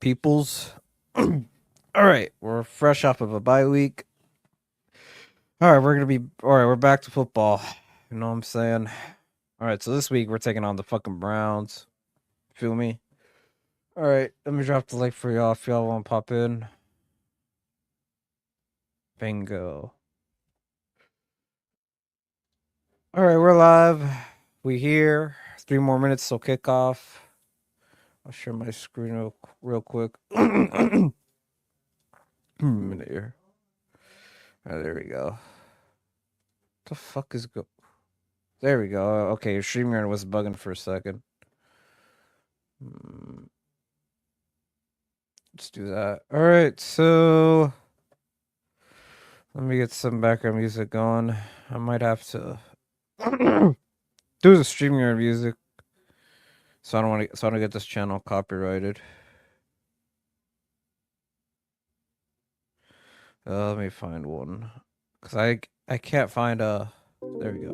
Peoples. All right, we're fresh off of a bye week. All right, we're back to football. You know what I'm saying? All right, so this week we're taking on the fucking Browns. Feel me? All right, let me drop the link for y'all if y'all want to pop in. Bingo. All right, we're live. We here. 3 more minutes till kickoff. I'll share my screen real quick. Minute here. All right, there we go. The fuck is go? There we go. Okay, your StreamYard was bugging for a second. Let's do that. All right, so let me get some background music going. I might have to do the StreamYard music, so I don't get this channel copyrighted. Let me find one, cause I can't find a. There we go.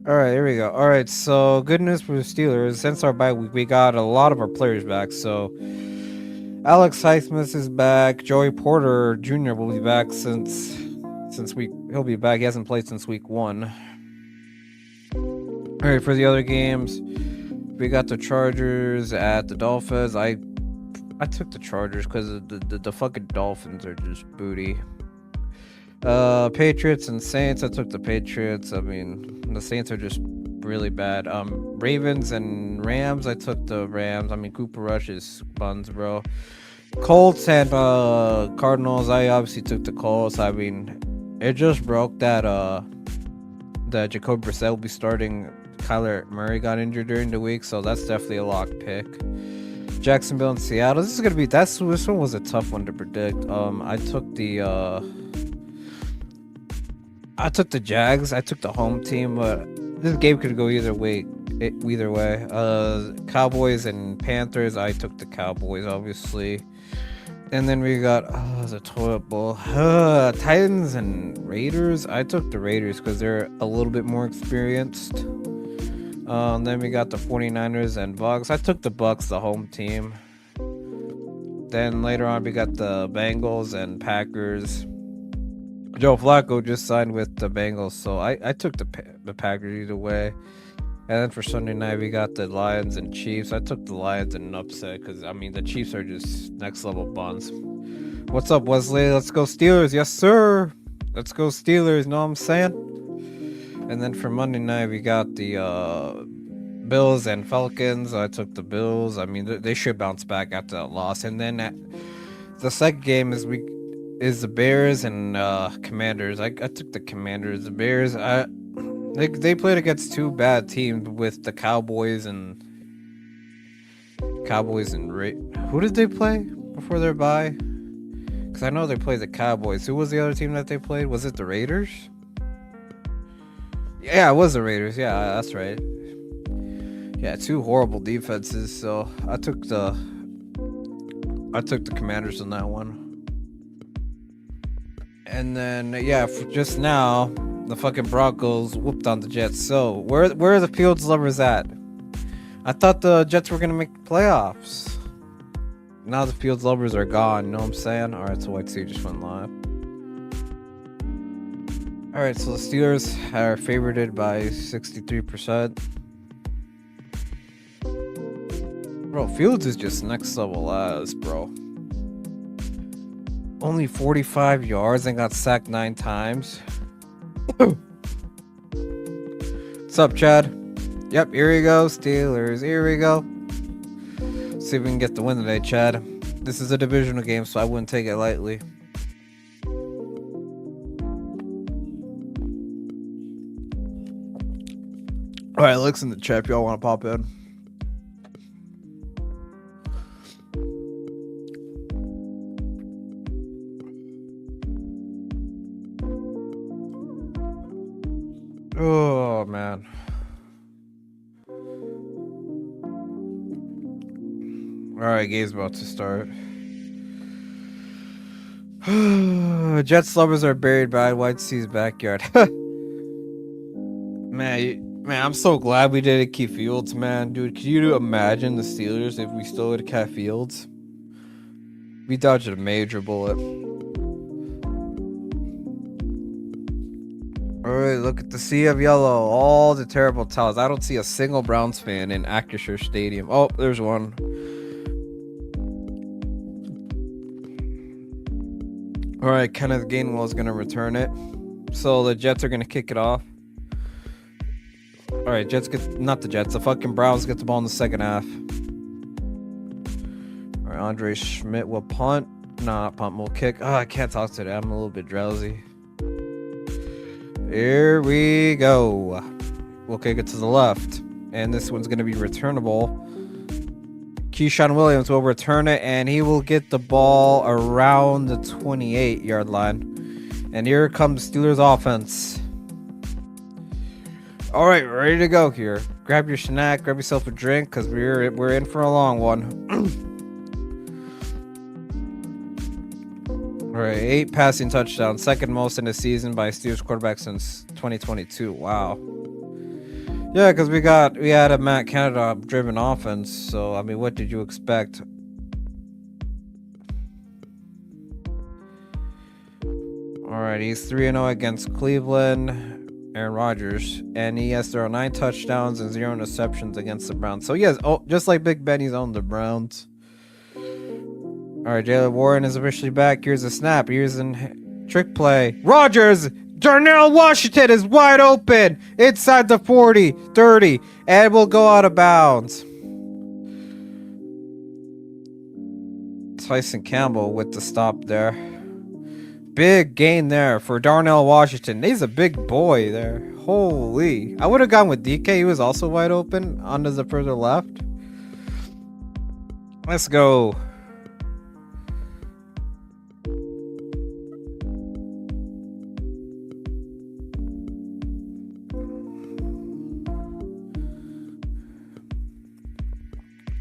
All right, here we go. All right, so good news for the Steelers. Since our bye week, we got a lot of our players back. So Alex Highsmith is back. Joey Porter Jr. will be back since he'll be back. He hasn't played since week 1. All right, for the other games, we got the Chargers at the Dolphins. I took the Chargers because the fucking Dolphins are just booty. Patriots and Saints. I took the Patriots. I mean, the Saints are just really bad. Ravens and Rams. I took the Rams. I mean, Cooper Rush is buns, bro. Colts and Cardinals. I obviously took the Colts. I mean, it just broke that Jacoby Brissett will be starting. Kyler Murray got injured during the week, so that's definitely a lock pick. Jacksonville and Seattle. This one was a tough one to predict. I took the Jags. I took the home team, but this game could go either way. Cowboys and Panthers. I took the Cowboys, obviously. And then we got the toilet bowl. Titans and Raiders. I took the Raiders because they're a little bit more experienced. Then we got the 49ers and Bucks. I took the Bucks, the home team. Then later on we got the Bengals and Packers. Joe Flacco just signed with the Bengals, so I took the Packers either way. And then for Sunday night, we got the Lions and Chiefs. I took the Lions in an upset because, I mean, the Chiefs are just next level buns. What's up, Wesley? Let's go Steelers. Yes, sir. Let's go Steelers. Know what I'm saying? And then for Monday night, we got the Bills and Falcons. I took the Bills. I mean, they should bounce back after that loss. And then the second game is the Bears and Commanders. I took the Commanders. The Bears, they played against two bad teams with the Cowboys and who did they play before their bye? Because I know they played the Cowboys. Who was the other team that they played? Was it the Raiders? Yeah, it was the Raiders. Yeah, that's right. Yeah, two horrible defenses. So I took the Commanders in that one. And then just now, the fucking Broncos whooped on the Jets. So where are the Fields lovers at? I thought the Jets were gonna make the playoffs. Now the Fields lovers are gone. You know what I'm saying? All right, so White Sea just went live. All right, so the Steelers are favorited by 63%. Bro, Fields is just next level ass, bro. Only 45 yards and got sacked 9 times. What's up, Chad? Yep, here we go, Steelers. Here we go. See if we can get the win today, Chad. This is a divisional game, so I wouldn't take it lightly. All right, Alex in the chat. Y'all want to pop in? Oh, man. Alright, game's about to start. Jets lovers are buried by White Sea's backyard. Man, Man, I'm so glad we didn't keep Fields, man. Dude, could you imagine the Steelers if we still would have kept Fields? We dodged a major bullet. Alright, look at the sea of yellow. All the terrible towels. I don't see a single Browns fan in Acrisure Stadium. Oh, there's one. Alright, Kenneth Gainwell is going to return it. So the Jets are going to kick it off. Alright, the fucking Browns get the ball in the second half. Alright, Andre Schmidt will punt. Nah, not punt, we'll kick. Oh, I can't talk today. I'm a little bit drowsy. Here we go. We'll kick it to the left. And this one's going to be returnable. Keyshawn Williams will return it, and he will get the ball around the 28-yard line. And here comes Steelers offense. All right, ready to go here. Grab your snack, grab yourself a drink, because we're in for a long one. All right, 8 passing touchdowns, second most in the season by a Steelers quarterback since 2022. Wow. Yeah, because we had a Matt Canada driven offense. So I mean, what did you expect? All right, he's 3-0 against Cleveland. Aaron Rodgers, and he has thrown 9 touchdowns and 0 interceptions against the Browns. So yes, just like Big Ben, he's on the Browns. All right, Jaylen Warren is officially back. Here's a snap. Here's a trick play. Rodgers, Darnell Washington is wide open inside the 40, 30, and will go out of bounds. Tyson Campbell with the stop there. Big gain there for Darnell Washington. He's a big boy there. Holy. I would have gone with DK. He was also wide open onto the further left. Let's go.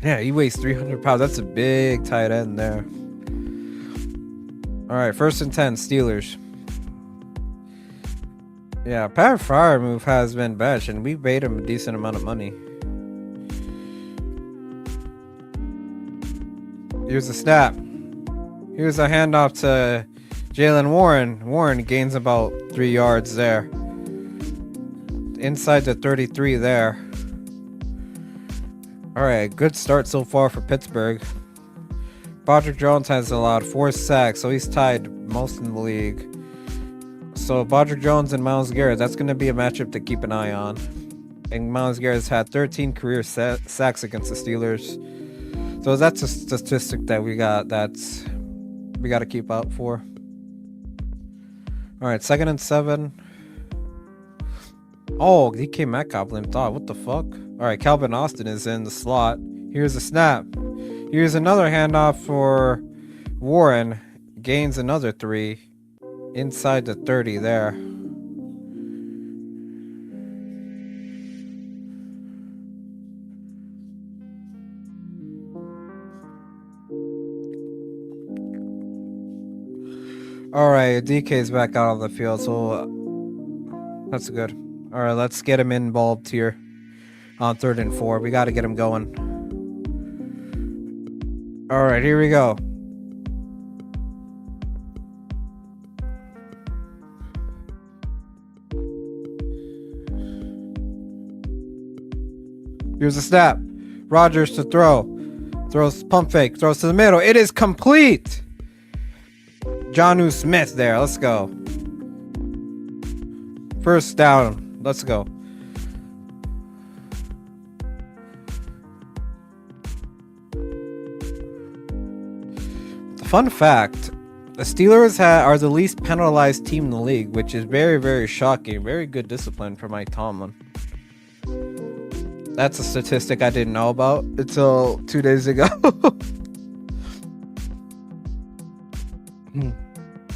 Yeah, he weighs 300 pounds. That's a big tight end there. All right, 1st and 10, Steelers. Yeah, Pat Freiermuth has been benched, and we paid him a decent amount of money. Here's a snap. Here's a handoff to Jaylen Warren. Warren gains about 3 yards there. Inside the 33 there. All right, good start so far for Pittsburgh. Broderick Jones has allowed 4 sacks, so he's tied most in the league. So Broderick Jones and Myles Garrett, that's going to be a matchup to keep an eye on. And Myles Garrett's had 13 career sacks against the Steelers. So that's a statistic that we got to keep out for. All right, 2nd and 7. Oh, DK Metcalf limped off. What the fuck? All right, Calvin Austin is in the slot. Here's a snap. Here's another handoff for Warren. Gains another 3 inside the 30 there. All right, DK's back out on the field, so that's good. All right, let's get him involved here on 3rd and 4. We got to get him going. All right, here we go. Here's a snap. Rodgers to throw. Throws pump fake. Throws to the middle. It is complete. Jonnu Smith there. Let's go. 1st down. Let's go. Fun fact, the Steelers are the least penalized team in the league, which is very, very shocking. Very good discipline for Mike Tomlin. That's a statistic I didn't know about until 2 days ago.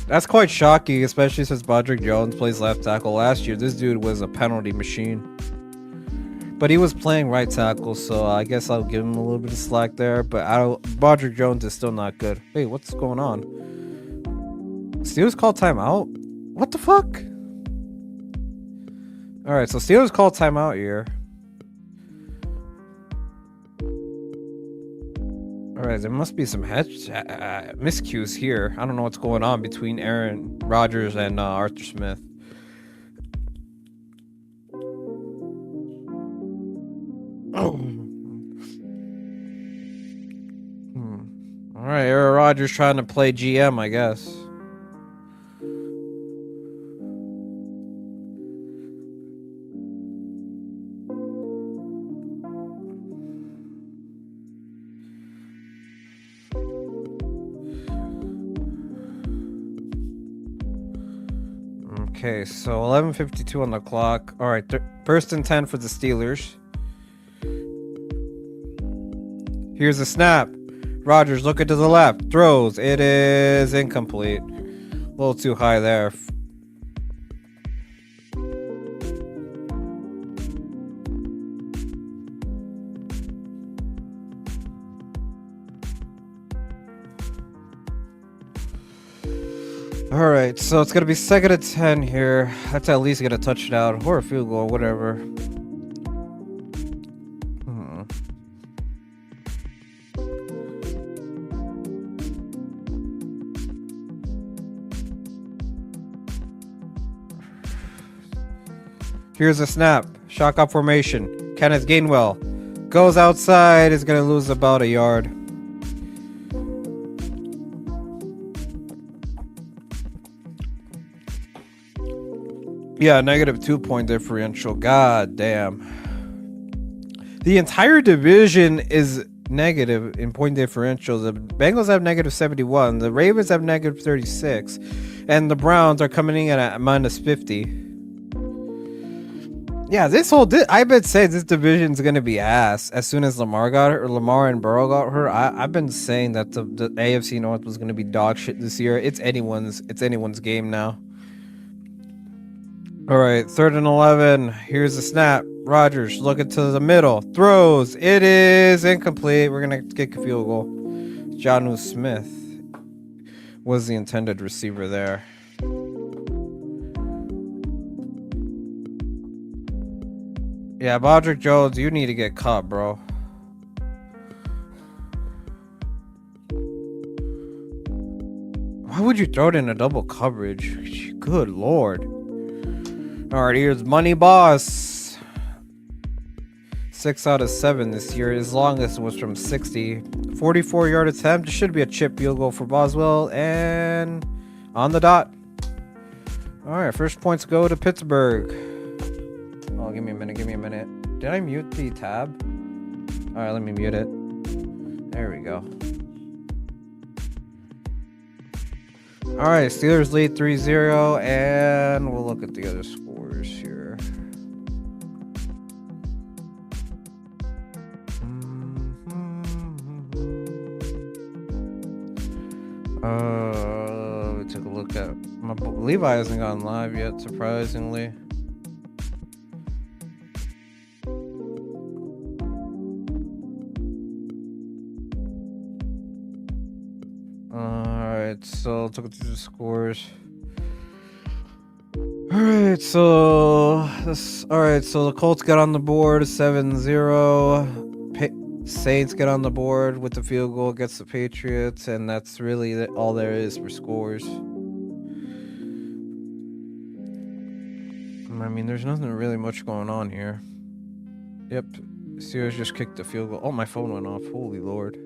That's quite shocking, especially since Broderick Jones plays left tackle. Last year, this dude was a penalty machine. But he was playing right tackle, so I guess I'll give him a little bit of slack there. But Broderick Jones is still not good. Wait, what's going on? Steelers called timeout? What the fuck? All right, so Steelers call timeout here. All right, there must be some miscues here. I don't know what's going on between Aaron Rodgers and Arthur Smith. Oh. All right, Aaron Rodgers trying to play GM, I guess. Okay, so 11:52 on the clock. All right, first and 10 for the Steelers. Here's a snap. Rodgers looking to the left. Throws. It is incomplete. A little too high there. All right, so it's going to be 2nd and 10 here. That's at least get a touchdown or a field goal, whatever. Here's a snap. Shotgun formation. Kenneth Gainwell goes outside. Is going to lose about a yard. Yeah, -2 point differential. God damn. The entire division is negative in point differential. The Bengals have -71. The Ravens have -36. And the Browns are coming in at -50. Yeah, I've been saying this division's gonna be ass as soon as Lamar and Burrow got hurt. I've been saying that the AFC North was gonna be dog shit this year. It's anyone's game now. All right, 3rd and 11. Here's the snap. Rodgers looking to the middle. Throws. It is incomplete. We're gonna kick a field goal. Jonnu Smith was the intended receiver there. Yeah, Broderick Jones, you need to get caught, bro. Why would you throw it in a double coverage? Good lord. Alright, here's Money Boss. 6 out of 7 this year. His longest was from 60. 44-yard attempt. It should be a chip field goal for Boswell. And on the dot. Alright, first points go to Pittsburgh. Oh, give me a minute. Did I mute the tab? Alright, let me mute it. There we go. Alright, Steelers lead 3-0, and we'll look at the other scores here. We took a look at Levi hasn't gone live yet, surprisingly. So let's look at the scores. Alright, so the Colts got on the board 7-0. Saints get on the board with the field goal against the Patriots, and that's really all there is for scores. I mean, there's nothing really much going on here. Yep, Steelers just kicked the field goal. Oh, my phone went off. Holy lord.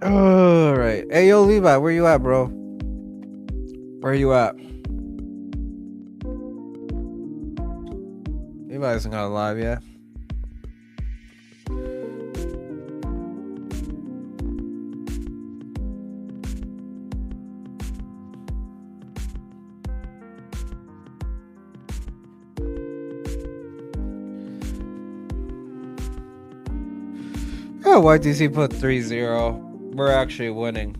Alright. Hey, yo, Levi, where you at, bro? Where you at? Levi isn't got live yet. Oh, YTC put 3-0. We're actually winning.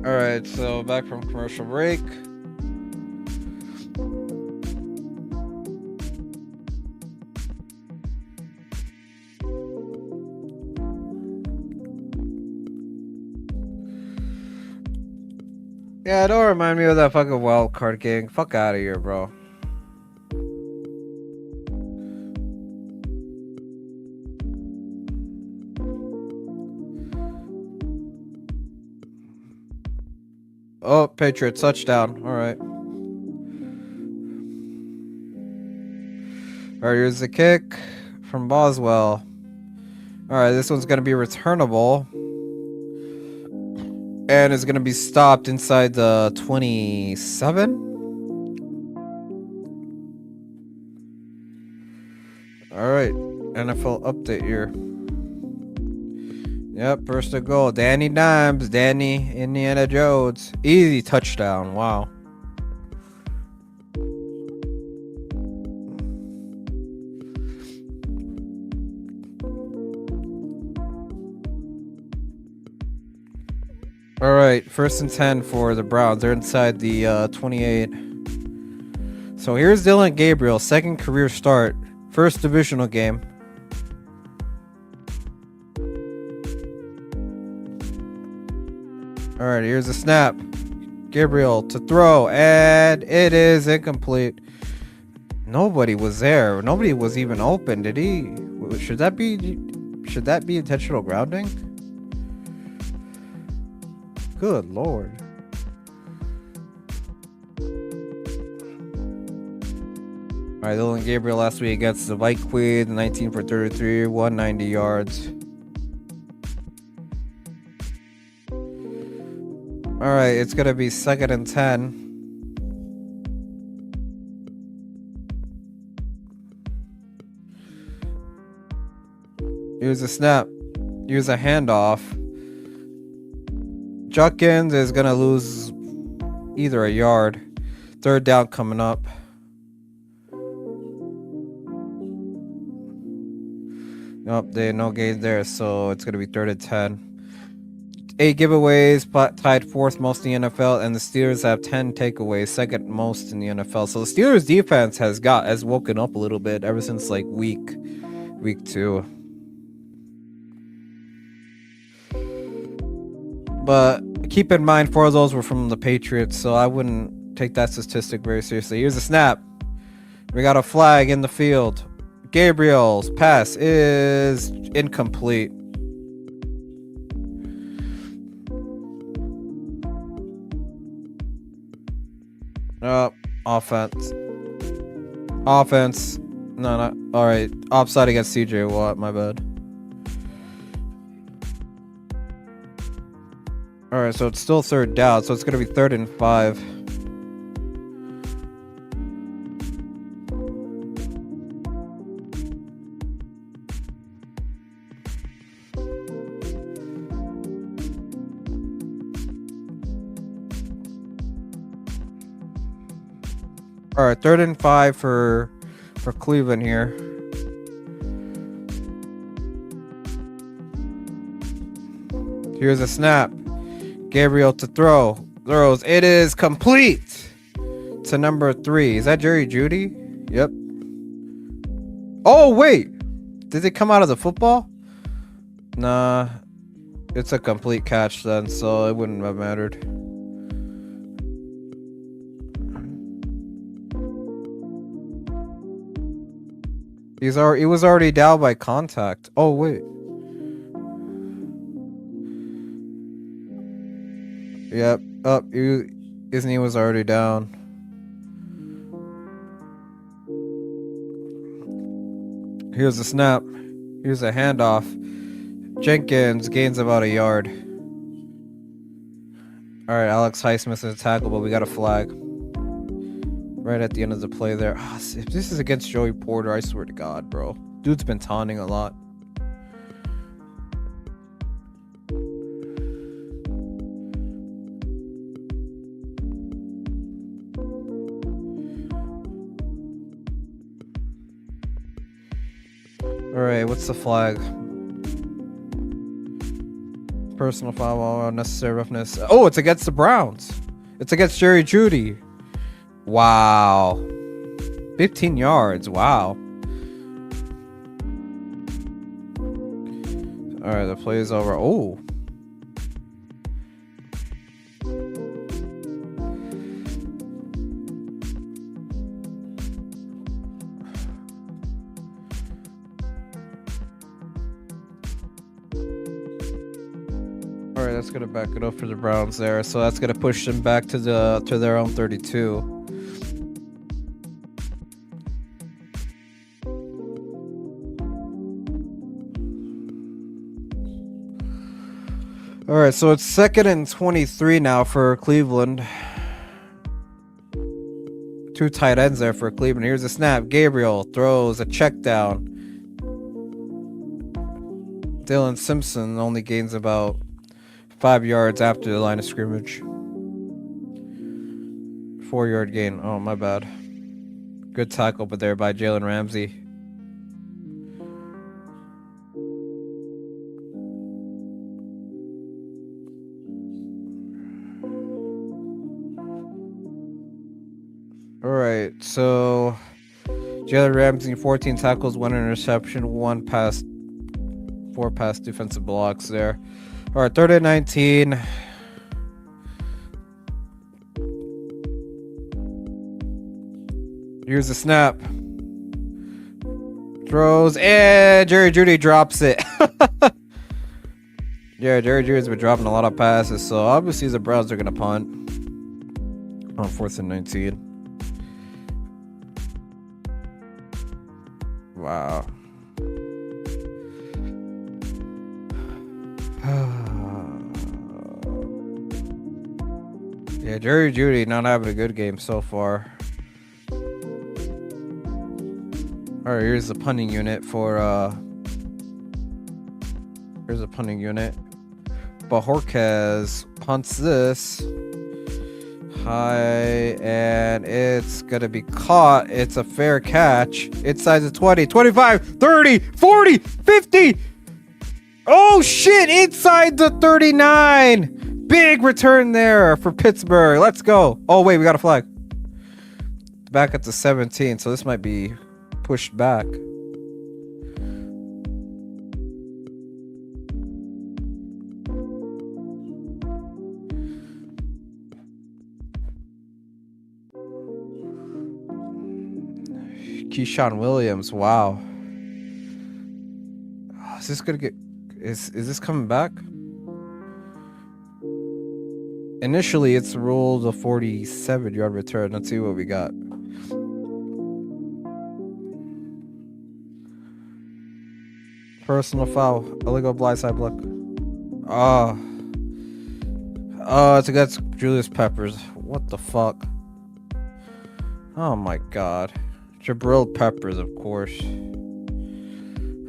All right, so back from commercial break. Yeah, don't remind me of that fucking wild card game. Fuck out of here, bro. Oh, Patriots touchdown. All right. All right, here's the kick from Boswell. All right, this one's gonna be returnable, and it's gonna be stopped inside the 27. All right, NFL update here. Yep, first to goal. Danny Dimes, Danny Indiana Jones. Easy touchdown. Wow. All right, first and 10 for the Browns. They're inside the 28. So here's Dylan Gabriel, second career start, first divisional game. All right, here's the snap. Gabriel to throw, and it is incomplete. Nobody was there. Nobody was even open. Did he? Should that be intentional grounding? Good lord. All right, Dylan Gabriel last week against the Vikings, 19 for 33, 190 yards. All right, it's gonna be second and 10. Here's a snap. Here's a handoff. Judkins is gonna lose either a yard. Third down coming up. Nope, there no gains there, so it's gonna be third and 10. 8 giveaways, tied fourth most in the NFL, and the Steelers have 10 takeaways, second most in the NFL. So the Steelers defense has woken up a little bit ever since like week 2. But keep in mind, 4 of those were from the Patriots, so I wouldn't take that statistic very seriously. Here's a snap. We got a flag in the field. Gabriel's pass is incomplete. Offense. No, not all right. Offside against CJ Watt. My bad. All right, so it's still third down, so it's gonna be third and 5. All right, third and 5 for Cleveland here. Here's a snap. Gabriel to throws. It is complete to number 3. Is that Jerry Jeudy? Yep. Oh wait, did it come out of the football? Nah, it's a complete catch then, so it wouldn't have mattered. He was already down by contact. Oh wait. Yep. His knee was already down. Here's a snap. Here's a handoff. Jenkins gains about a yard. All right, Alex Highsmith is a tackle, but we got a flag right at the end of the play there. If this is against Joey Porter, I swear to God, bro. Dude's been taunting a lot. All right, what's the flag? Personal foul, unnecessary roughness. Oh, it's against the Browns. It's against Jerry Jeudy. Wow. 15 yards. Wow. All right, the play is over. Oh. All right, that's gonna back it up for the Browns there. So that's gonna push them back to their own 32. All right, so it's 2nd and 23 now for Cleveland. 2 tight ends there for Cleveland. Here's a snap. Gabriel throws a check down. Dylan Simpson only gains about 5 yards after the line of scrimmage. 4-yard gain. Oh, my bad. Good tackle, but there by Jalen Ramsey. All right, so Jalen Ramsey, 14 tackles, 1 interception, 4 pass defensive blocks there. All right, 3rd and 19. Here's the snap. Throws, and Jerry Jeudy drops it. Yeah, Jerry Jeudy's been dropping a lot of passes, so obviously the Browns are going to punt on 4th and 19. Wow. Yeah, Jerry Jeudy not having a good game so far. All right, here's the punting unit for here's a punting unit. Bajorquez punts this high, and it's gonna be caught. It's a fair catch. Inside the 20, 25, 30, 40, 50. Oh shit, inside the 39. Big return there for Pittsburgh. Let's go. Oh wait, we got a flag. Back at the 17, so this might be pushed back. Keyshawn Williams, wow. Is this gonna get? Is this coming back? Initially, it's ruled a 47-yard return. Let's see what we got. Personal foul. Illegal blindside block. Oh, it's against Julius Peppers. What the fuck? Oh my god. Jabril Peppers, of course.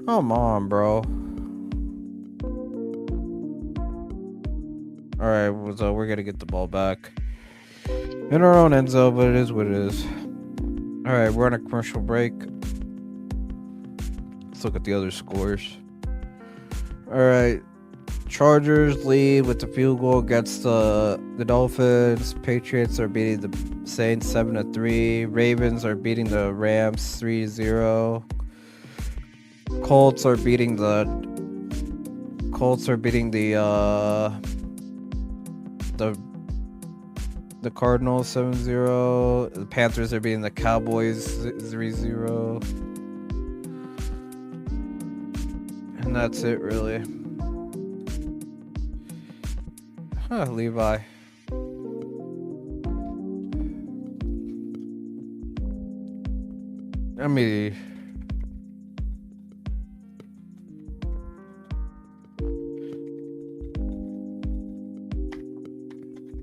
Come on, bro. Alright, so we're gonna get the ball back in our own end zone, but it is what it is. Alright, we're on a commercial break. Let's look at the other scores. Alright, Chargers lead with the field goal against the Dolphins. Patriots are beating the Saints 7-3. Ravens are beating the Rams 3-0. Colts are beating the Cardinals 7-0. The Panthers are beating the Cowboys 3-0. And that's it, really. Huh, Levi. I mean,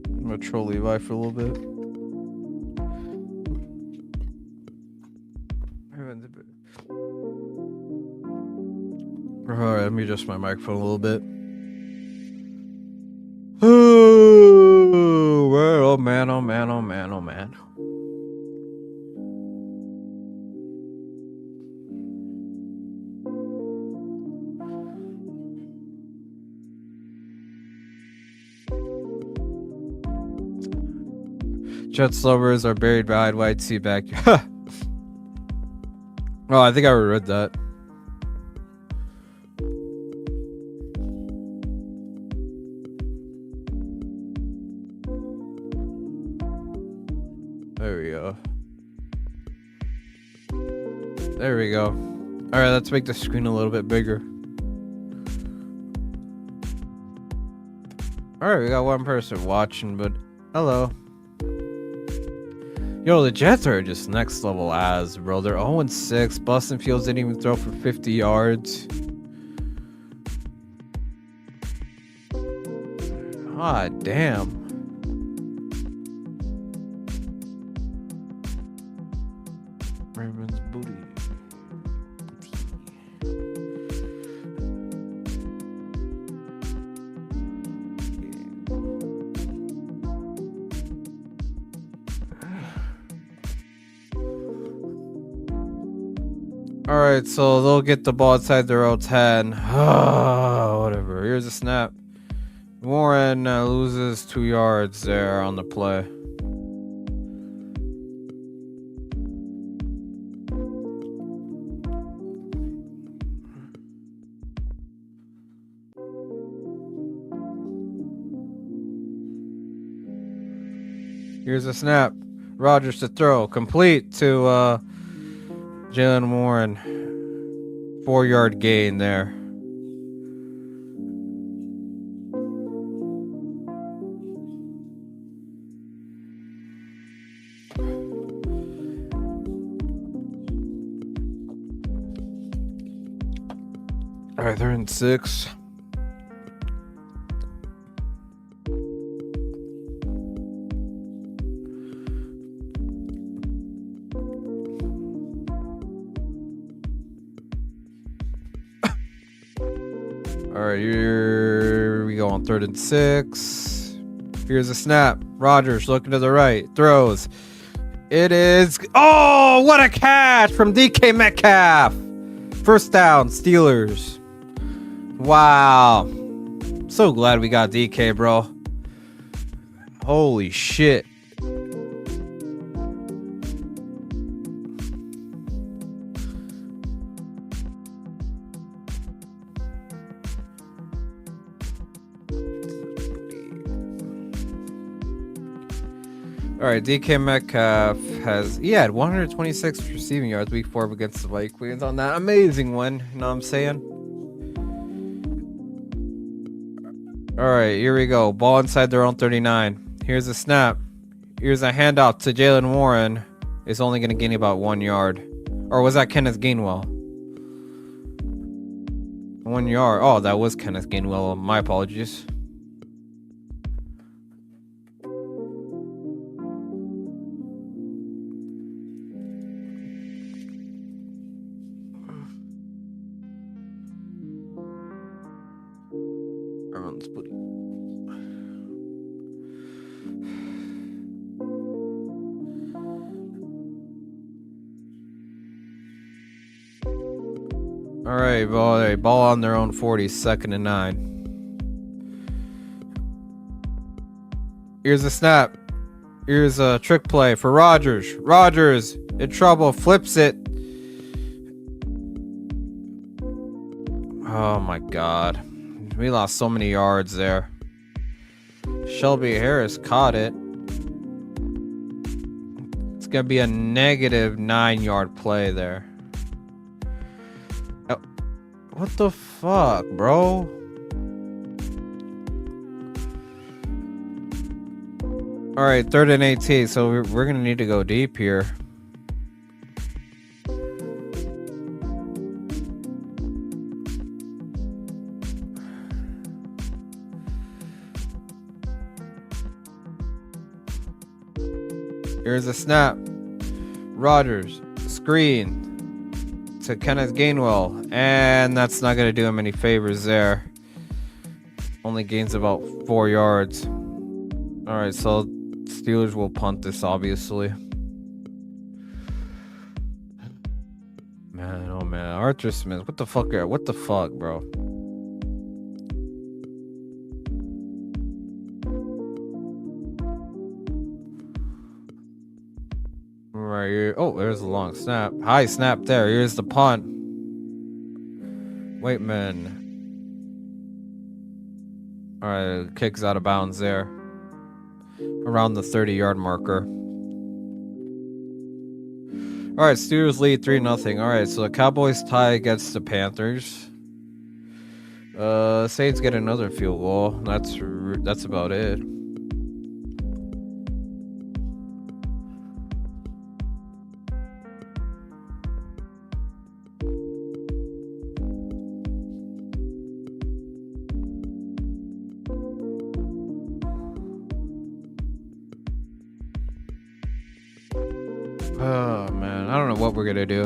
I'm gonna troll Levi for a little bit. Alright, let me adjust my microphone a little bit. Oh man, oh man, oh man, oh man. Jets lovers are buried behind white sea back. Oh, I think I read that. There we go. There we go. Alright, let's make the screen a little bit bigger. Alright, we got one person watching, but hello. Yo, the Jets are just next level ass, bro. They're 0-6. Bustin' Fields didn't even throw for 50 yards. God damn. Ravens booty. Alright, so they'll get the ball inside their own 10. Whatever. Here's a snap. Warren loses 2 yards there on the play. Here's a snap. Rodgers to throw. Complete to Jalen Warren. 4-yard gain there. Alright, they're in 6. Alright, here we go on 3rd and 6. Here's a snap. Rodgers looking to the right. Throws. It is... Oh, what a catch from DK Metcalf. First down, Steelers. Wow. So glad we got DK, bro. Holy shit. Alright, DK Metcalf he had 126 receiving yards week 4 against the Vikings on that amazing win. You know what I'm saying? Alright, here we go. Ball inside their own 39. Here's a snap. Here's a handoff to Jalen Warren. It's only going to gain about 1 yard. Or was that Kenneth Gainwell? 1 yard. Oh, that was Kenneth Gainwell. My apologies. Alright, ball on their own 40, 2nd and 9. Here's a snap. Here's a trick play for Rodgers. Rodgers in trouble, flips it. Oh my god. We lost so many yards there. Shelby Harris caught it. It's gonna be a negative 9-yard play there. What the fuck, bro? Alright, 3rd and 18, so we're gonna need to go deep here. Here's a snap. Rodgers, screen to Kenneth Gainwell, and that's not gonna do him any favors there. Only gains about 4 yards. Alright, so Steelers will punt this, obviously. Man, oh man, Arthur Smith, what the fuck, bro? Right here. Oh, there's a long snap. High snap there. Here's the punt. Waitman. Alright, kicks out of bounds there. Around the 30-yard marker. Alright, Steelers lead 3-0. Alright, so the Cowboys tie against the Panthers. Saints get another field goal. That's about it. Oh man, I don't know what we're gonna do.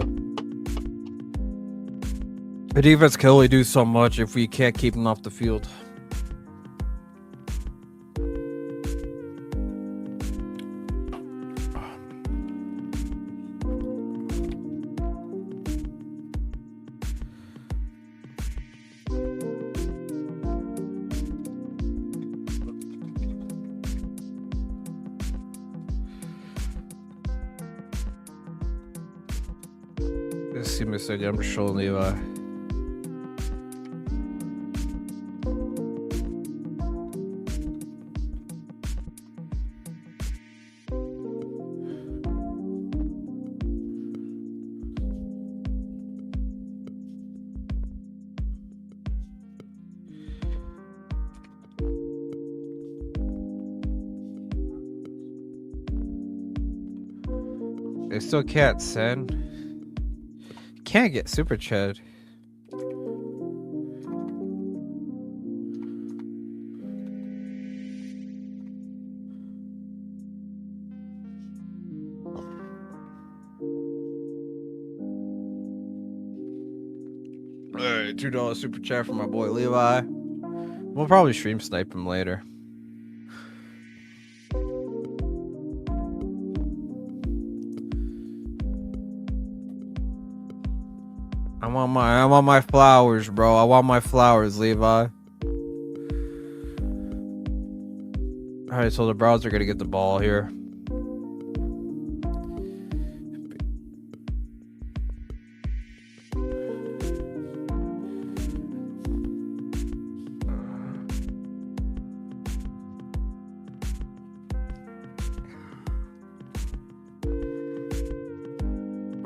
The defense can only do so much if we can't keep them off the field. Let's see, Mr. I'm showing Levi. They still can't send. Can't get super chat. Alright, $2 super chat for my boy Levi. We'll probably stream snipe him later. I want my flowers, bro. I want my flowers, Levi. Alright, so the Browns are gonna get the ball here.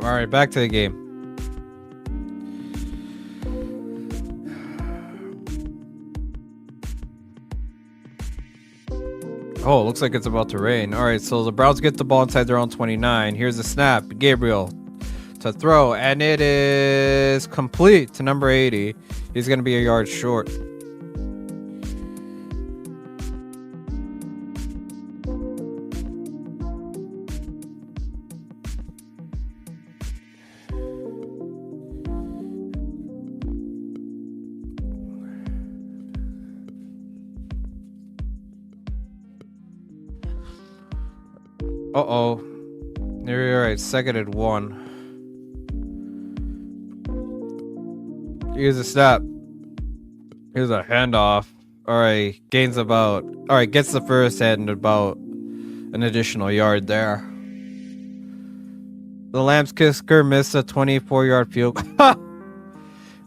Alright, back to the game. Oh, it looks like it's about to rain. Alright, so the Browns get the ball inside their own 29. Here's a snap. Gabriel to throw, and it is complete to number 80. He's going to be a yard short. Uh-oh. You're right. Second and 1. Here's a snap. Here's a handoff. Alright. Gains about... Alright, gets the first head and about an additional yard there. The Lambs kicker missed a 24-yard field goal.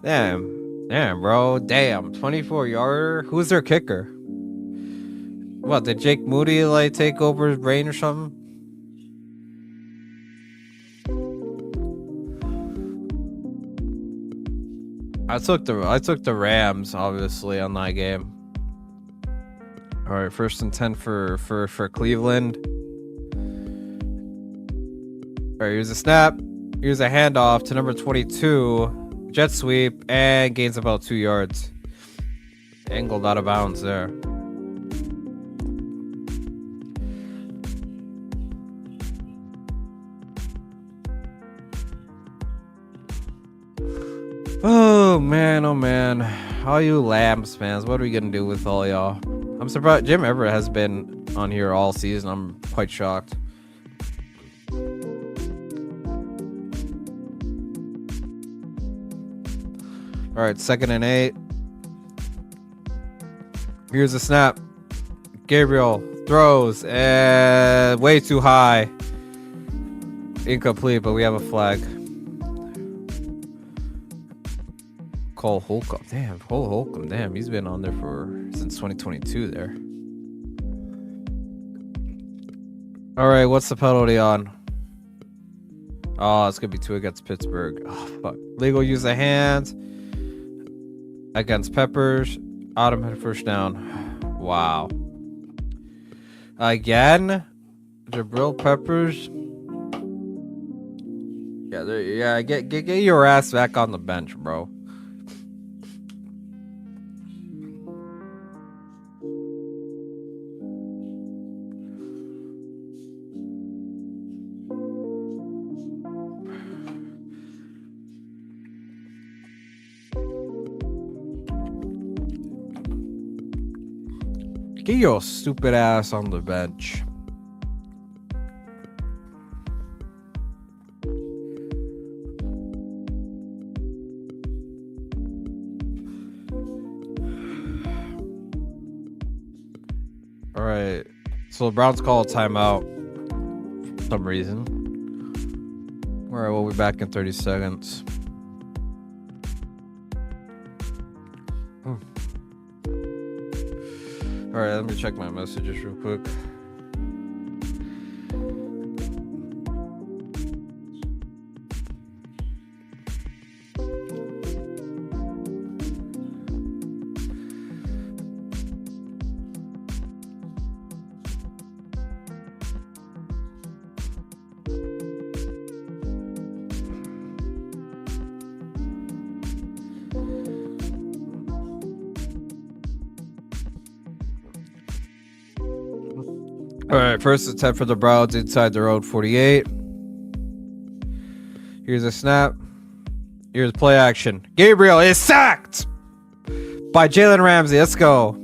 Damn. Damn, bro. Damn. 24-yarder? Who's their kicker? What, did Jake Moody, like, take over his brain or something? I took the Rams, obviously, on that game. Alright, 1st and 10 for Cleveland. Alright, here's a snap. Here's a handoff to number 22. Jet sweep, and gains about 2 yards. Angled out of bounds there. Oh man, all you Lambs fans, what are we gonna do with all y'all? I'm surprised Jim Everett has been on here all season. I'm quite shocked. Alright, 2nd and 8. Here's a snap. Gabriel throws, and way too high. Incomplete, but we have a flag. Cole Holcomb. Damn, Cole Holcomb. Damn, he's been on there since 2022 there. All right, what's the penalty on? Oh, it's gonna be 2 against Pittsburgh. Oh, fuck. Legal use of hands against Peppers. Automatic first down. Wow. Again, Jabril Peppers. Yeah, get your ass back on the bench, bro. Get your stupid ass on the bench. All right. So the Browns call a timeout for some reason. All right, we'll be back in 30 seconds. All right, let me check my messages real quick. All right, first attempt for the Browns inside their own 48. Here's a snap. Here's play action. Gabriel is sacked by Jalen Ramsey. Let's go.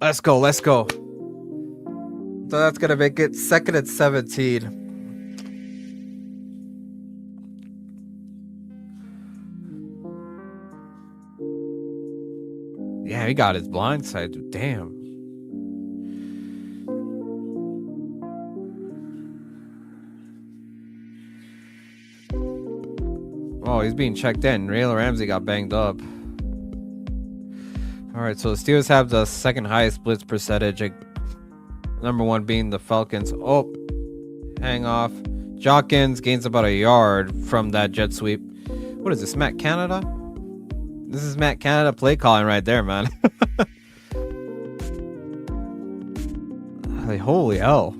Let's go. Let's go. So that's going to make it 2nd and 17. Yeah, he got his blind side. Damn. Oh, he's being checked in. Jalen Ramsey got banged up. All right, so the Steelers have the 2nd highest blitz percentage. Number 1 being the Falcons. Oh, hang off. Jawkins gains about a yard from that jet sweep. What is this, Matt Canada? This is Matt Canada play calling right there, man. Like, holy hell.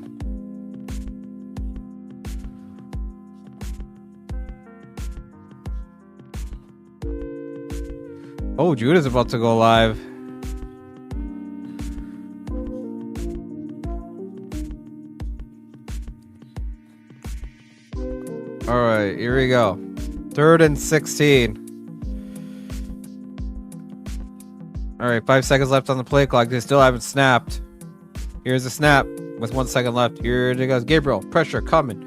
Oh, Judah's about to go live. All right, here we go. 3rd and 16. All right, 5 seconds left on the play clock. They still haven't snapped. Here's a snap with 1 second left. Here it goes. Gabriel, pressure coming.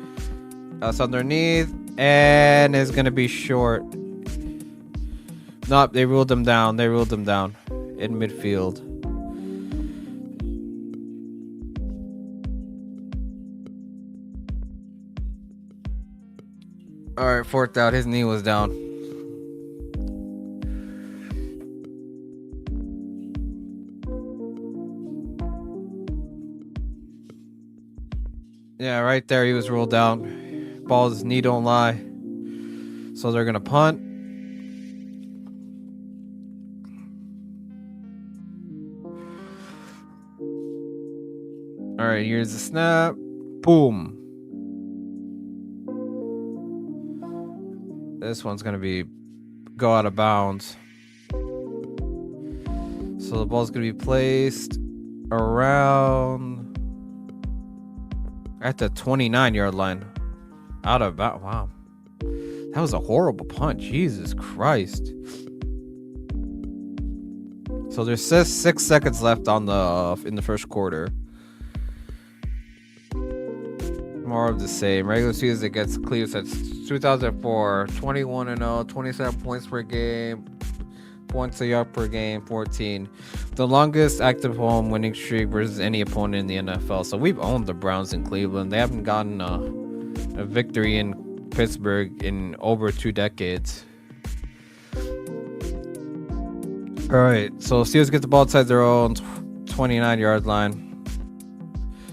That's underneath, and it's gonna be short. Nope, they ruled them down. They ruled them down in midfield. All right, 4th out. His knee was down. Yeah, right there. He was ruled down. Ball's knee don't lie. So they're gonna punt. All right, here's the snap. Boom. This one's gonna go out of bounds. So the ball's gonna be placed around at the 29-yard line. Out of bounds. Wow. That was a horrible punt. Jesus Christ. So there's 6 seconds left in the first quarter. More of the same. Regular season against Cleveland since 2004. 21-0, 27 points per game. points a yard per game, 14. The longest active home winning streak versus any opponent in the NFL. So we've owned the Browns in Cleveland. They haven't gotten a victory in Pittsburgh in over 2 decades. All right, so Steelers get the ball outside their own 29-yard line.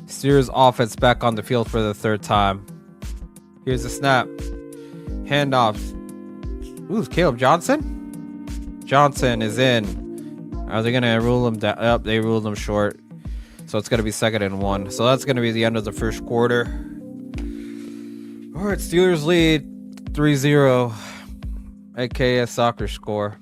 Steelers offense back on the field for the 3rd time. Here's the snap. Handoff. Ooh, Caleb Johnson? Johnson is in. Are they going to rule him down? Yep, they ruled him short. So it's going to be 2nd and 1. So that's going to be the end of the first quarter. All right, Steelers lead 3-0. AKA soccer score.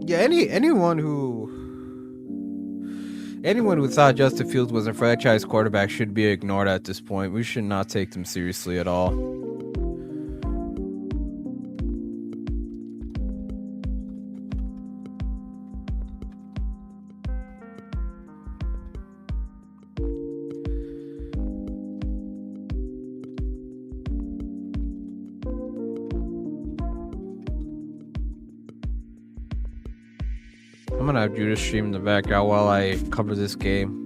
Yeah, anyone who thought Justin Fields was a franchise quarterback should be ignored at this point. We should not take them seriously at all. I'm gonna have Judas stream in the background while I cover this game.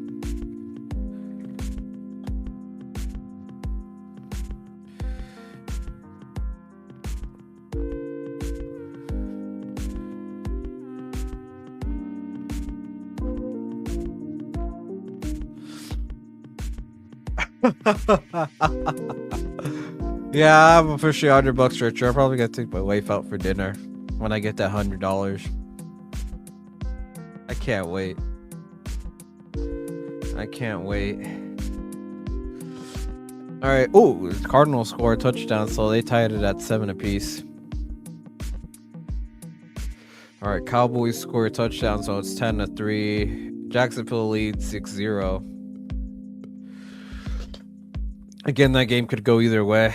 Yeah, I'm officially $100 richer. I'm probably gonna take my wife out for dinner when I get that $100. I can't wait. I can't wait. All right. Oh, Cardinals score a touchdown, so they tied it at 7 apiece. All right, Cowboys score a touchdown, so it's 10-3. Jacksonville leads 6-0. Again, that game could go either way.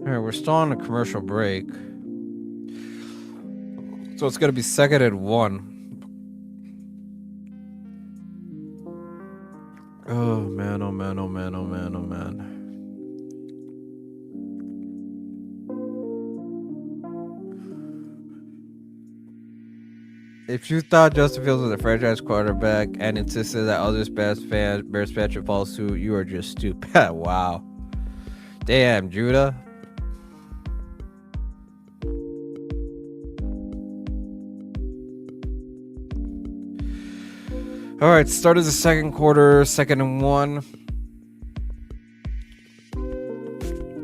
Alright, we're still on a commercial break. So it's gonna be 2nd and 1. Oh man, oh man, oh man, oh man, oh man. If you thought Justin Fields was a franchise quarterback and insisted that others Bears fans should follow suit, you are just stupid. Wow. Damn, Judah. All right, start of the second quarter, 2nd and 1.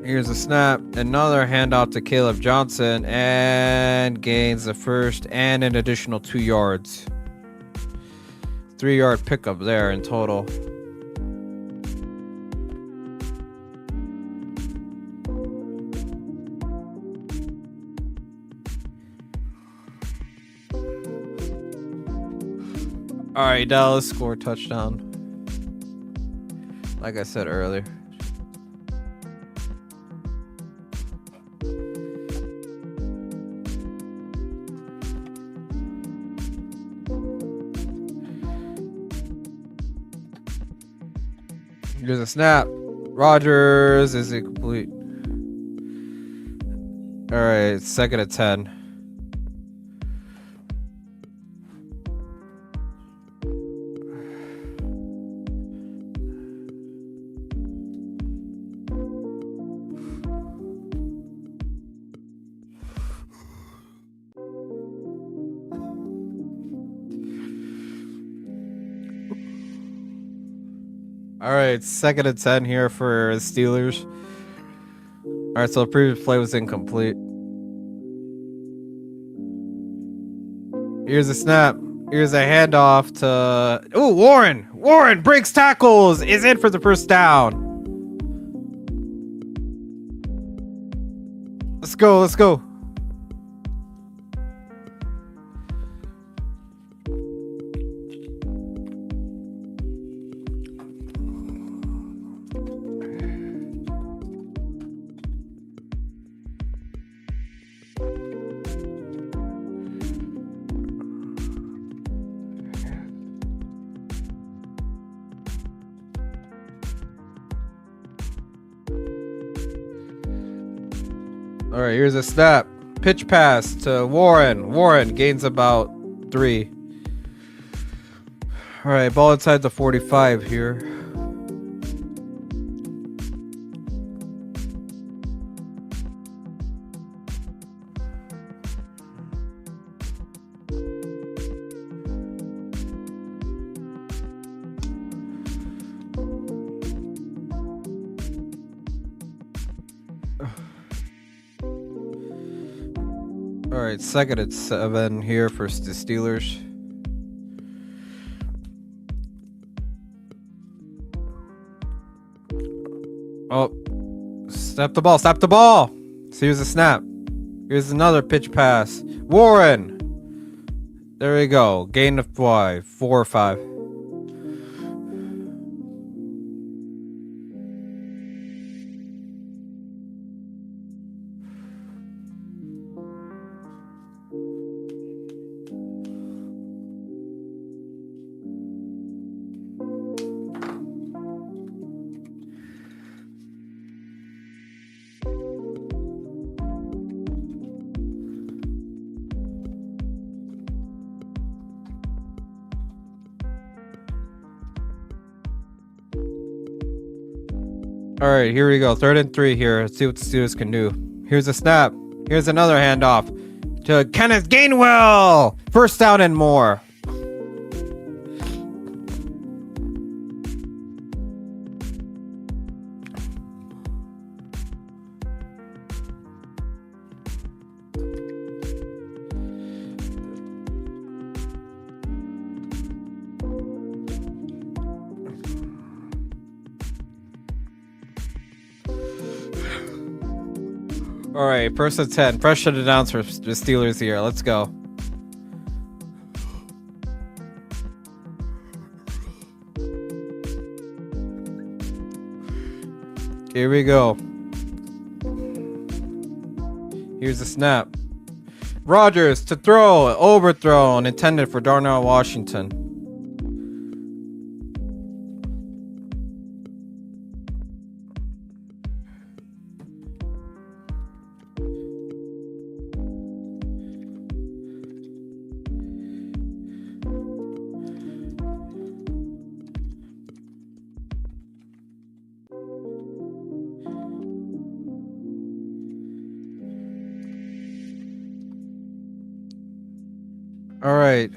Here's a snap. Another handoff to Caleb Johnson and gains the first and an additional 2 yards. 3-yard pickup there in total. All right, Dallas scored touchdown. Like I said earlier. Here's a snap. Rodgers is incomplete. All right, 2nd and 10. All right, 2nd and 10 here for the Steelers. All right, so the previous play was incomplete. Here's a snap. Here's a handoff to... Oh, Warren! Warren breaks tackles, is in for the first down. Let's go. Let's go. All right, here's a snap. Pitch pass to Warren. Warren gains about 3. All right, ball inside the 45 here. All right, 2nd and 7 here for the Steelers. Oh, snap the ball, snap the ball. So here's a snap. Here's another pitch pass. Warren. There we go. Gain of 4 or 5. All right, here we go. 3rd and 3 here. Let's see what the Steelers can do. Here's a snap. Here's another handoff to Kenneth Gainwell. 1st down and more. All right, 1st and 10. Fresh to the downs for the Steelers here. Let's go. Here we go. Here's the snap. Rodgers to throw. Overthrown. Intended for Darnell Washington. All right.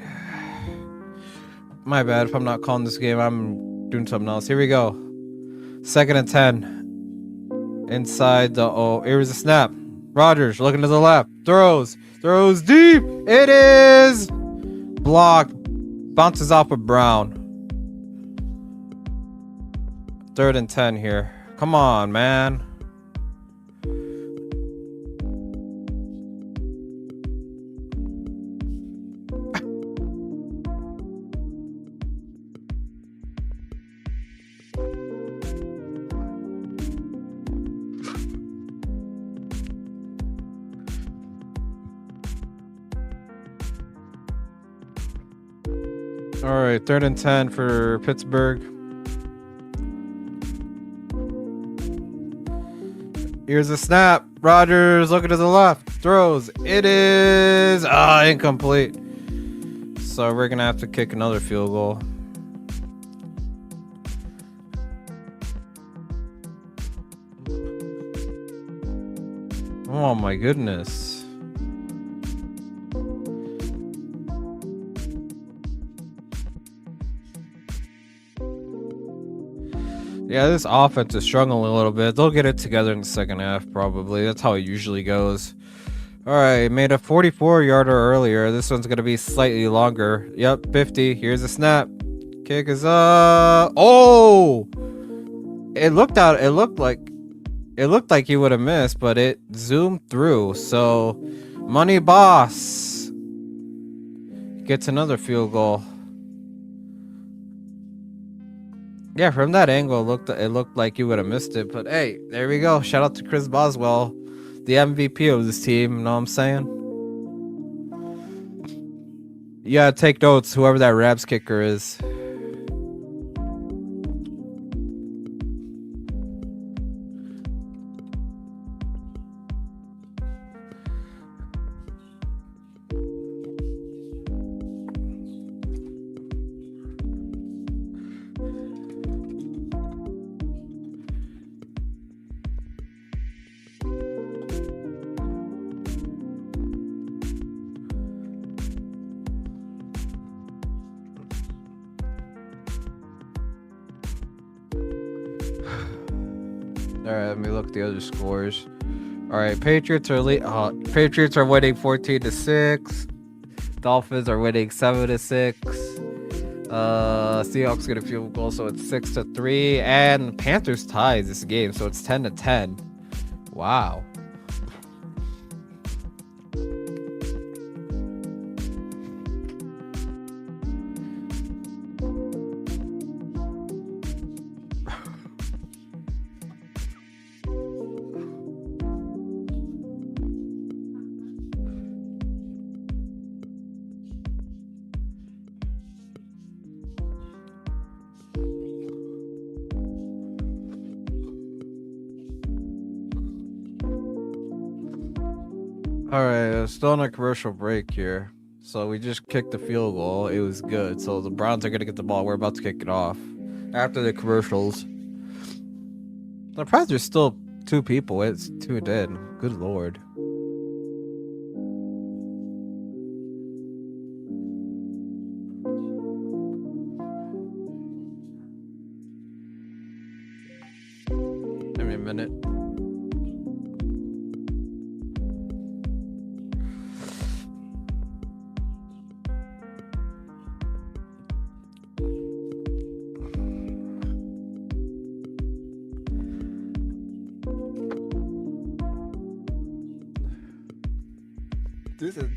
My bad if I'm not calling this game. I'm doing something else. Here we go. 2nd and 10. Inside the here's a snap. Rodgers looking to the left. Throws deep. It is blocked. Bounces off of Brown. 3rd and 10 here. Come on, man. All right, 3rd and 10 for Pittsburgh. Here's a snap. Rodgers looking to the left. Throws. It is incomplete. So we're going to have to kick another field goal. Oh my goodness. Yeah, this offense is struggling a little bit. They'll get it together in the 2nd half, probably. That's how it usually goes. All right, made a 44-yarder earlier. This one's going to be slightly longer. Yep, 50. Here's a snap. Kick is up. Oh! It looked It looked like he would have missed, but it zoomed through. So, Money Boss gets another field goal. Yeah, from that angle, it looked like you would have missed it. But hey, there we go. Shout out to Chris Boswell, the MVP of this team. You know what I'm saying? You gotta take notes, whoever that Rabs kicker is. Alright, let me look at the other scores. Alright, Patriots are winning 14-6. Dolphins are winning 7-6. Seahawks get a field goal, so it's 6-3. And Panthers ties this game, so it's 10-10. Wow. Alright, still on a commercial break here. So we just kicked the field goal. It was good. So the Browns are going to get the ball. We're about to kick it off. After the commercials. The prize there's still 2 people. It's 2 dead. Good lord. Give me a minute. This is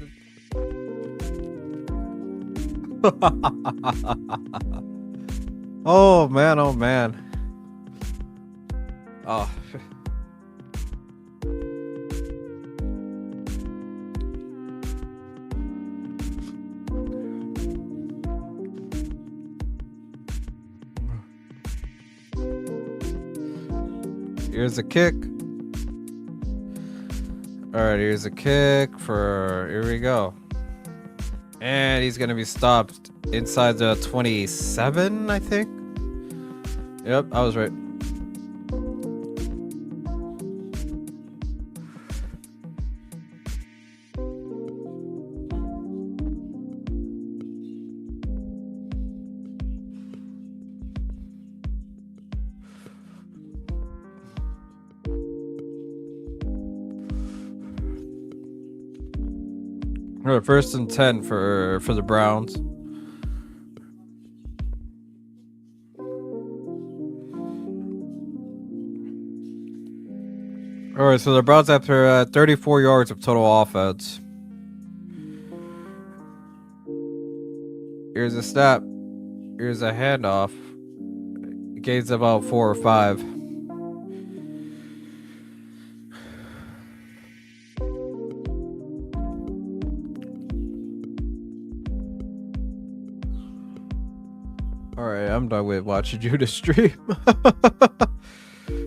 oh man, oh man. Oh. Here's a kick. Alright, here's a kick for... Here we go. And he's going to be stopped inside the 27, I think. Yep, I was right. All right, 1st and 10 for the Browns. All right, so the Browns after 34 yards of total offense. Here's a snap. Here's a handoff. It gains about 4 or 5. Alright, I'm done with watching you to stream.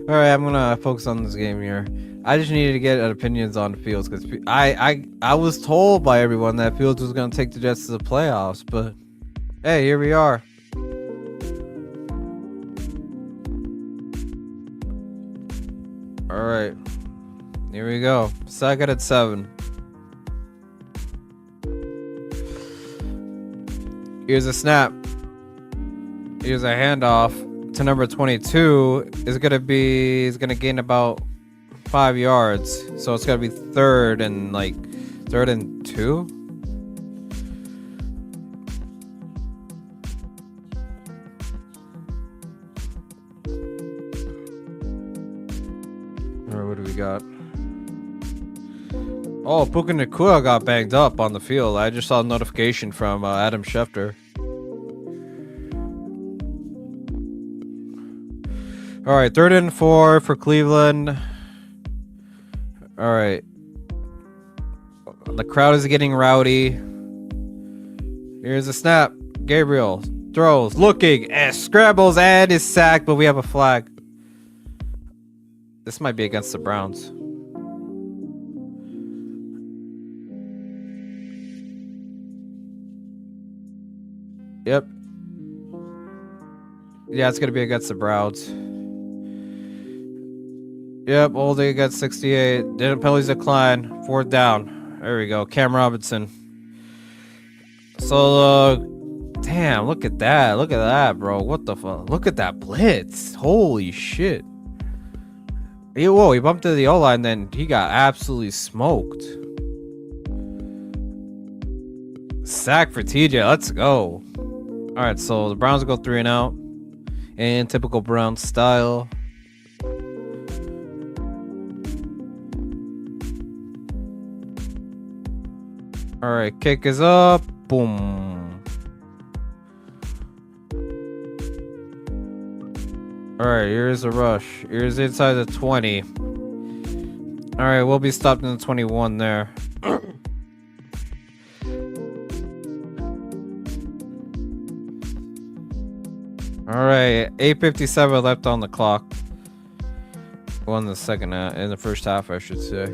Alright, I'm gonna focus on this game here. I just needed to get opinions on Fields because I was told by everyone that Fields was gonna take the Jets to the playoffs, but hey, here we are. Alright. Here we go. 2nd and 7. Here's a snap. Here's a handoff to number 22. Is gonna gain about 5 yards. So it's gonna be 3rd and 2. All Alright, what do we got? Oh, Puka Nakua got banged up on the field. I just saw a notification from Adam Schefter. Alright, 3rd and 4 for Cleveland. Alright. The crowd is getting rowdy. Here's a snap. Gabriel throws, looking, and scrambles, and is sacked, but we have a flag. This might be against the Browns. Yep. Yeah, it's going to be against the Browns. Yep, holding against 68. Didn't penalties decline. 4th down. There we go. Cam Robinson. So, damn, look at that. Look at that, bro. What the fuck? Look at that blitz. Holy shit. He bumped to the O-line, then he got absolutely smoked. Sack for TJ. Let's go. All right, so the Browns go 3 and out in typical Browns style. All right, kick is up. Boom. All right, here's a rush. Here's inside the 20. All right, we'll be stopped in the 21 there. All right, 8:57 left on the clock. Well, in the first half, I should say.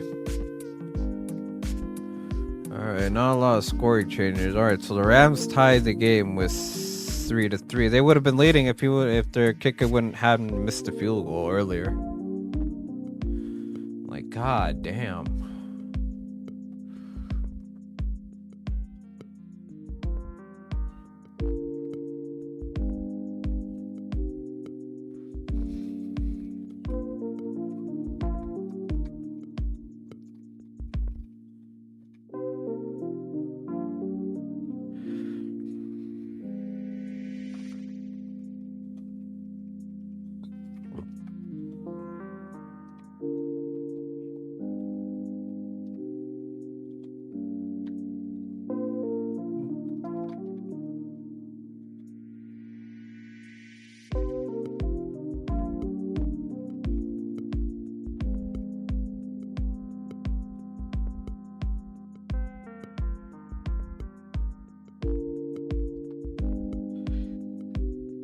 All right, not a lot of scoring changes. All right, so the Rams tied the game with 3-3. They would have been leading if their kicker hadn't missed a field goal earlier. Like, god damn.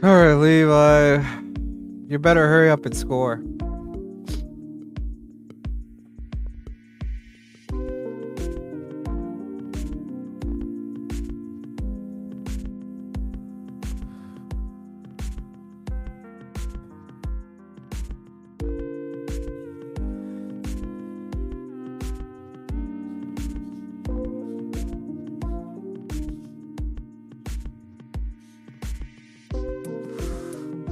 All right, Levi, you better hurry up and score.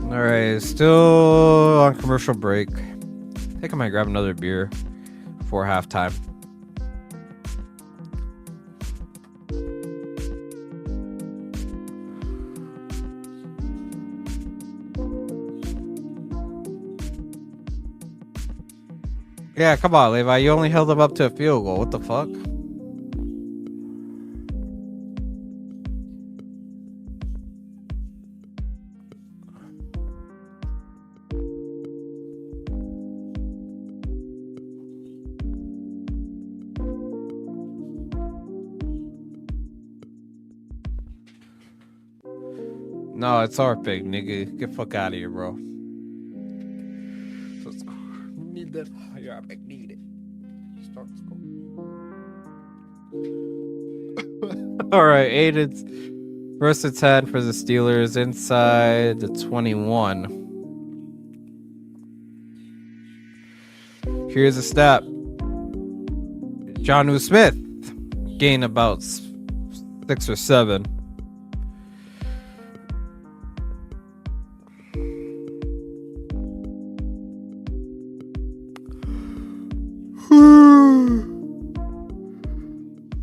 All right, still on commercial break. I think I might grab another beer before halftime. Yeah, come on, Levi. You only held them up to a field goal. What the fuck? No, it's our pick, nigga. Get the fuck out of here, bro. Let's go. Need that. Yeah, I need it. Start score. All right, 8 versus 10 for the Steelers inside the 21. Here's a step. Jonnu Smith gained about 6 or 7.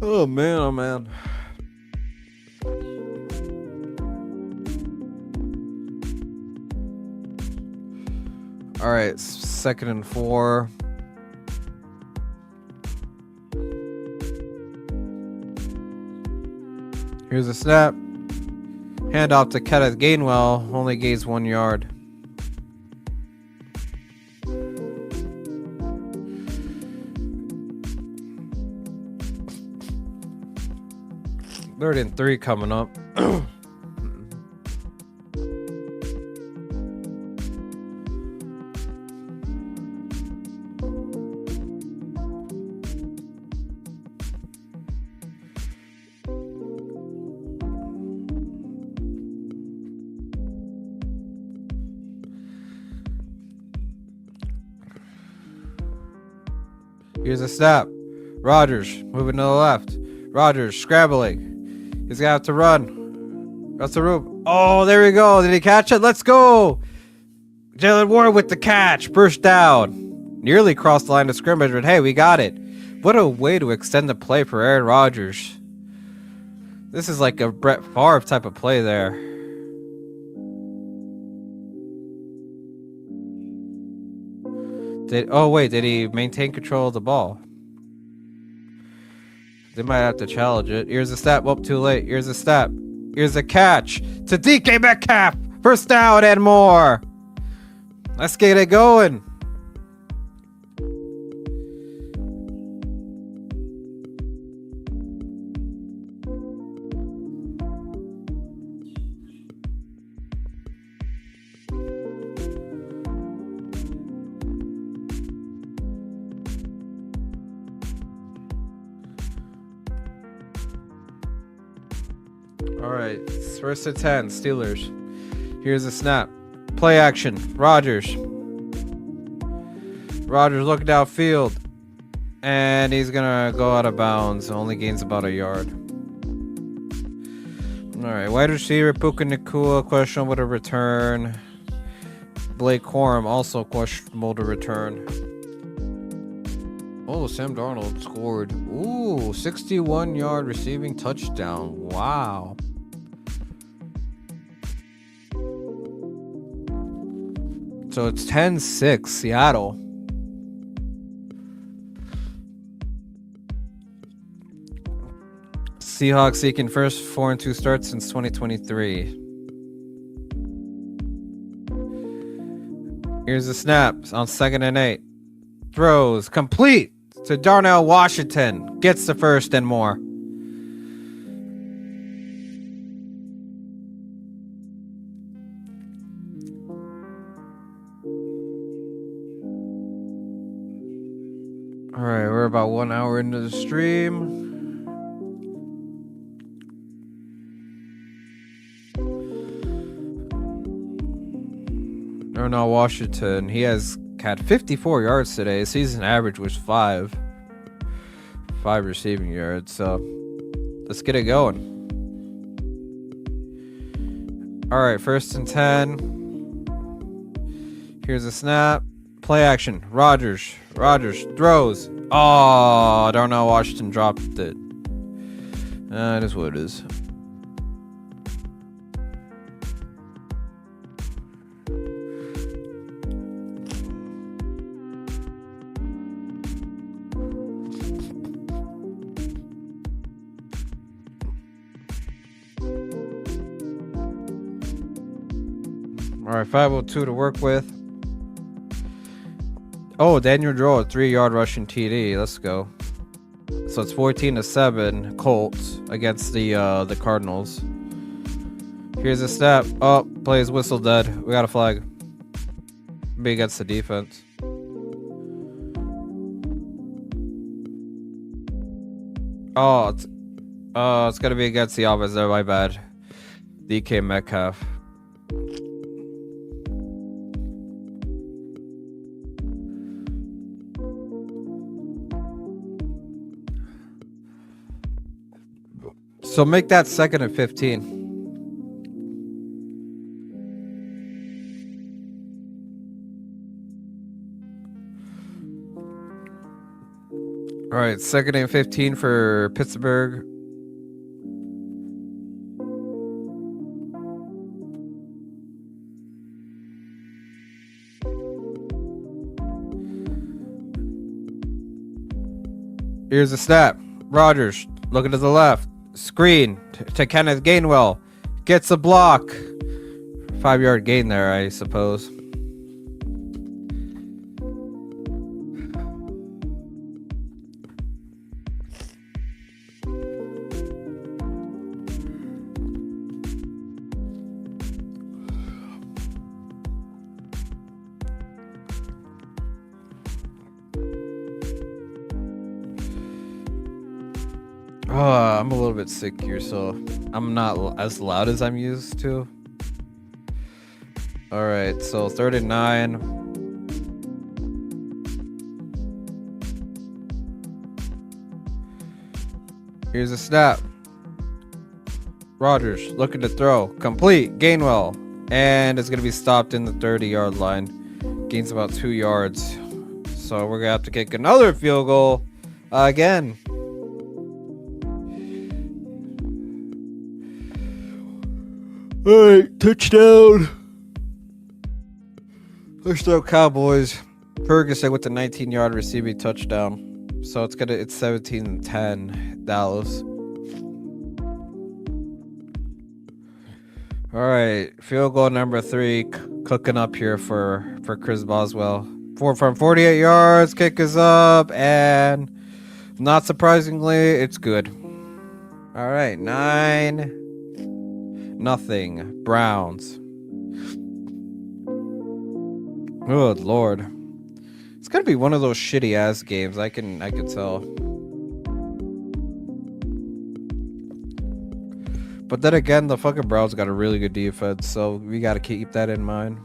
Oh man, oh man. All right, 2nd and 4. Here's a snap. Hand off to Kenneth Gainwell. Only gains 1 yard. Third and 3 coming up. Here's a snap. Rodgers moving to the left. Rodgers scrambling. He's gonna have to run. That's the room. Oh, there we go. Did he catch it? Let's go. Jalen Ward with the catch. First down. Nearly crossed the line of scrimmage, but hey, we got it. What a way to extend the play for Aaron Rodgers. This is like a Brett Favre type of play there. Did he maintain control of the ball? They might have to challenge it. Here's a step. Oh, too late. Here's a step. Here's a catch to DK Metcalf. First down and more. Let's get it going. Alright, first and 10, Steelers. Here's a snap. Play action. Rodgers. Rodgers looking downfield. And he's going to go out of bounds. Only gains about a yard. Alright, wide receiver. Puka Nacua, questionable to return. Blake Corum, also questionable to return. Oh, Sam Darnold scored. Ooh, 61-yard receiving touchdown. Wow. So it's 10-6, Seattle. Seahawks seeking first 4-2 start since 2023. Here's the snap on 2nd and 8. Throws complete to Darnell Washington. Gets the first and more. Alright, we're about 1 hour into the stream. Darnell Washington, he has had 54 yards today. His season average was 5 receiving yards. So let's get it going. Alright, first and 10. Here's a snap. Play action. Rodgers throws. Oh, Darnell Washington dropped it. It is what it is. Alright, 5:02 to work with. Oh, Daniel Joe, a 3-yard rushing TD. Let's go. So it's 14-7 Colts against the Cardinals. Here's a snap. Oh, plays whistle dead. We got a flag. Be against the defense. Oh, it's gonna be against the offense. My bad. DK Metcalf. So make that 2nd and 15. All right, 2nd and 15 for Pittsburgh. Here's a snap. Rodgers looking to the left. Screen to Kenneth Gainwell. Gets a block. 5-yard gain there, I suppose. I'm a little bit sick here, so I'm not as loud as I'm used to. Alright, so 3rd and 9. Here's a snap. Rodgers looking to throw. Complete. Gainwell. And it's going to be stopped in the 30-yard line. Gains about 2 yards. So we're going to have to kick another field goal again. Alright, touchdown. Touchdown Cowboys. Ferguson with the 19-yard receiving touchdown. So it's 17-10 Dallas. Alright, field goal number 3 cooking up here for Chris Boswell. From 48 yards, kick is up, and not surprisingly, it's good. Alright, 9-0 Browns. Good lord. It's gonna be one of those shitty ass games, I can tell. But then again, the fucking Browns got a really good defense, so we gotta keep that in mind.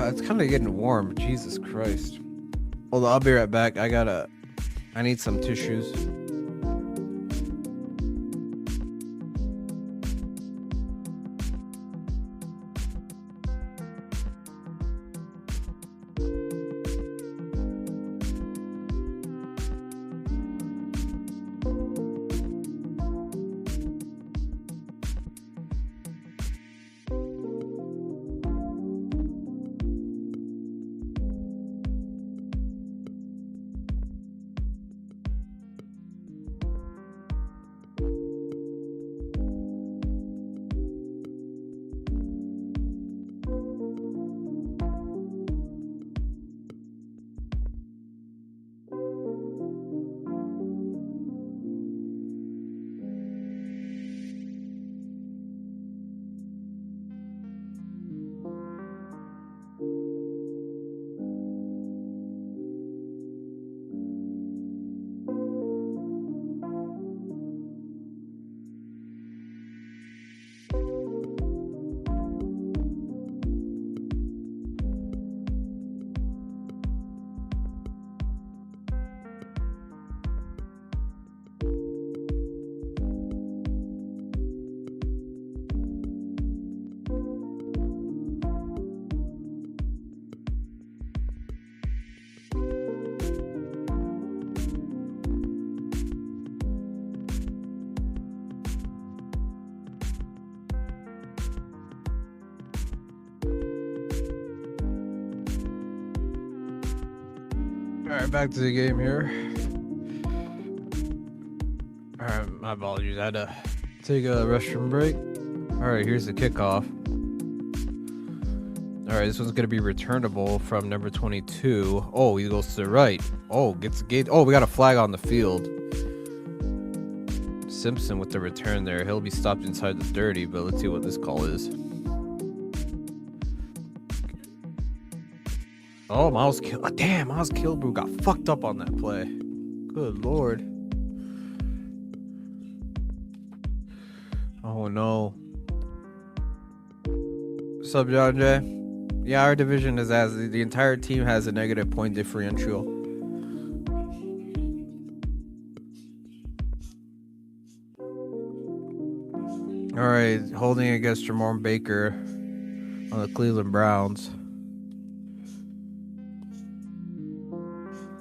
It's kind of getting warm. Jesus Christ. Hold on, I'll be right back. I need some tissues. Alright, back to the game here. Alright, my apologies. I had to take a restroom break. Alright, here's the kickoff. Alright, this one's going to be returnable from number 22. Oh, he goes to the right. Oh, gets the gate. Oh, we got a flag on the field. Simpson with the return there. He'll be stopped inside the 30, but let's see what this call is. Oh, Miles Kilbrew got fucked up on that play. Good lord. Oh no. What's up, John Jay? Yeah, our division is the entire team has a negative point differential. All right, holding against Jerome Baker on the Cleveland Browns.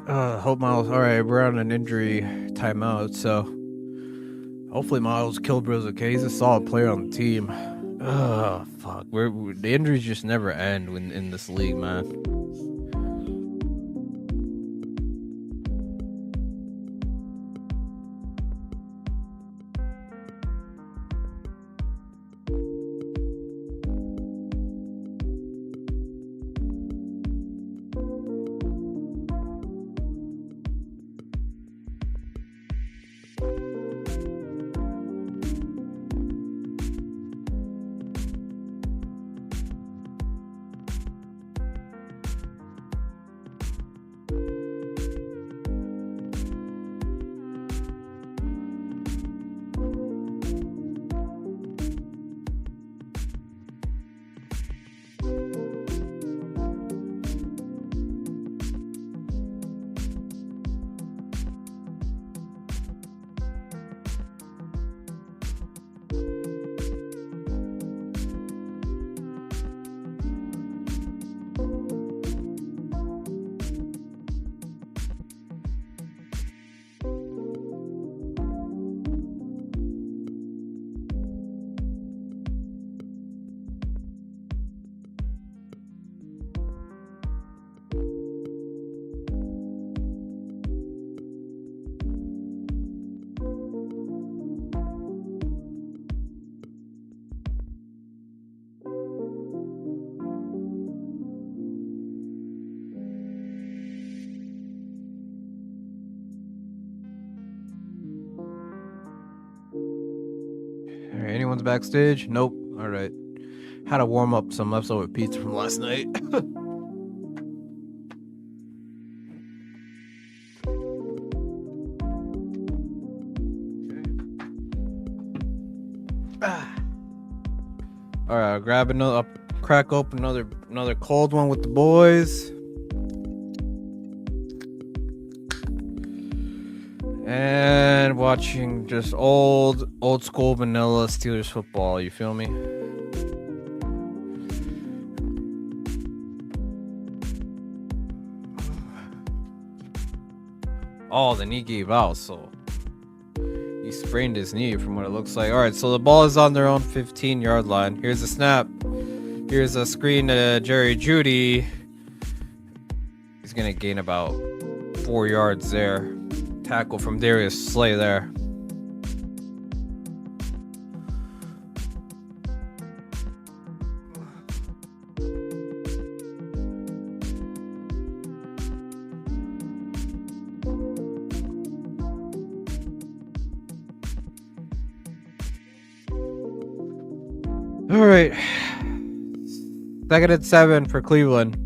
Hope Miles. All right, we're on an injury timeout, so hopefully Miles Kilbro's okay. He's a solid player on the team. Fuck. The injuries just never end in this league, man. All right, anyone's backstage? Nope. All right. Had to warm up some leftover pizza from last night. All right, I'll grab another. I'll crack open another cold one with the boys. And watching just old school vanilla Steelers football. You feel me? Oh, the knee gave out, so he sprained his knee from what it looks like. All right, so the ball is on their own 15-yard line. Here's a snap. Here's a screen to Jerry Jeudy. He's gonna gain about 4 yards there. Tackle from Darius Slay there. All right. 2nd and 7 for Cleveland.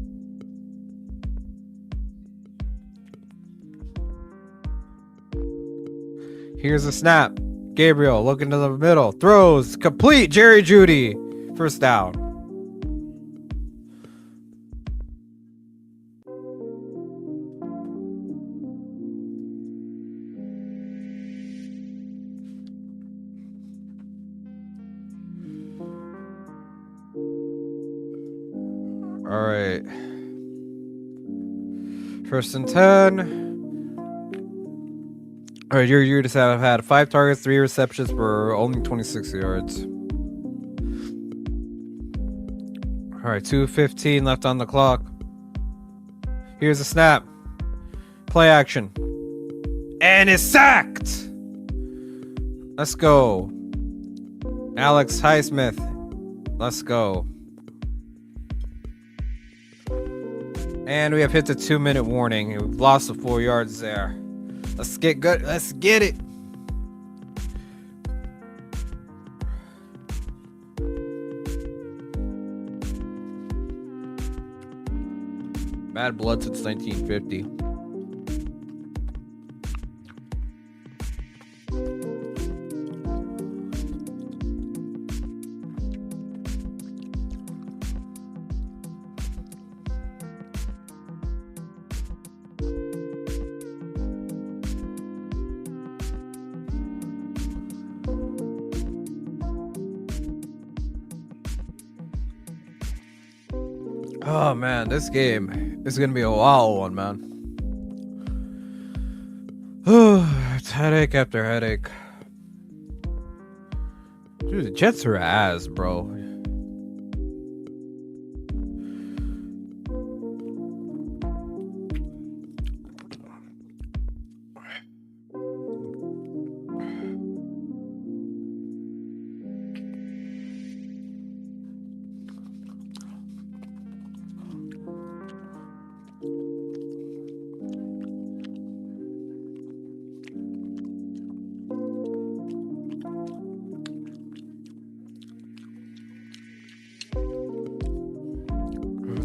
Here's a snap. Gabriel looking to the middle. Throws. Complete. Jerry Jeudy. First down. All right. 1st and 10. All right, you just have had 5 targets, 3 receptions for only 26 yards. All right, 2:15 left on the clock. Here's a snap. Play action. And it's sacked. Let's go. Alex Highsmith. Let's go. And we have hit the 2-minute warning. We've lost the 4 yards there. Let's get good. Let's get it. Bad blood since 1950. Oh man, this game is gonna be a wild one, man. It's headache after headache. Dude, the Jets are ass, bro.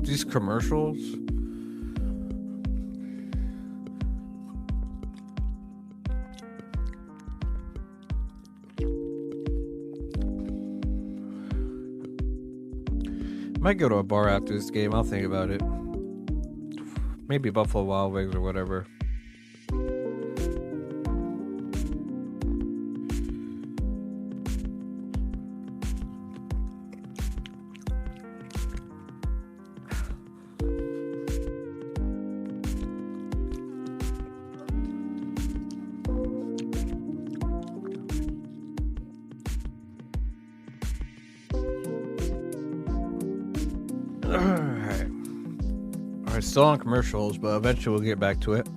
These commercials. Might go to a bar after this game. I'll think about it. Maybe Buffalo Wild Wings or whatever. Alright, still on commercials, but eventually we'll get back to it.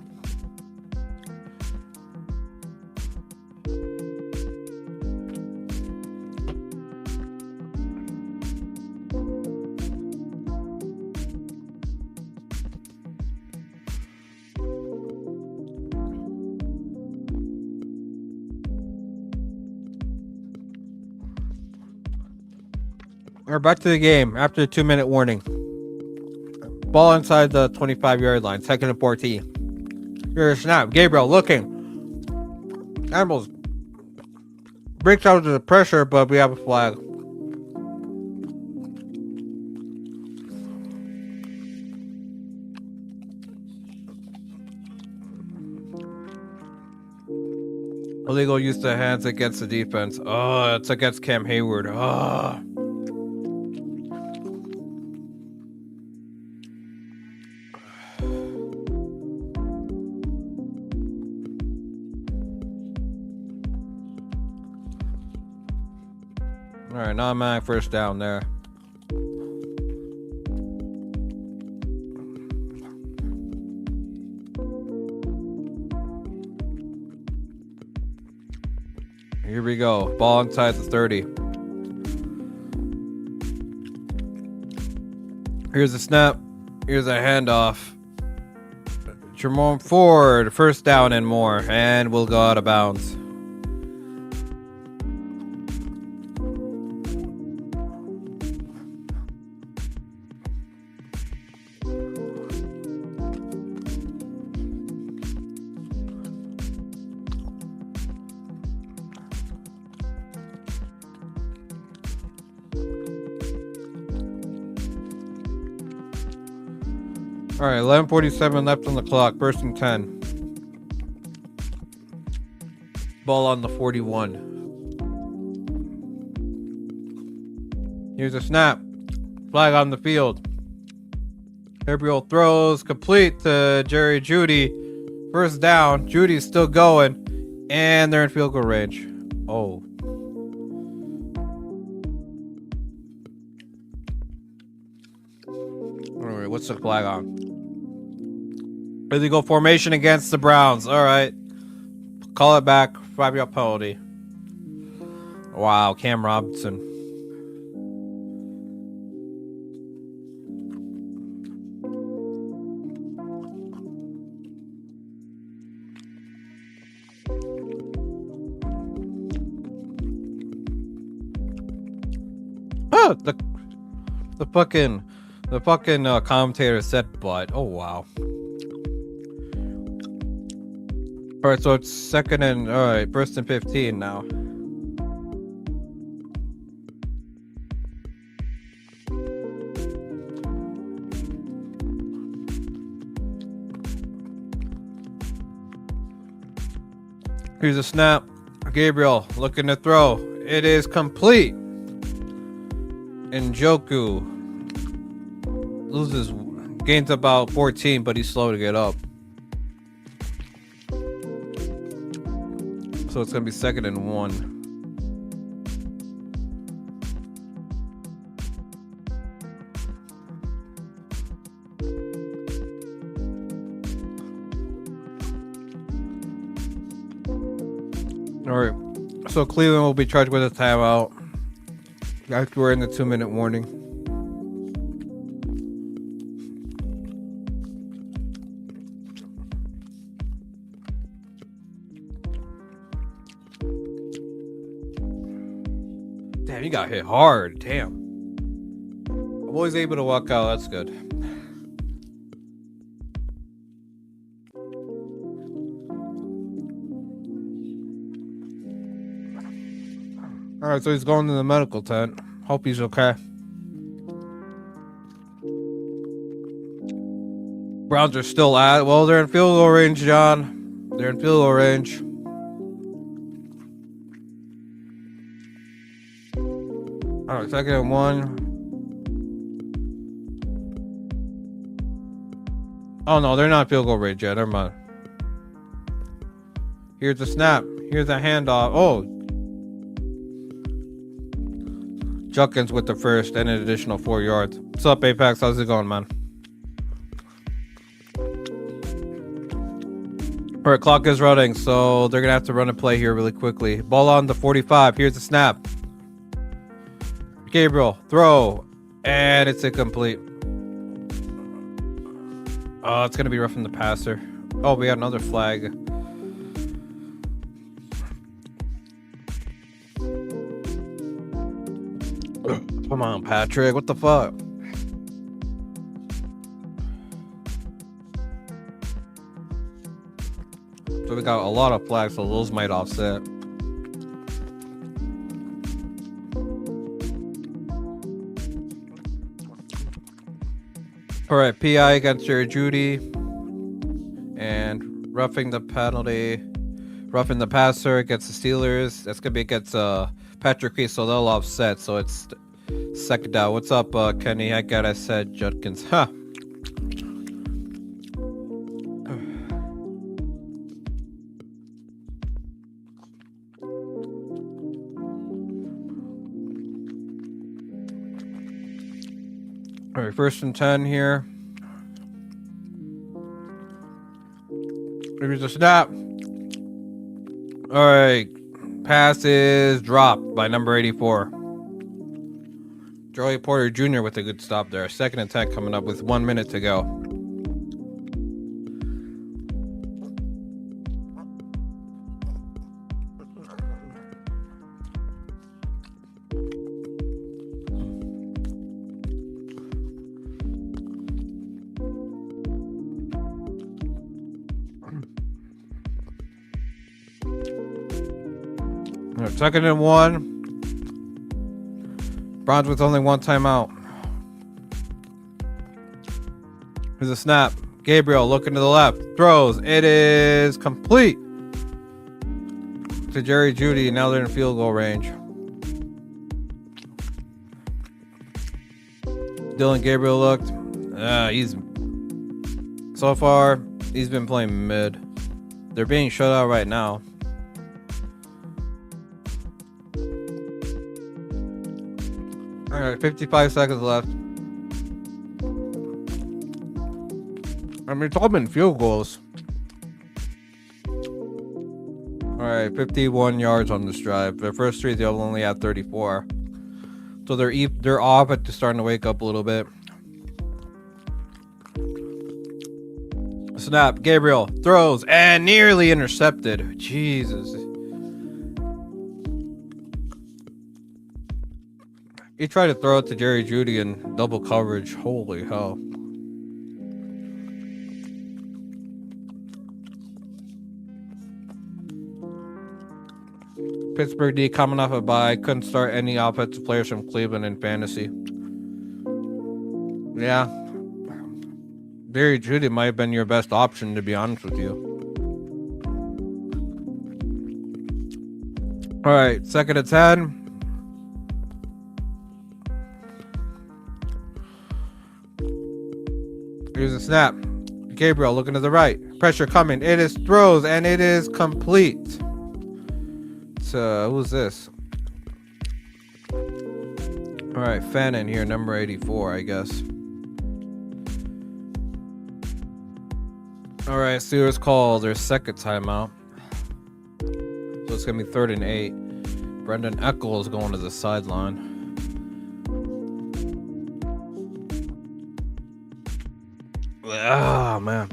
Alright, back to the game after the 2-minute warning. Ball inside the 25-yard line, 2nd and 14. Here's a snap. Gabriel looking. Animals breaks out of the pressure, but we have a flag. Illegal use of hands against the defense. Oh, it's against Cam Hayward. Oh. Alright, non-mag first down there. Here we go. Ball inside the 30. Here's a snap. Here's a handoff. Jermone Ford, first down and more. And we'll go out of bounds. All right, 11:47 left on the clock. 1st and 10. Ball on the 41. Here's a snap. Flag on the field. Gabriel throws complete to Jerry Jeudy. First down. Judy's still going, and they're in field goal range. Oh. All right, what's the flag on? Illegal formation against the Browns. All right. Call it back. 5-yard penalty. Wow, Cam Robinson. Oh, the fucking commentator said butt. Oh wow. All right, so it's 2nd and 1st and 15 now. Here's a snap. Gabriel looking to throw. It is complete. Njoku. gains about 14, but he's slow to get up. So it's gonna be 2nd and 1. All right, so Cleveland will be charged with a timeout after we're in the 2-minute warning. Damn, you got hit hard. Damn. I'm always able to walk out. That's good. Alright, so he's going to the medical tent. Hope he's okay. Browns are still well, they're in field goal range, John. They're in field goal range. Alright, 2nd and 1. Oh no, they're not field goal range yet. Never mind. Here's the snap. Here's the handoff. Oh. Junkins with the first and an additional 4 yards. What's up, Apex? How's it going, man? Alright, clock is running, so they're gonna have to run a play here really quickly. Ball on the 45. Here's the snap. Gabriel, throw, and it's incomplete. Oh, it's gonna be roughing the passer. Oh, we got another flag. Come on, Patrick. What the fuck? So we got a lot of flags, so those might offset. All right, PI against Jerry Judy, and roughing the penalty, roughing the passer against the Steelers. That's gonna be against Patrick Reese, so they'll offset. So it's 2nd down. What's up, Kenny? I got. I said Judkins. Huh. All right, 1st and 10 here. Here's the snap. All right, pass is dropped by number 84. Joey Porter Jr. with a good stop there. 2nd and 10 coming up with 1 minute to go. All right, 2nd and 1. Browns with only 1 timeout. Here's a snap. Gabriel looking to the left. Throws. It is complete to Jerry Judy. Now they're in field goal range. Dylan Gabriel looked. So far, he's been playing mid. They're being shut out right now. All right, 55 seconds left. I mean, it's all been field goals. All right, 51 yards on this drive. Their first 3, they'll only have 34. So they're off, but they're starting to wake up a little bit. Snap. Gabriel throws and nearly intercepted. Jesus. He tried to throw it to Jerry Judy in double coverage. Holy hell. Pittsburgh D coming off a bye. Couldn't start any offensive players from Cleveland in fantasy. Yeah. Jerry Judy might have been your best option, to be honest with you. All right, 2nd and 10. Here's a snap. Gabriel looking to the right. Pressure coming. It is throws and it is complete. Who's this? Alright, Fannin here, number 84, I guess. Alright, Steelers call their second timeout. So it's gonna be 3rd and 8. Brendan Eccles going to the sideline. Ah, man.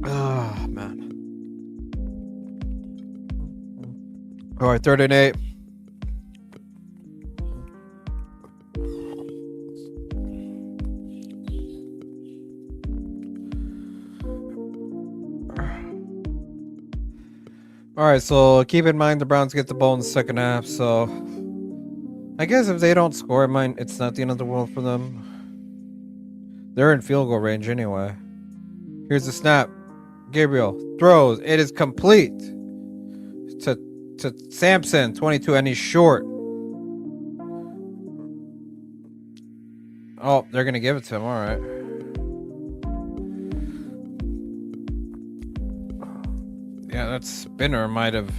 Ah, man. All right, 3rd and 8. All right, so keep in mind the Browns get the ball in the second half. So I guess if they don't score, it's not the end of the world for them. They're in field goal range anyway. Here's the snap. Gabriel throws. It is complete to Sampson, 22, and he's short. Oh, they're gonna give it to him. All right. Yeah, that spinner might have.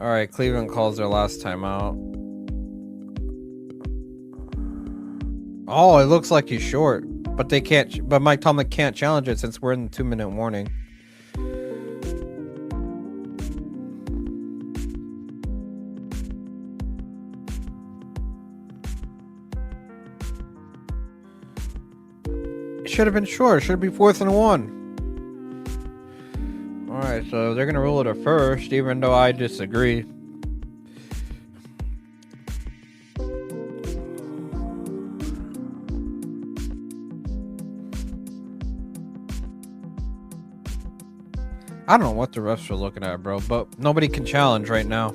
All right, Cleveland calls their last timeout. Oh, it looks like he's short, but they can't. But Mike Tomlin can't challenge it since we're in the 2-minute warning. It should have been short. It should be 4th and 1. Alright, so they're going to rule it a first, even though I disagree. I don't know what the refs are looking at, bro, but nobody can challenge right now.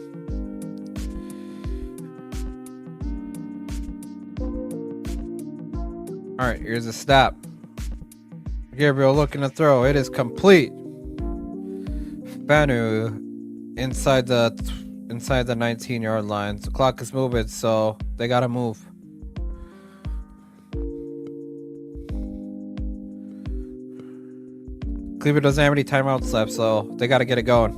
Alright, here's a stop. Gabriel looking to throw. It is complete. Banu inside the 19-yard line. The clock is moving, so they gotta move. Cleveland doesn't have any timeouts left, so they gotta get it going.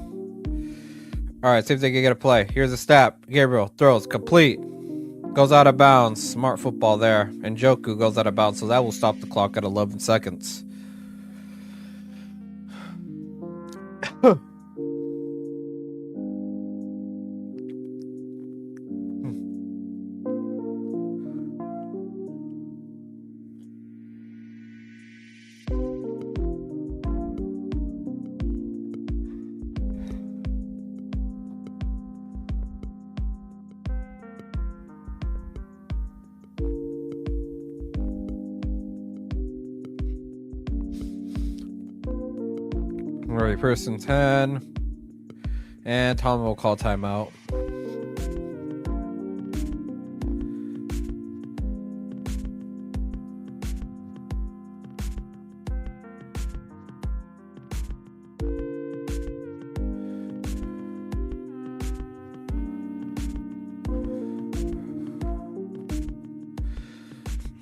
Alright, see if they can get a play. Here's a snap. Gabriel throws complete. Goes out of bounds. Smart football there. And Njoku goes out of bounds, so that will stop the clock at 11 seconds. Alright, 1st and 10. And Tom will call timeout.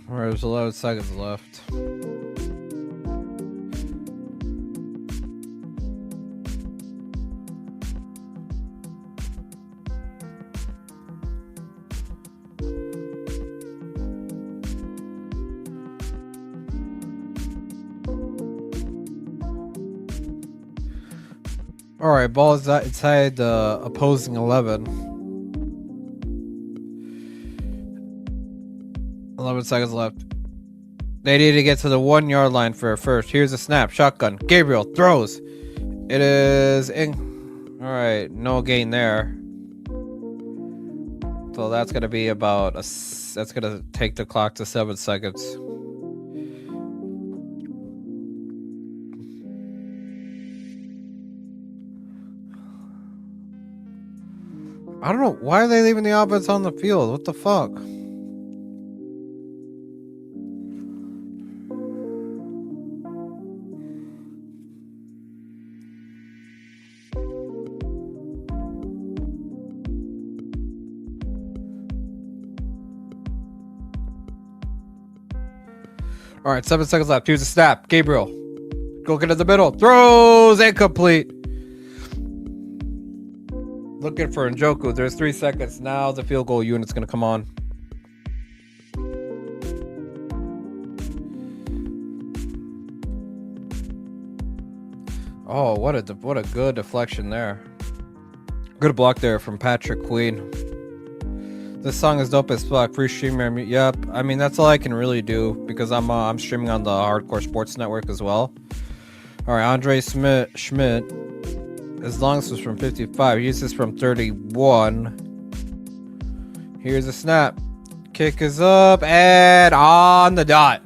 There's 11 seconds left. Alright, ball is inside the opposing 11. 11 seconds left. They need to get to the 1-yard line for a first. Here's a snap. Shotgun. Gabriel throws. It is in. Alright, no gain there. So that's going to be about that's going to take the clock to 7 seconds. I don't know. Why are they leaving the offense on the field? What the fuck? All right, 7 seconds left. Here's a snap. Gabriel. Go get in the middle. Throws incomplete. Looking for Njoku. There's 3 seconds. Now the field goal unit's going to come on. Oh, what a good deflection there. Good block there from Patrick Queen. This song is dope as fuck. Free streamer. Yep. I mean, that's all I can really do because I'm streaming on the Hardcore Sports Network as well. All right, Andre Schmidt. As long as it's from 55. Here's this from 31. Here's a snap. Kick is up and on the dot.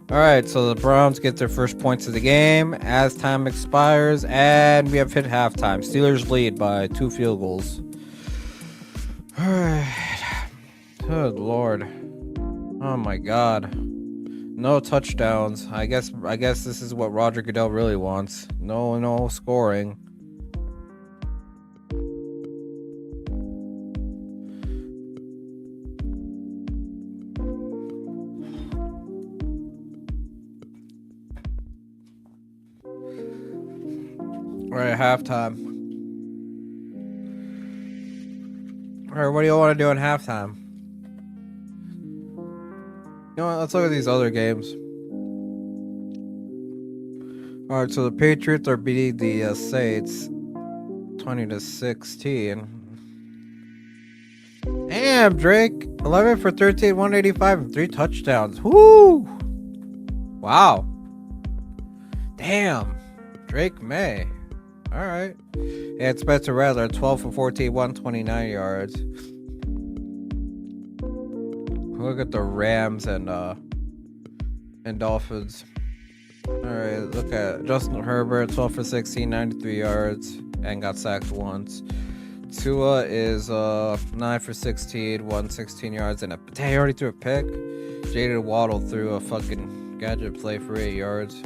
All right, so the Browns get their first points of the game as time expires, and we have hit halftime. Steelers lead by 2 field goals. All right. Good Lord. Oh my God. No touchdowns. I guess this is what Roger Goodell really wants. No scoring. All right, halftime. All right, what do you want to do in halftime? You know what? Let's look at these other games. All right, so the Patriots are beating the Saints 20-16. Damn, Drake. 11 for 13, 185, and 3 touchdowns. Woo! Wow. Damn. Drake May. All right. And Spencer Rattler, 12 for 14, 129 yards. Look at the Rams and Dolphins. All right, look at Justin Herbert, 12 for 16, 93 yards, and got sacked once. Tua is 9 for 16, 116 yards, and he already threw a pick. Jalen Waddle threw a fucking gadget play for 8 yards.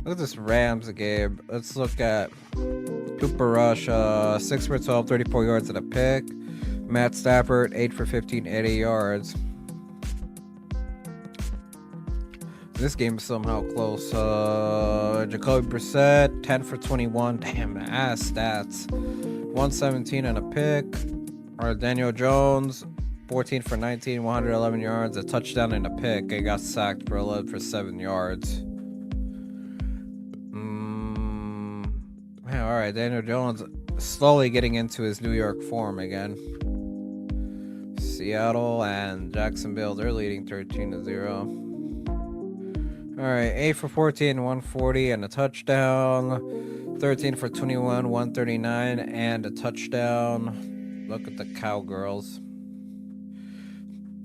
Look at this Rams game. Let's look at Cooper Rush, 6 for 12, 34 yards and a pick. Matt Stafford, 8 for 15, 80 yards. This game is somehow close. Jacoby Brissett, 10 for 21. Damn, ass stats. 117 and a pick. Or Daniel Jones, 14 for 19, 111 yards, a touchdown and a pick. He got sacked for 11 for 7 yards. All right, Daniel Jones slowly getting into his New York form again. Seattle and Jacksonville, they're leading 13-0. All right, 8 for 14, 140 and a touchdown. 13 for 21, 139 and a touchdown. Look at the Cowgirls.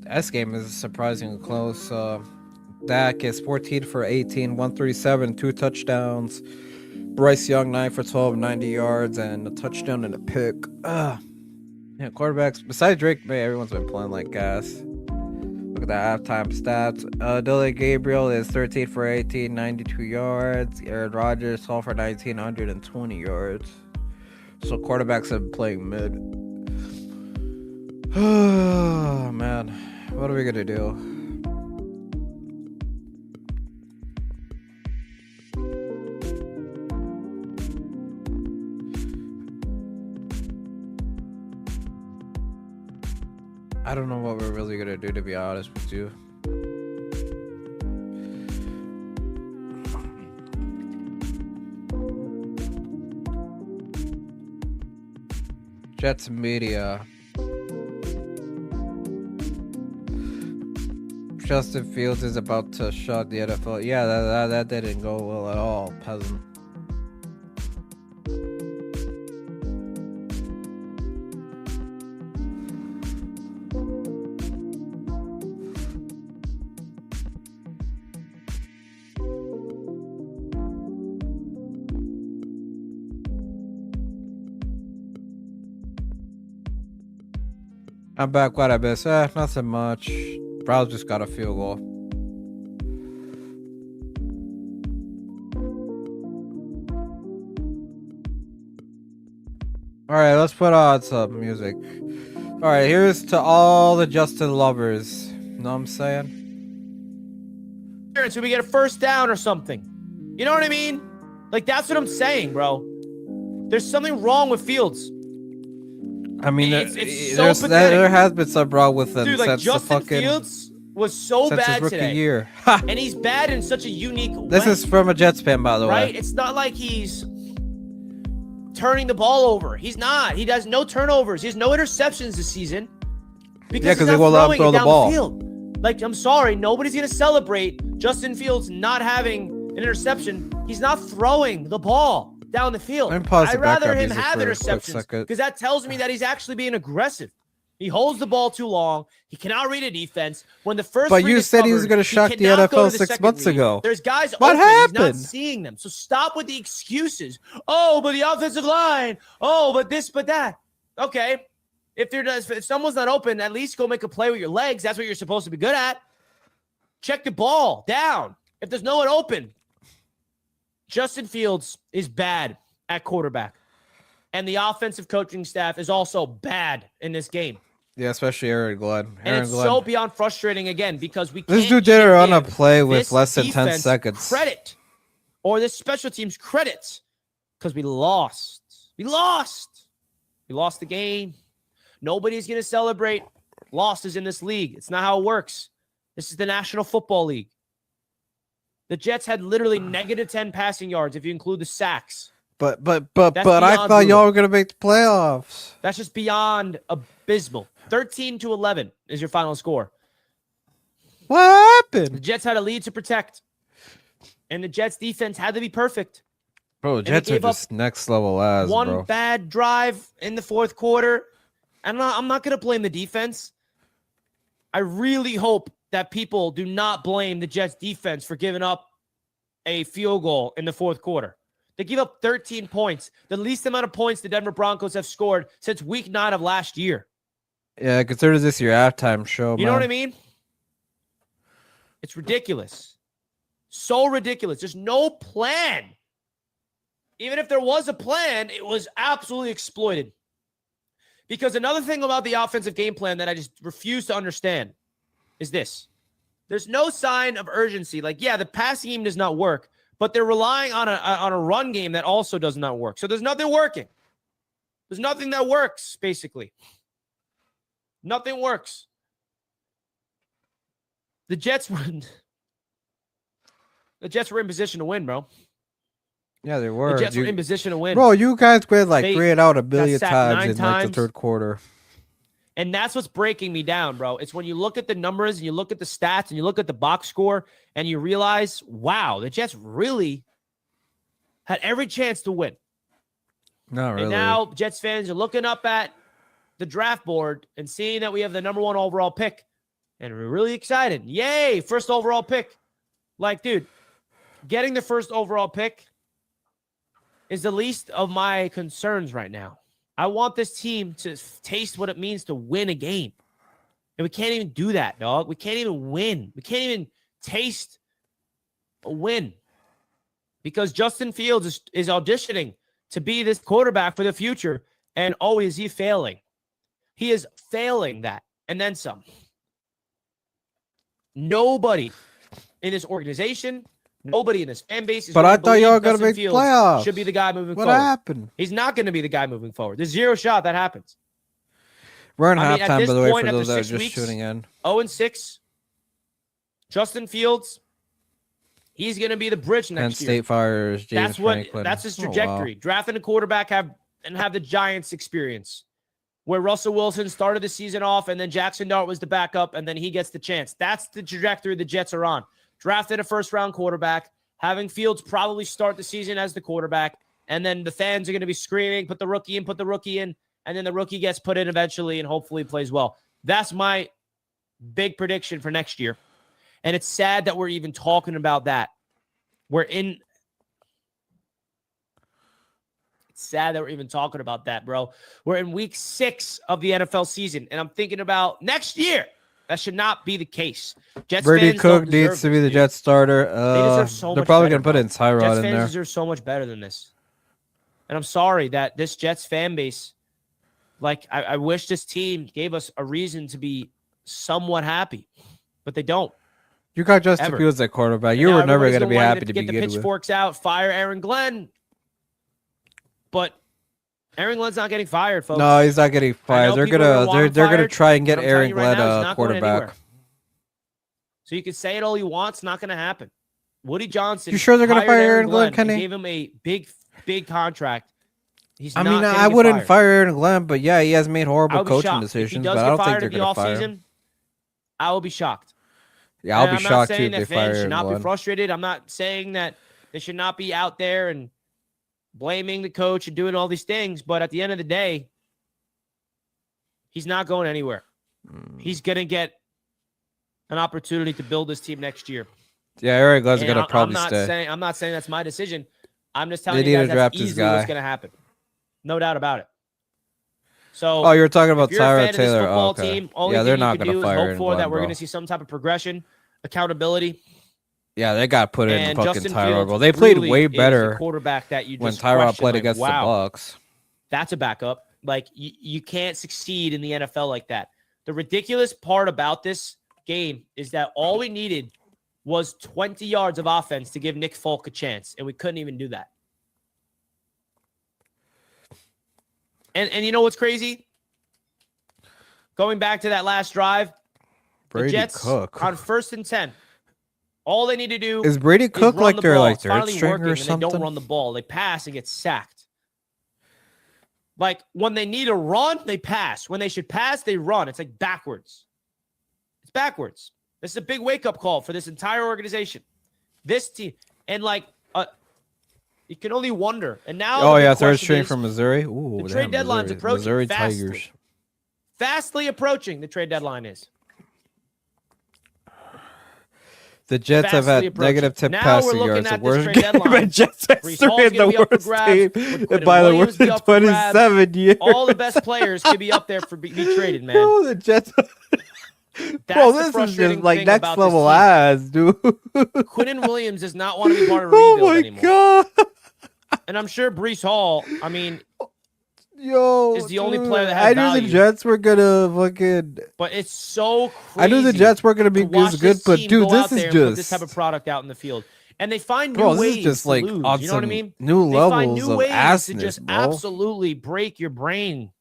This game is surprisingly close. Dak is 14 for 18, 137, 2 touchdowns. Bryce Young, 9 for 12, 90 yards, and a touchdown and a pick. Yeah, quarterbacks, besides Drake May, everyone's been playing like gas. Look at the halftime stats. Dylan Gabriel is 13 for 18, 92 yards. Aaron Rodgers, 12 for 19, 120 yards. So quarterbacks have been playing mid. Oh, man. What are we going to do? I don't know what we're really gonna do, to be honest with you. Jets media. Justin Fields is about to shut the NFL. Yeah, that didn't go well at all, peasant. I'm back. What I missed? Nothing much. Browns just got a field goal. All right, let's put on some music. All right, here's to all the Justin lovers. Know what I'm saying? So we get a first down or something. You know what I mean? Like, that's what I'm saying, bro. There's something wrong with Fields. I mean, it's so pathetic. There has been some wrong with him. Dude, like, Justin Fields was so since bad his rookie today. Year. And he's bad in such a unique way. This is from a Jets fan, by the way. Right? It's not like he's turning the ball over. He's not. He does no turnovers. He has no interceptions this season. Because they won't let him throw the ball. Field. Like, I'm sorry, nobody's going to celebrate Justin Fields not having an interception. He's not throwing the ball down the field. I'd rather him have interceptions because that tells me that he's actually being aggressive. He holds the ball too long. He cannot read a defense. When the first but you said he was going to shock the NFL 6 months ago. There's guys what open. happened? He's not seeing them. So stop with the excuses. Oh, but the offensive line. Oh, but this, but that. Okay. If someone's not open, at least go make a play with your legs. That's what you're supposed to be good at. Check the ball down. If there's no one open, Justin Fields is bad at quarterback. And the offensive coaching staff is also bad in this game. Yeah, especially Aaron Glenn. And it's so beyond frustrating again because we can't. This dude did it on a play with less than 10 seconds. Credit. Or this special teams credit. Because we lost. We lost the game. Nobody's going to celebrate losses in this league. It's not how it works. This is the National Football League. The Jets had literally negative 10 passing yards if you include the sacks. But I thought y'all were going to make the playoffs. That's just beyond abysmal. 13-11 is your final score. What happened? The Jets had a lead to protect. And the Jets defense had to be perfect. Bro, the Jets are just next level as, one bad drive in the fourth quarter. And I'm not going to blame the defense. I really hope that people do not blame the Jets defense for giving up a field goal in the fourth quarter. They give up 13 points, the least amount of points the Denver Broncos have scored since week 9 of last year. Yeah, consider this your halftime show, You know what I mean? It's ridiculous. So ridiculous. There's no plan. Even if there was a plan, it was absolutely exploited. Because another thing about the offensive game plan that I just refuse to understand is this. There's no sign of urgency. Like, yeah, the passing game does not work, but they're relying on a run game that also does not work. So there's nothing working. There's nothing that works, basically. Nothing works. The Jets were in position to win, bro. Yeah, they were. The Jets were in position to win. Bro, you guys went like 3 and out a billion times in like the third quarter. And that's what's breaking me down, bro. It's when you look at the numbers and you look at the stats and you look at the box score and you realize, wow, the Jets really had every chance to win. Not really. And now Jets fans are looking up at the draft board and seeing that we have the number 1 overall pick. And we're really excited. Yay, first overall pick. Like, dude, getting the first overall pick is the least of my concerns right now. I want this team to taste what it means to win a game. And we can't even do that, dog. We can't even win. We can't even taste a win. Because Justin Fields is auditioning to be this quarterback for the future. And oh, is he failing? He is failing that. And then some. Nobody in this organization, nobody in this fan base is but I thought y'all were going to make the playoffs. Should be the guy moving forward. What happened? He's not going to be the guy moving forward. There's zero shot that happens. We're in halftime, by the way, for those that are just tuning in. 0-6. Justin Fields, he's going to be the bridge next year. Penn State fires James Franklin. That's his trajectory. Drafting a quarterback have the Giants experience, where Russell Wilson started the season off, and then Jackson Dart was the backup, and then he gets the chance. That's the trajectory the Jets are on. Drafted a first-round quarterback, having Fields probably start the season as the quarterback, and then the fans are going to be screaming, put the rookie in, and then the rookie gets put in eventually and hopefully plays well. That's my big prediction for next year. And it's sad that we're even talking about that. It's It's sad that we're even talking about that, bro. We're in week 6 of the NFL season, and I'm thinking about next year. That should not be the case. Jets Brady fans Cook don't needs to be the dude. Jets starter. They deserve so They're much probably better, going to put bro. in Tyrod Jets in fans there. deserve so much better than this. And I'm sorry that this Jets fan base, like, I wish this team gave us a reason to be somewhat happy, but they don't. You got Justin Fields at quarterback. You were never going to be happy to get the begin with. pitchforks out, fire Aaron Glenn. But Aaron Glenn's not getting fired, folks. No, he's not getting fired. They're gonna try and get Aaron Glenn a quarterback. So you can say it all you want, it's not going to happen. Woody Johnson. You sure they're going to fire Aaron Glenn, Kenny? Gave him a big contract. I wouldn't fire Aaron Glenn, but yeah, he has made horrible coaching decisions. But I don't think they're going to fire him. I will be shocked. Yeah, I'll be shocked too if they fire Aaron Glenn. Should not be frustrated. I'm not saying that they should not be out there and blaming the coach and doing all these things, but at the end of the day, he's not going anywhere. He's going to get an opportunity to build this team next year. Yeah, Aaron Glenn's going to probably stay. I'm not saying that's my decision. I'm just telling you guys that's easily what's going to happen. No doubt about it. So, you were talking about Tyrod Taylor. Oh, okay. Yeah, they're not going to fire Aaron Glenn, that we're going to see some type of progression, accountability. Yeah, they got put in fucking Tyrod. Well, they played way better quarterback that you just when Tyrod played against the Bucs. That's a backup. Like, you can't succeed in the NFL like that. The ridiculous part about this game is that all we needed was 20 yards of offense to give Nick Folk a chance, and we couldn't even do that. And you know what's crazy? Going back to that last drive, the Jets on 1st and 10. All they need to do is Brady Cook like they're like third stringer or something. They don't run the ball. They pass and get sacked. Like, when they need to run, they pass. When they should pass, they run. It's like backwards. It's backwards. This is a big wake-up call for this entire organization. This team. And, like, you can only wonder. And now, third string from Missouri. Ooh, the trade deadline's approaching. Missouri Tigers. Fastly approaching, the trade deadline is. The Jets have had negative tip passing yards. The worst game in Jets history and the worst team. And by the worst in 27 years. All the best players could be up there for be traded, man. No, the Jets. Bro, this is just like next level ass, dude. Quinnen Williams does not want to be part of a rebuild anymore. Oh my god! And I'm sure Breece Hall, I mean, is the only player that has value. I knew the Jets were gonna fucking. But it's so crazy. I knew the Jets were gonna be good, but dude, this is just this type of product out in the field, and they find new ways. This is just like lose, on you know what I mean? New levels of assness, to just bro. absolutely break your brain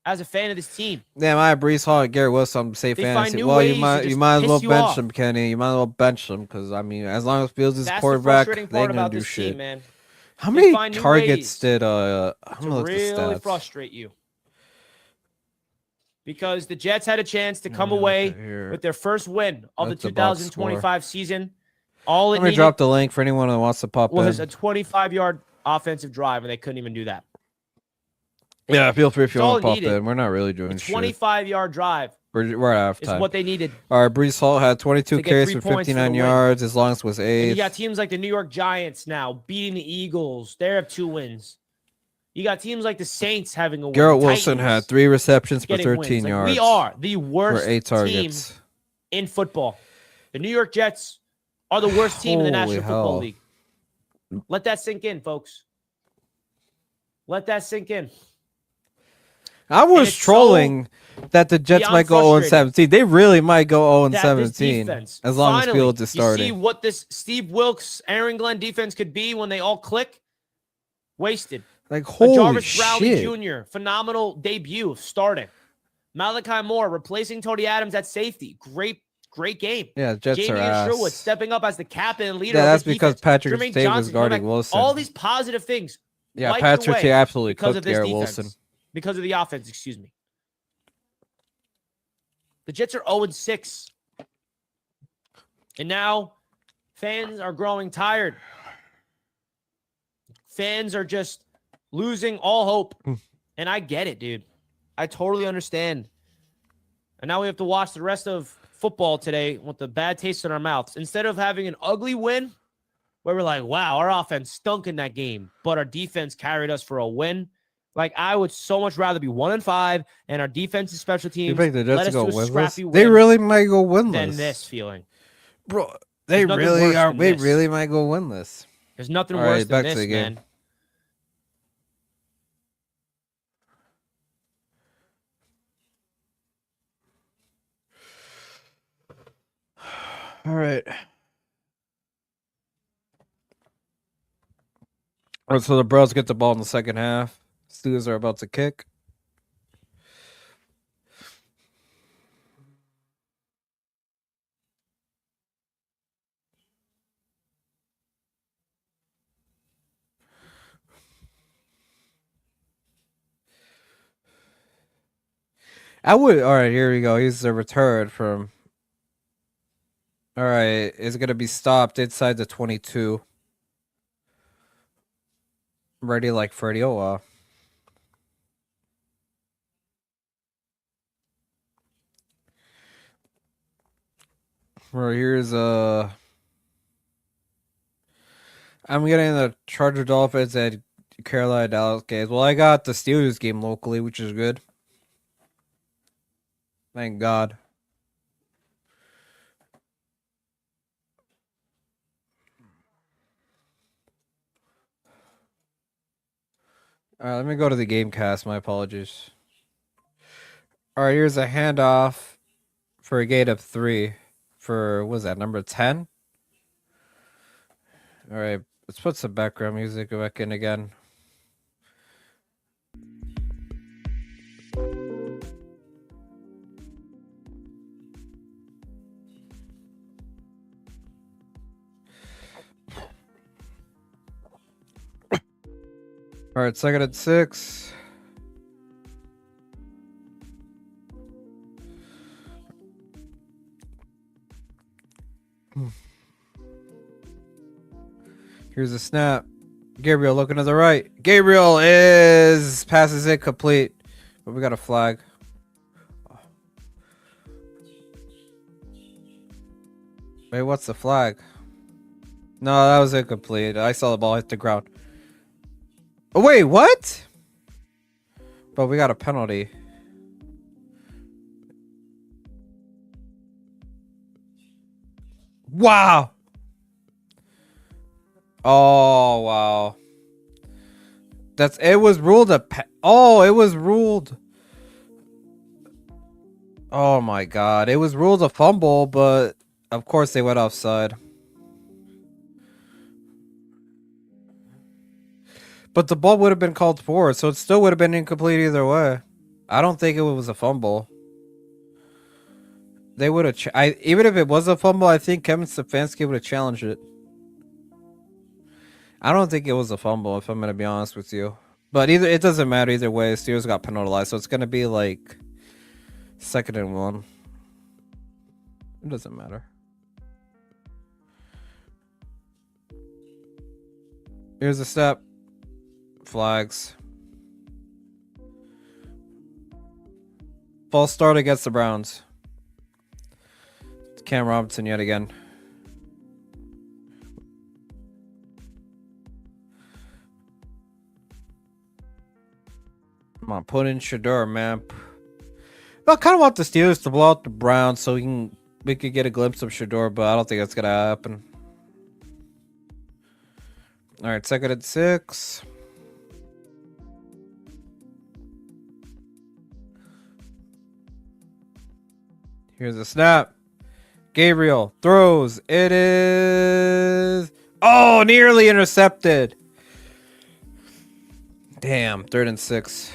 as a fan of this team. Damn, I have Breece Hall and Garrett Wilson on safe fantasy. Well, you might as well bench him, Kenny. You might as well bench him because I mean, as long as Fields is quarterback, they're gonna do shit. Team, man. How many targets did I'm gonna really frustrate you? Because the Jets had a chance to come away with their first win of the 2025 season. Let me drop the link for anyone that wants to pop in. Was a 25-yard offensive drive, and they couldn't even do that. Yeah, feel free if you want to pop in. We're not really doing shit. 25-yard drive. We're out of time. Is what they needed. All right, Breece Hall had 22 carries for 59 yards. His longest was 8. You got teams like the New York Giants now beating the Eagles. They have 2 wins. You got teams like the Saints having a win. Garrett Wilson had 3 receptions for 13 yards. We are the worst for 8 targets. Team in football. The New York Jets are the worst team in the National Football League. Let that sink in, folks. Let that sink in. I was trolling that the Jets might go 0-17. They really might go 0-17 as long as Fields is starting. You see what this Steve Wilks, Aaron Glenn defense could be when they all click? Wasted. Like, holy Jarvis shit. Bradley Jr., phenomenal debut starting. Malachi Moore replacing Tony Adams at safety. Great game. Yeah, Jets Jamie are ass. Sherwood stepping up as the captain and leader. Yeah, that's of this because defense. Patrick Jermaine State was Johnson, guarding Wilson. All these positive things. Yeah, Patrick State absolutely cooked Garrett Wilson. Because of the offense, excuse me. The Jets are 0-6. And now fans are growing tired. Fans are just losing all hope. And I get it, dude. I totally understand. And now we have to watch the rest of football today with the bad taste in our mouths. Instead of having an ugly win, where we're like, wow, our offense stunk in that game, but our defense carried us for a win. Like, I would so much rather be 1-5 and our defense and special You teams think the Jets let us go do a winless? scrappy They win really might go than this winless, feeling. bro. They There's nothing really worse are. than They this. really might go winless. There's nothing All worse right, than back to this, the game. man. All right. All right, so the Bros get the ball in the second half. Steelers are about to kick. All right, here we go. He's a return from. All right, it's going to be stopped inside the 22. Ready like Freddy. Oh, wow. Right, here's I'm getting the Charger Dolphins and Carolina Dallas games. Well, I got the Steelers game locally, which is good. Thank God. All right, let me go to the game cast. My apologies. All right, here's a handoff for a gate of 3 for, what was that, number 10? All right, let's put some background music back in again. All right, 2nd and 6. Here's a snap. Gabriel looking to the right. Gabriel passes it complete. But we got a flag. Wait, what's the flag? No, that was incomplete. I saw the ball hit the ground. Oh, wait, what? But we got a penalty. Wow. Oh, wow. It was ruled it was ruled. Oh my God. It was ruled a fumble, but of course they went offside. But the ball would have been called forward, so it still would have been incomplete either way. I don't think it was a fumble. They would have. Even if it was a fumble, I think Kevin Stefanski would have challenged it. I don't think it was a fumble, if I'm gonna be honest with you. But it doesn't matter either way. Steelers got penalized, so it's gonna be like 2nd and 1. It doesn't matter. Here's a step. Flags. False start against the Browns. It's Cam Robinson yet again. Come on, put in Shador, man. I kind of want the Steelers to blow out the Browns so we could get a glimpse of Shador, but I don't think that's gonna happen. All right, 2nd and 6. Here's a snap. Gabriel throws. It is. Oh, nearly intercepted. Damn, 3rd and 6.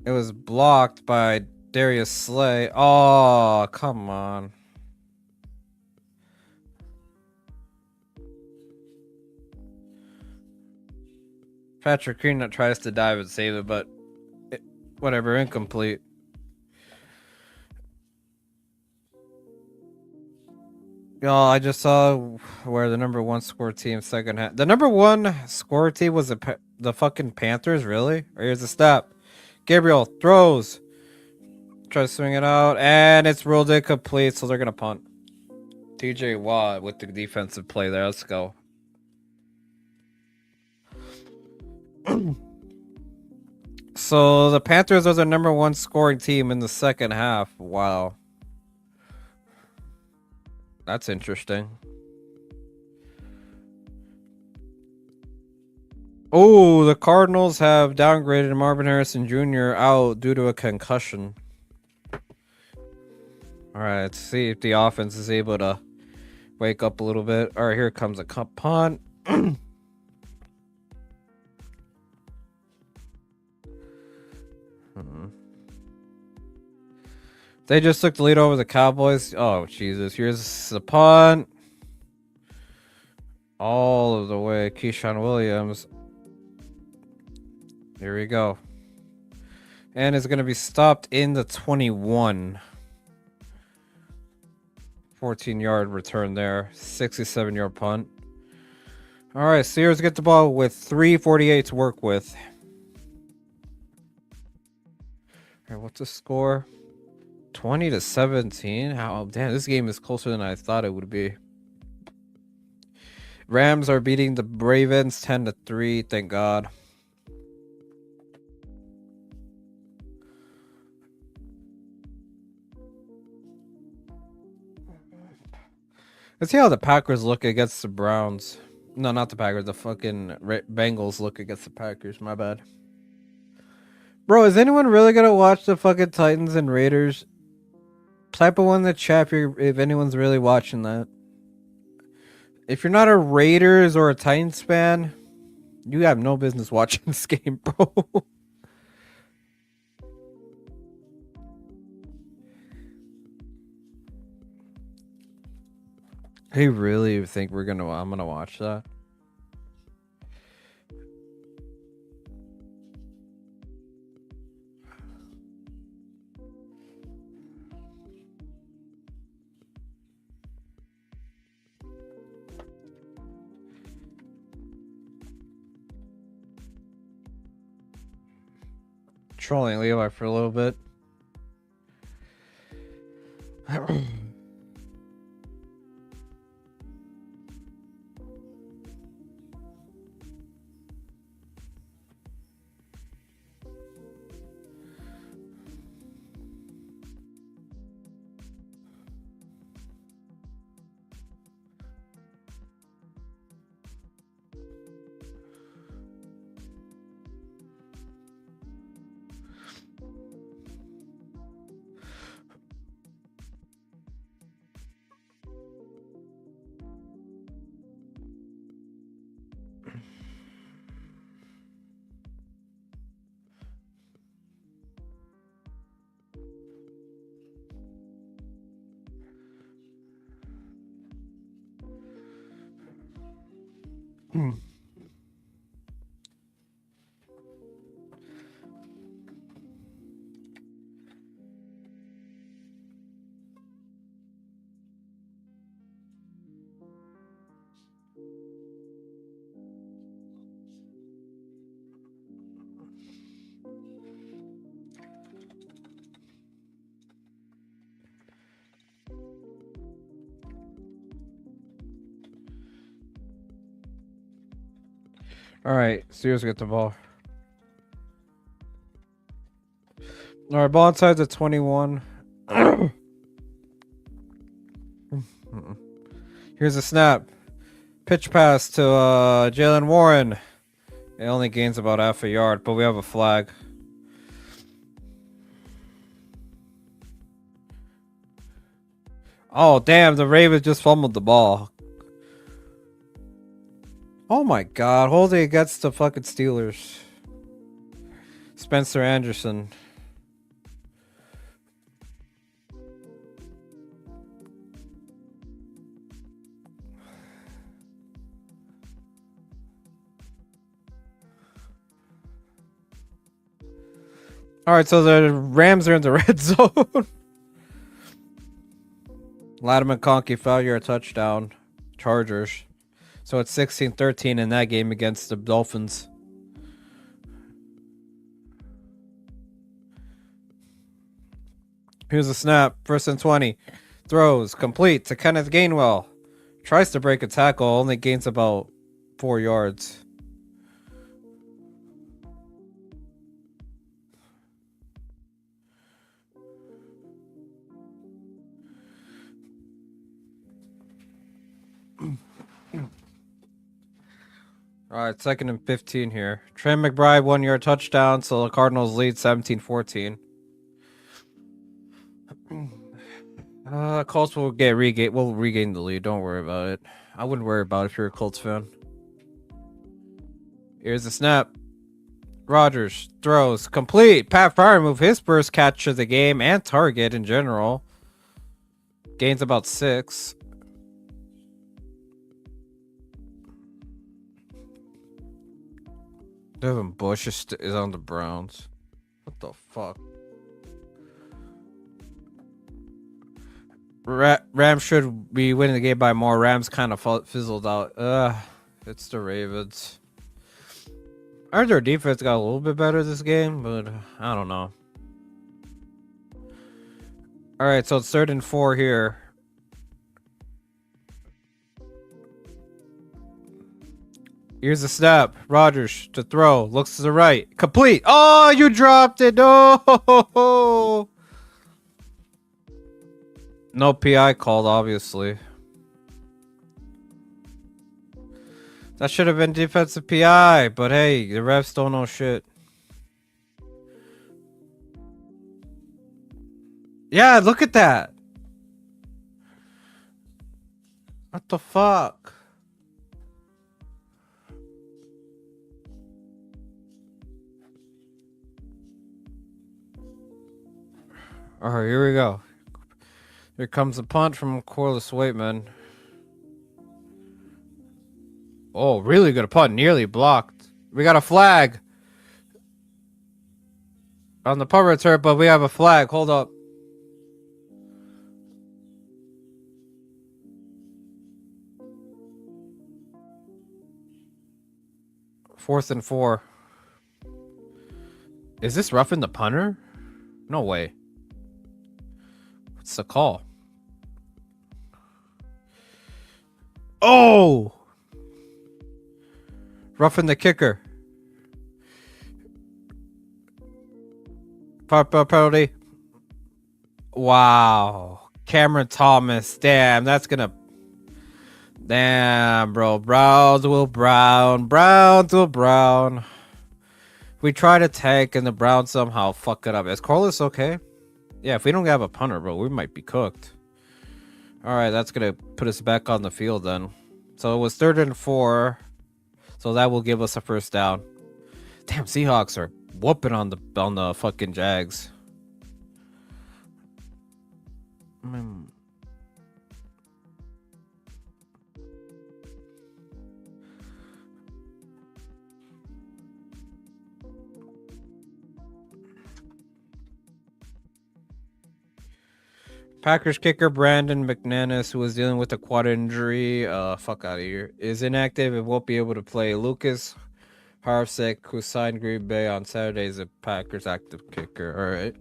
It was blocked by Darius Slay. Oh, come on. Patrick Queen tries to dive and save it, but whatever, incomplete. Y'all, I just saw where the number 1 score team second half. The number 1 score team was the fucking Panthers, really? Or here's a step. Gabriel throws. Try to swing it out, and it's ruled incomplete, so they're gonna punt. TJ Watt with the defensive play there. Let's go. So the Panthers are the #1 scoring team in the second half. Wow. That's interesting. Oh, the Cardinals have downgraded Marvin Harrison Jr. out due to a concussion. All right, let's see if the offense is able to wake up a little bit. All right, here comes a punt. They just took the lead over the Cowboys. Oh, Jesus. Here's the punt. All of the way. Keyshawn Williams. Here we go. And it's going to be stopped in the 21. 14-yard return there. 67-yard punt. All right, Sears get the ball with 3:48 to work with. All right, what's the score? 20-17. How damn, this game is closer than I thought it would be. Rams are beating the Ravens 10-3. Thank God. Let's see how the Packers look against the Browns. No, not the Packers. The fucking Bengals look against the Packers. My bad. Bro, is anyone really gonna watch the fucking Titans and Raiders? Type of one in the chat if anyone's really watching that. If you're not a Raiders or a Titans fan, you have no business watching this game, bro. I really think I'm gonna watch that. Trolling Levi for a little bit. All right, Sears get the ball. All right, ball inside the 21. Here's a snap. Pitch pass to Jalen Warren. It only gains about half a yard, but we have a flag. Oh, damn, the Ravens just fumbled the ball. Oh my God, holding against the fucking Steelers. Spencer Anderson. All right, so the Rams are in the red zone. Latimer Conkey failure, a touchdown. Chargers. So it's 16-13 in that game against the Dolphins. Here's a snap. First and 20. Throws. Complete to Kenneth Gainwell. Tries to break a tackle. Only gains about 4 yards. All right, 2nd and 15 here. Trey McBride 1-yard touchdown, so the Cardinals lead 17-14. Colts will regain the lead. Don't worry about it. I wouldn't worry about it if you're a Colts fan. Here's the snap. Rodgers throws complete. Pat Freiermuth, his first catch of the game and target in general. Gains about 6. Devin Bush is on the Browns. What the fuck? Rams should be winning the game by more. Rams kind of fizzled out. It's the Ravens. I heard their defense got a little bit better this game, but I don't know. All right, so it's 3rd and 4 here. Here's the snap. Rodgers to throw. Looks to the right. Complete. Oh, you dropped it. No. No PI called, obviously. That should have been defensive PI, but hey, the refs don't know shit. Yeah, look at that. What the fuck? Alright, here we go. Here comes a punt from Corliss Waitman. Oh, really good punt. Nearly blocked. We got a flag on the punt return, but we have a flag. Hold up. Fourth and 4. Is this roughing the punter? No way. What's the call? Oh! Roughing the kicker. Penalty. Wow. Cameron Thomas. Damn, that's gonna... Damn, bro. Browns will brown. Browns will brown. We try to tank and the Browns somehow fuck it up. Is Corliss okay? Yeah, if we don't have a punter, bro, we might be cooked. Alright, that's gonna put us back on the field then. So it was 3rd and 4. So that will give us a first down. Damn, Seahawks are whooping on the fucking Jags. Packers kicker Brandon McManus, who was dealing with a quad injury, fuck out of here, is inactive and won't be able to play. Lucas Harvsek, who signed Green Bay on Saturday, is a Packers active kicker. All right.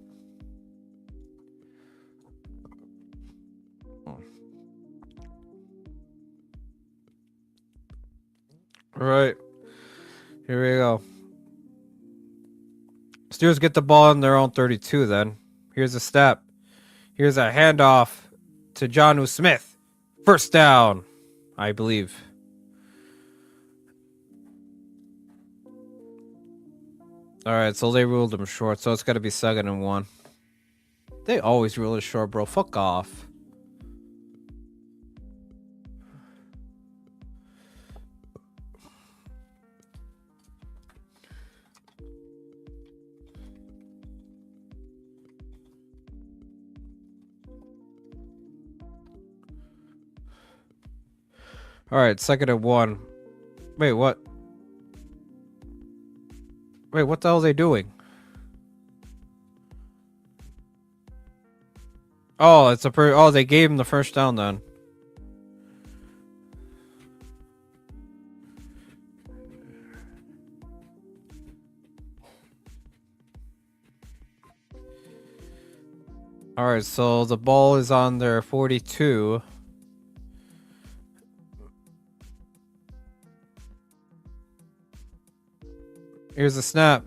All right. Here we go. Steelers get the ball in their own 32 then. Here's a step. Here's a handoff to Jonnu Smith. First down, I believe. All right, so they ruled him short, so it's got to be 2nd and 1. They always rule it short, bro. Fuck off. All right, 2nd and 1. Wait, what? Wait, what the hell are they doing? Oh, it's oh, they gave him the first down then. All right, so the ball is on their 42. Here's a snap.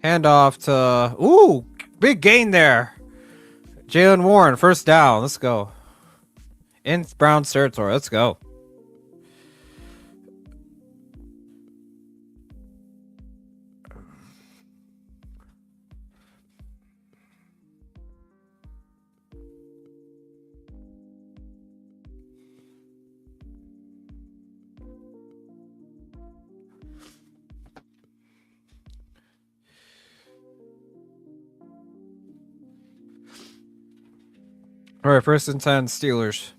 Handoff to... Ooh, big gain there. Jalen Warren, first down. Let's go. In Browns territory. Let's go. All right, first and 10, Steelers.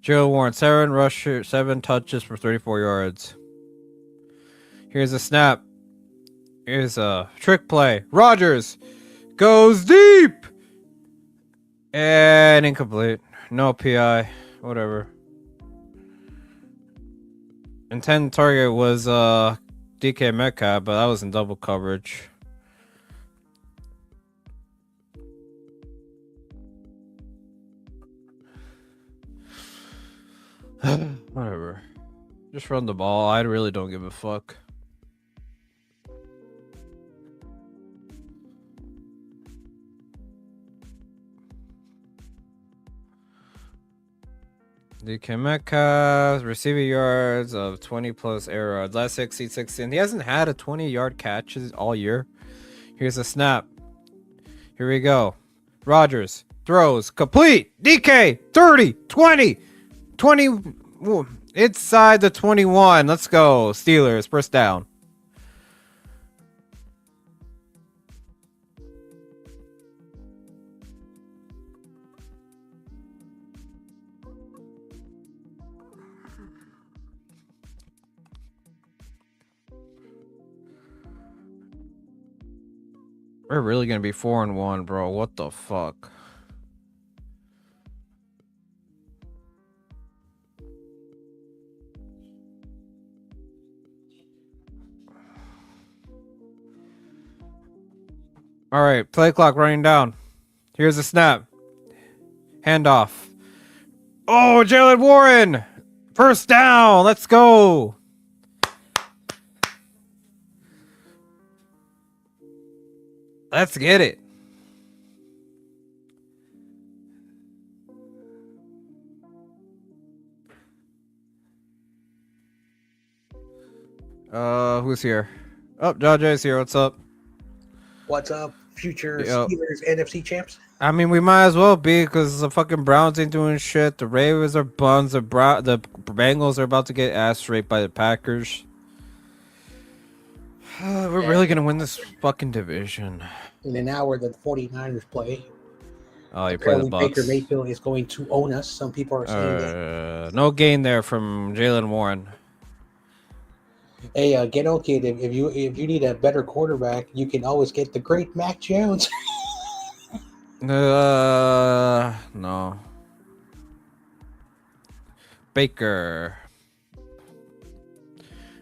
Jalen Warren, 7 touches for 34 yards. Here's a snap. Here's a trick play. Rodgers goes deep and incomplete. No PI. Whatever. Intended target was DK Metcalf, but that was in double coverage. Whatever. Just run the ball. I really don't give a fuck. DK Metcalf, receiving yards of 20 plus air yards. Last 16. He hasn't had a 20-yard catches all year. Here's a snap. Here we go. Rodgers throws complete. DK 30, 20, 20. Inside the 21. Let's go. Steelers, first down. We're really gonna be 4-1, bro. What the fuck? All right, play clock running down. Here's a snap. Handoff. Oh, Jalen Warren! First down. Let's go. Let's get it. Who's here? Oh, Jaj's here. What's up? What's up, future Steelers NFC champs? I mean, we might as well be because the fucking Browns ain't doing shit. The Ravens are buns. The Bengals are about to get ass raped by the Packers. We're really gonna win this fucking division. In an hour, the 49ers play. Oh, you play the Bucks. Baker Mayfield is going to own us. Some people are saying that. No gain there from Jalen Warren. Hey, get on, kid. If you need a better quarterback, you can always get the great Mac Jones. No. Baker.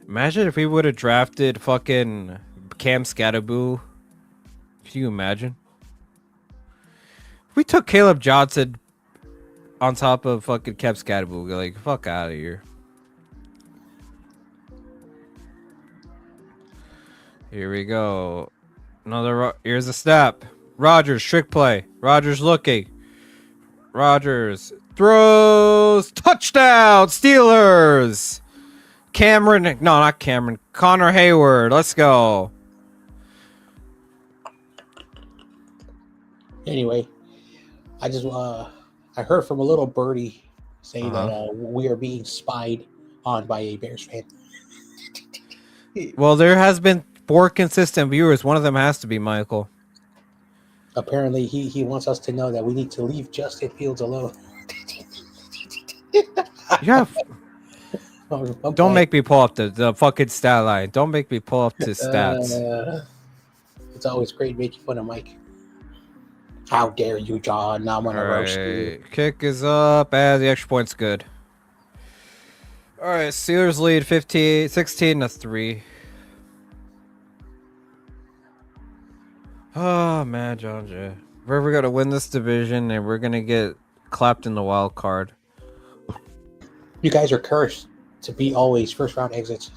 Imagine if we would have drafted fucking Cam Scatterboo. Can you imagine? If we took Caleb Johnson on top of fucking Cam Scatterboo, like, fuck out of here. Here we go. Here's a snap. Rodgers, trick play. Rodgers looking. Rodgers throws. Touchdown, Steelers. Not Cameron. Connor Hayward. Let's go. Anyway, I heard from a little birdie saying that we are being spied on by a Bears fan. Well, there has been 4 consistent viewers. One of them has to be Michael. Apparently, he wants us to know that we need to leave Justin Fields alone. Yeah. Don't make me pull up the fucking stat line. Don't make me pull up the stats. It's always great making fun of Mike. How dare you, John? Now I'm gonna roast you. Kick is up, and the extra point's good. All right, Steelers lead 16-3. Oh man, John Jay. We're gonna win this division, and we're gonna get clapped in the wild card. You guys are cursed to be always first round exits.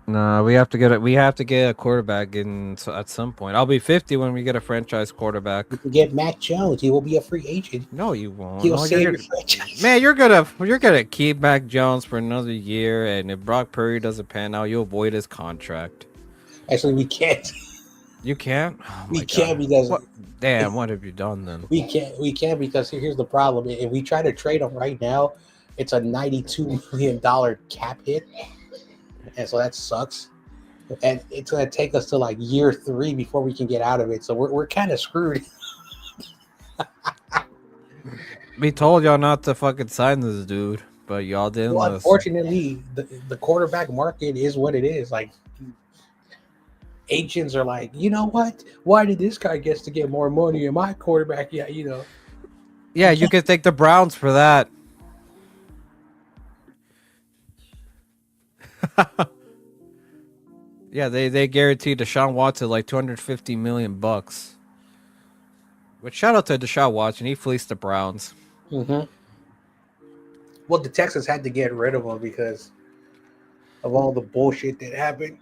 Nah, we have to get a quarterback in at some point. I'll be 50 when we get a franchise quarterback. You can get Mac Jones. He will be a free agent. No, you won't. He'll No, save you're your franchise. man, you're gonna keep Mac Jones for another year, and if Brock Purdy doesn't pan out, you'll void his contract. Actually, we can't. You can't. Oh We my can't God. because Damn, what have you done then? we can't because here's the problem. If we try to trade him right now, it's a $92 million cap hit, and so that sucks. And it's gonna take us to like year 3 before we can get out of it. So we're kind of screwed. We told y'all not to fucking sign this dude, but y'all didn't. Well, listen. unfortunately, the quarterback market is what it is. Like, agents are like, you know what? Why did this guy gets to get more money and my quarterback? Yeah, you know. Yeah, you could take the Browns for that. Yeah, they guaranteed Deshaun Watson like $250 million. But shout out to Deshaun Watson, he fleeced the Browns. Mm-hmm. Well, the Texans had to get rid of him because of all the bullshit that happened.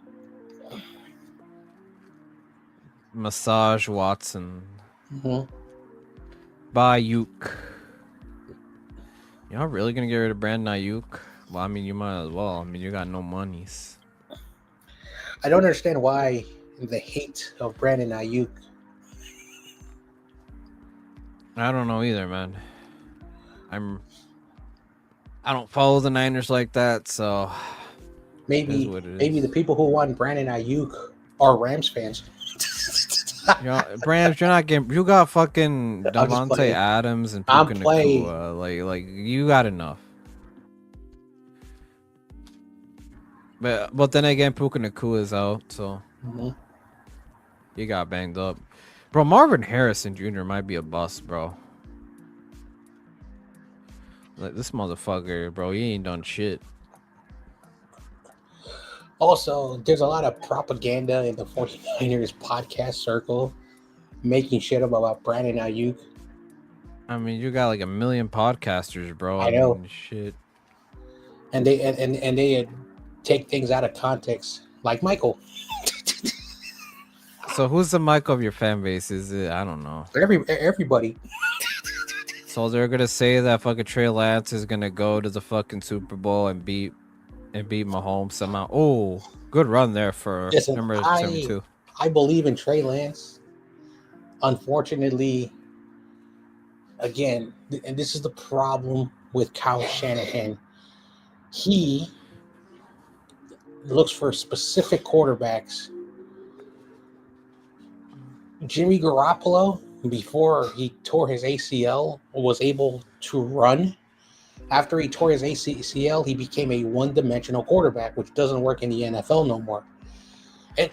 Massage Watson. Mm-hmm. Bayuk. Y'all really gonna get rid of Brandon Ayuk? Well, I mean, you might as well. I mean, you got no monies. I don't understand why the hate of Brandon Ayuk. I don't know either, man. I don't follow the Niners like that, so Maybe what it maybe is. the people who want Brandon Ayuk are Rams fans. Rams, you're not getting. You got fucking I'm just Devontae playing. Adams and I'm Puka playing. Nacua. Like you got enough. But then again, Puka Nacua is out, so Mm-hmm. he got banged up. Bro, Marvin Harrison Jr. might be a bust, bro. Like this motherfucker, bro, he ain't done shit. Also, there's a lot of propaganda in the 49ers podcast circle making shit up about Brandon Ayuk. I mean, you got like a million podcasters, bro. I know. mean, shit. And they take things out of context, like Michael. So who's the mic of your fan base? Is it? I don't know. Everybody. So they're gonna say that fucking Trey Lance is gonna go to the fucking Super Bowl and beat Mahomes somehow. Oh, good run there for Listen, number 72. I believe in Trey Lance. Unfortunately, again, and this is the problem with Kyle Shanahan. He looks for specific quarterbacks. Jimmy Garoppolo, before he tore his ACL, was able to run. After he tore his ACL, he became a one-dimensional quarterback, which doesn't work in the NFL no more. And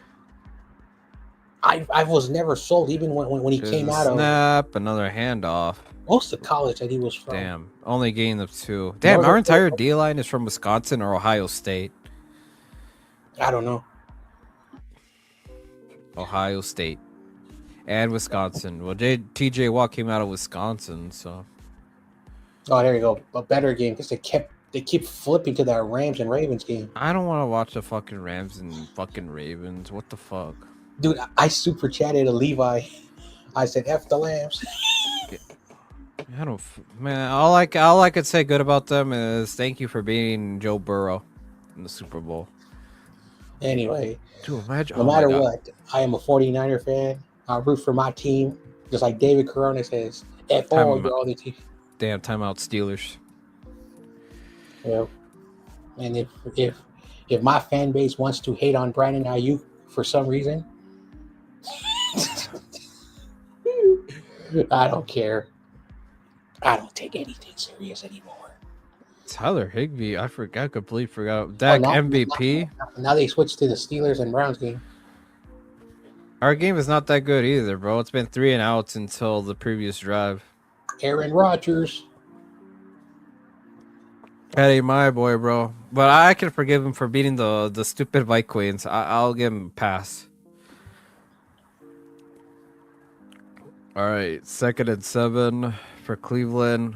I was never sold, even when he came out of snap, another handoff. most of college that he was from. Damn, only gain of 2. Damn, our entire D line is from Wisconsin or Ohio State. I don't know. Ohio State and Wisconsin. Well, TJ Watt came out of Wisconsin, so. Oh, there you go. A better game because they keep flipping to that Rams and Ravens game. I don't want to watch the fucking Rams and fucking Ravens. What the fuck? Dude, I super chatted to Levi. I said, F the Lambs. I don't, man. All I could say good about them is thank you for beating Joe Burrow in the Super Bowl. Anyway, Dude, imagine, no matter what, I am a 49er fan. I root for my team, just like David Corona says. F all your other teams. Damn, timeout Steelers. Yeah. And if my fan base wants to hate on Brandon Ayuk for some reason, I don't care. I don't take anything serious anymore. Tyler Higbee, I completely forgot. Dak MVP. Now they switched to the Steelers and Browns game. Our game is not that good either, bro. It's been 3 and outs until the previous drive. Aaron Rodgers. Hey, my boy, bro. But I can forgive him for beating the stupid Vikings. I'll give him a pass. All right, 2nd and 7 for Cleveland.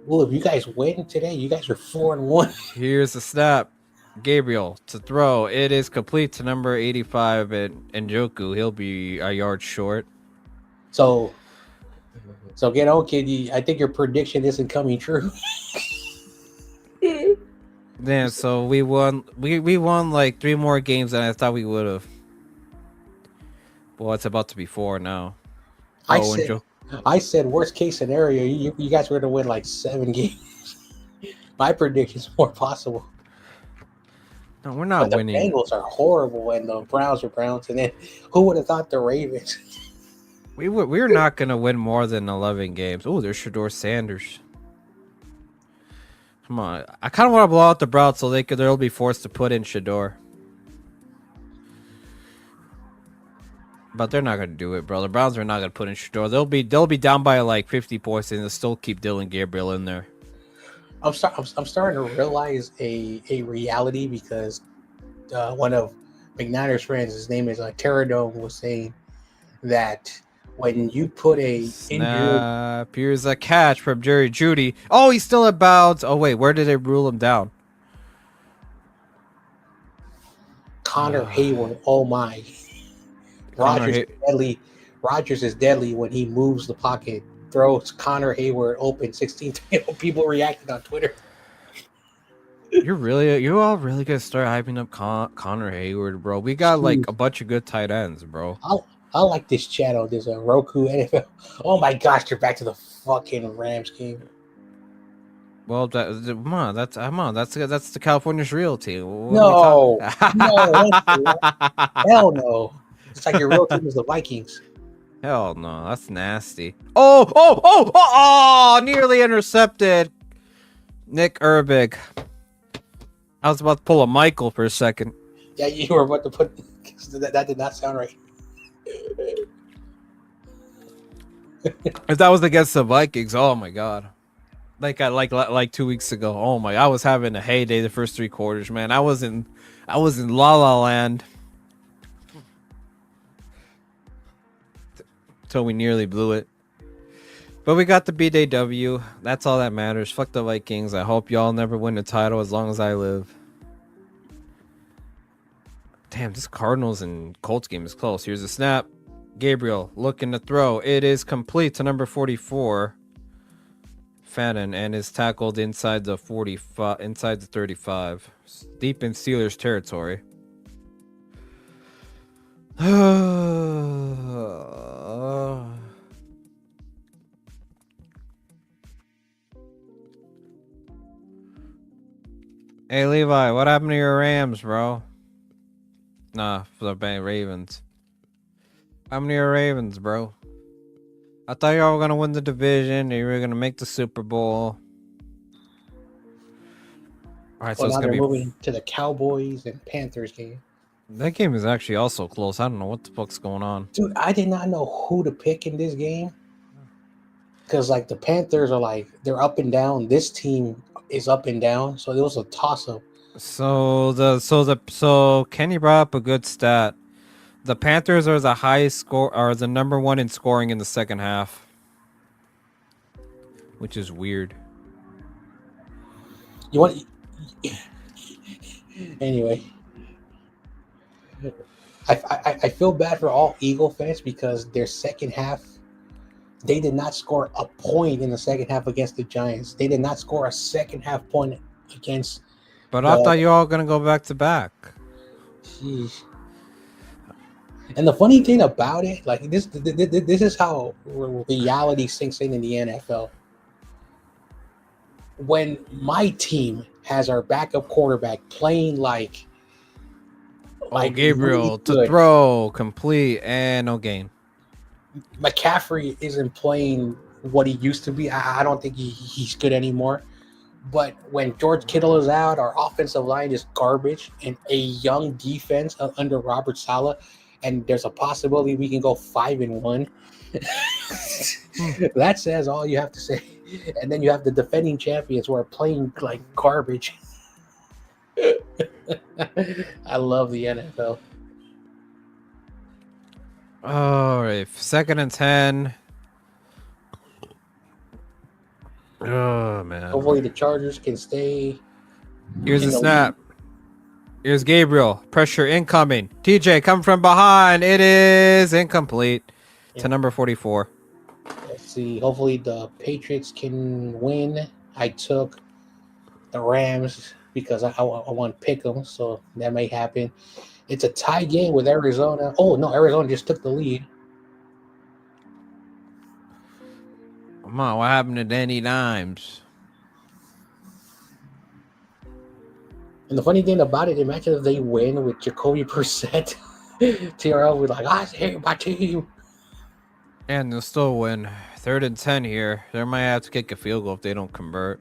Well, if you guys win today, you guys are 4-1. Here's the snap. Gabriel to throw. It is complete to number 85 and Njoku. He'll be a yard short. So get on, kid. I think your prediction isn't coming true. Damn, so we won. We won like 3 more games than I thought we would have. Well, it's about to be 4 now. I said worst case scenario, you guys were going to win like 7 games. My prediction is more possible. No, we're not winning. The Bengals are horrible, and the Browns are Browns. And then who would have thought the Ravens? We're not gonna win more than 11 games. Oh, there's Shador Sanders. Come on, I kind of want to blow out the Browns so they'll be forced to put in Shador. But they're not gonna do it, bro. The Browns are not gonna put in Shador. They'll be down by like 50 points, and they'll still keep Dylan Gabriel in there. I'm starting to realize a reality because one of McNaider's friends, his name is Terradome, was saying that when you put a snap, here's a catch from Jerry Jeudy. Oh, he's still at bounds. Oh wait, where did they rule him down? Connor Hayward. Oh my. Rodgers is deadly when he moves the pocket. Throws Connor Hayward open 16. People reacted on Twitter. You're all really gonna start hyping up Connor Hayward, bro. We got like a bunch of good tight ends, bro. I like this channel. There's a Roku NFL. Oh my gosh, you're back to the fucking Rams game. Well, that's the California's real team. No, hell no. It's like your real team is the Vikings. Hell no, that's nasty. Oh! Nearly intercepted. Nick Herbig. I was about to pull a Michael for a second. Yeah, you were about to put that did not sound right. If that was against the Vikings, oh my god. Like 2 weeks ago. Oh my, I was having a heyday the first 3 quarters, man. I was in La La Land. Till we nearly blew it. But we got the B-Day W. That's all that matters. Fuck the Vikings. I hope y'all never win a title as long as I live. Damn, this Cardinals and Colts game is close. Here's a snap. Gabriel looking to throw. It is complete to number 44. Fadden, and is tackled inside the 45, inside the 35. Deep in Steelers territory. Hey Levi, what happened to your Rams, bro? Nah, for the Ravens. How many are Ravens, bro? I thought y'all were gonna win the division. You were gonna make the Super Bowl. All right, so it's gonna be moving to the Cowboys and Panthers game. That game is actually also close. I don't know what the fuck's going on. Dude, I did not know who to pick in this game. Because like the Panthers are like they're up and down. This team is up and down. So it was a toss up. So Kenny brought up a good stat. The Panthers are the highest score, are the number 1 in scoring in the second half. Which is weird. You want anyway. I feel bad for all Eagle fans because their second half, they did not score a point in the second half against the Giants. They did not score a second half point against. But I thought you all gonna go back to back. Jeez. And the funny thing about it, like this is how reality sinks in the NFL. When my team has our backup quarterback playing like Gabriel really to throw, complete, and no gain. McCaffrey isn't playing what he used to be. I don't think he's good anymore. But when George Kittle is out, our offensive line is garbage, and a young defense under Robert Saleh, and there's a possibility we can go 5-1. That says all you have to say. And then you have the defending champions who are playing like garbage. I love the NFL. All right, 2nd and 10. Oh man. Hopefully the Chargers can stay Here's in a the snap. lead. Here's Gabriel. Pressure incoming. TJ come from behind. It is incomplete to Yeah. number 44. Let's see. Hopefully the Patriots can win. I took the Rams because I want to pick them, so that may happen. It's a tie game with Arizona. Oh no, Arizona just took the lead. Come on, what happened to Danny Dimes? And the funny thing about it, imagine if they win with Jacoby Brissett. TRL would be like, I hate my team. And they'll still win. 3rd and 10 here. They might have to kick a field goal if they don't convert.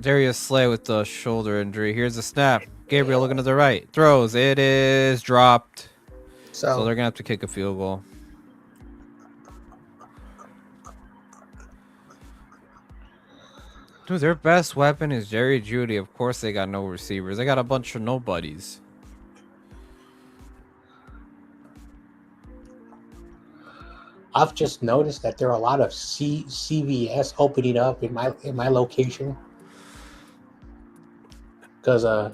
Darius Slay with the shoulder injury. Here's the snap. Gabriel looking to the right. Throws. It is dropped. So they're going to have to kick a field goal. Dude, their best weapon is Jerry Jeudy. Of course they got no receivers. They got a bunch of nobodies. I've just noticed that there are a lot of CVS opening up in my location. Because I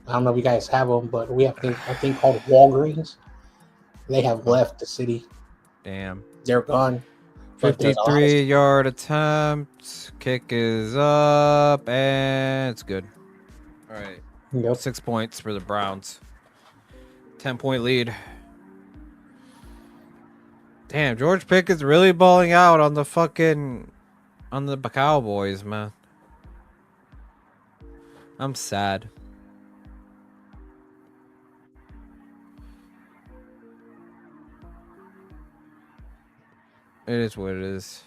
don't know if you guys have them, but we have a thing called Walgreens. They have left the city. Damn. They're gone. But there's a lot of- 53-yard attempt. Kick is up, and it's good. All right. Yep. 6 points for the Browns. 10-point lead. Damn, George Pickett's really balling out on the Cowboys, man. I'm sad. It is what it is.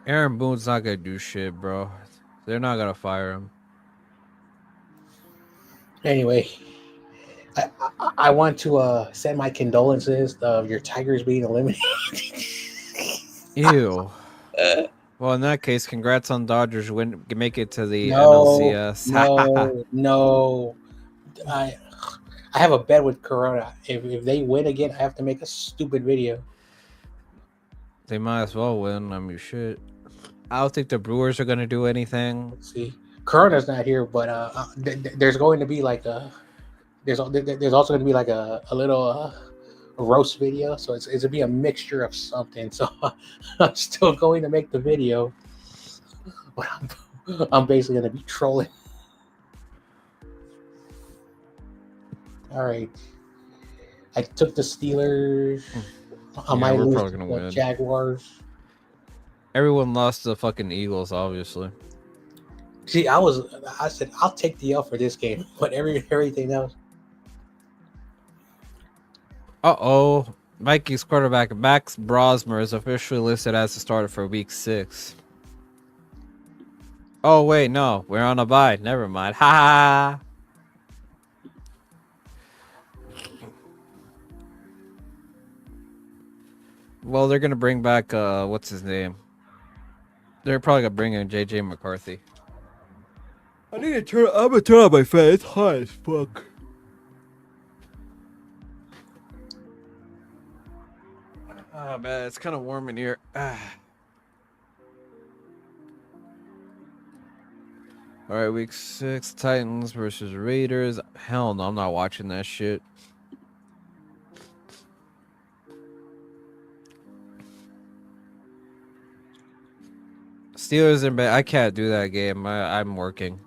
Aaron Boone's not gonna do shit, bro. They're not gonna fire him. Anyway, I want to send my condolences of your Tigers being eliminated. Ew. Well, in that case, congrats on Dodgers make it to the NLCS. No. I have a bet with Corona. If they win again, I have to make a stupid video. They might as well win. I mean, shit. I don't think the Brewers are gonna do anything. Let's see. Corona's not here, but there's going to be like there's also going to be like a little roast video. So it's gonna be a mixture of something. So I'm still going to make the video, but I'm basically going to be trolling. All right, I took the Steelers. I might we're lose probably to gonna the win. Jaguars. Everyone lost to the fucking Eagles, obviously. See, I said I'll take the L for this game, but everything else. Uh-oh. Vikings quarterback Max Brosmer is officially listed as the starter for week 6. Oh, wait, no. We're on a bye. Never mind. Ha! Well, they're going to bring back, what's his name? They're probably going to bring in J.J. McCarthy. I'm going to turn on my fan. It's hot as fuck. Oh, man, it's kind of warm in here. All right, week 6, Titans versus Raiders. Hell no, I'm not watching that shit. Steelers in bed. I can't do that game. I'm working.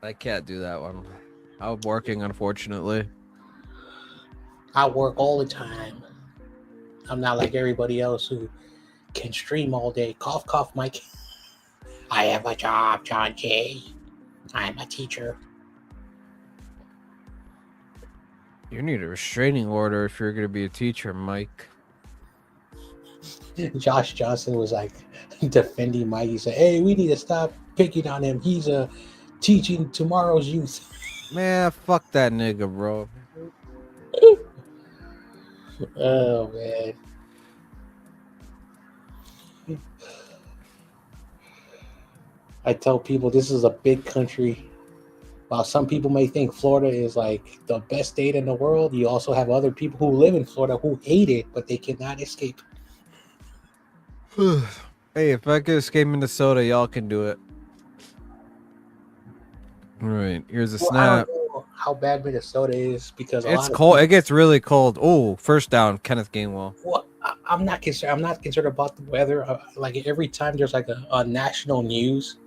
I can't do that one. I'm working, unfortunately. I work all the time. I'm not like everybody else who can stream all day. Cough, cough, Mike. I have a job, John J. I am a teacher. You need a restraining order if you're going to be a teacher, Mike. Josh Johnson was like defending Mike. He said, hey, we need to stop picking on him. He's teaching tomorrow's youth. Man, fuck that nigga, bro. Oh, man. I tell people this is a big country. While some people may think Florida is like the best state in the world, you also have other people who live in Florida who hate it, but they cannot escape. Hey, if I could escape Minnesota, y'all can do it. All right, here's a Well, I don't snap. know how bad Minnesota is because a It's lot of cold. people, It gets really cold. Oh, first down, Kenneth Gainwell. well, I'm not concerned. I'm not concerned about the weather. Like every time there's like a national news,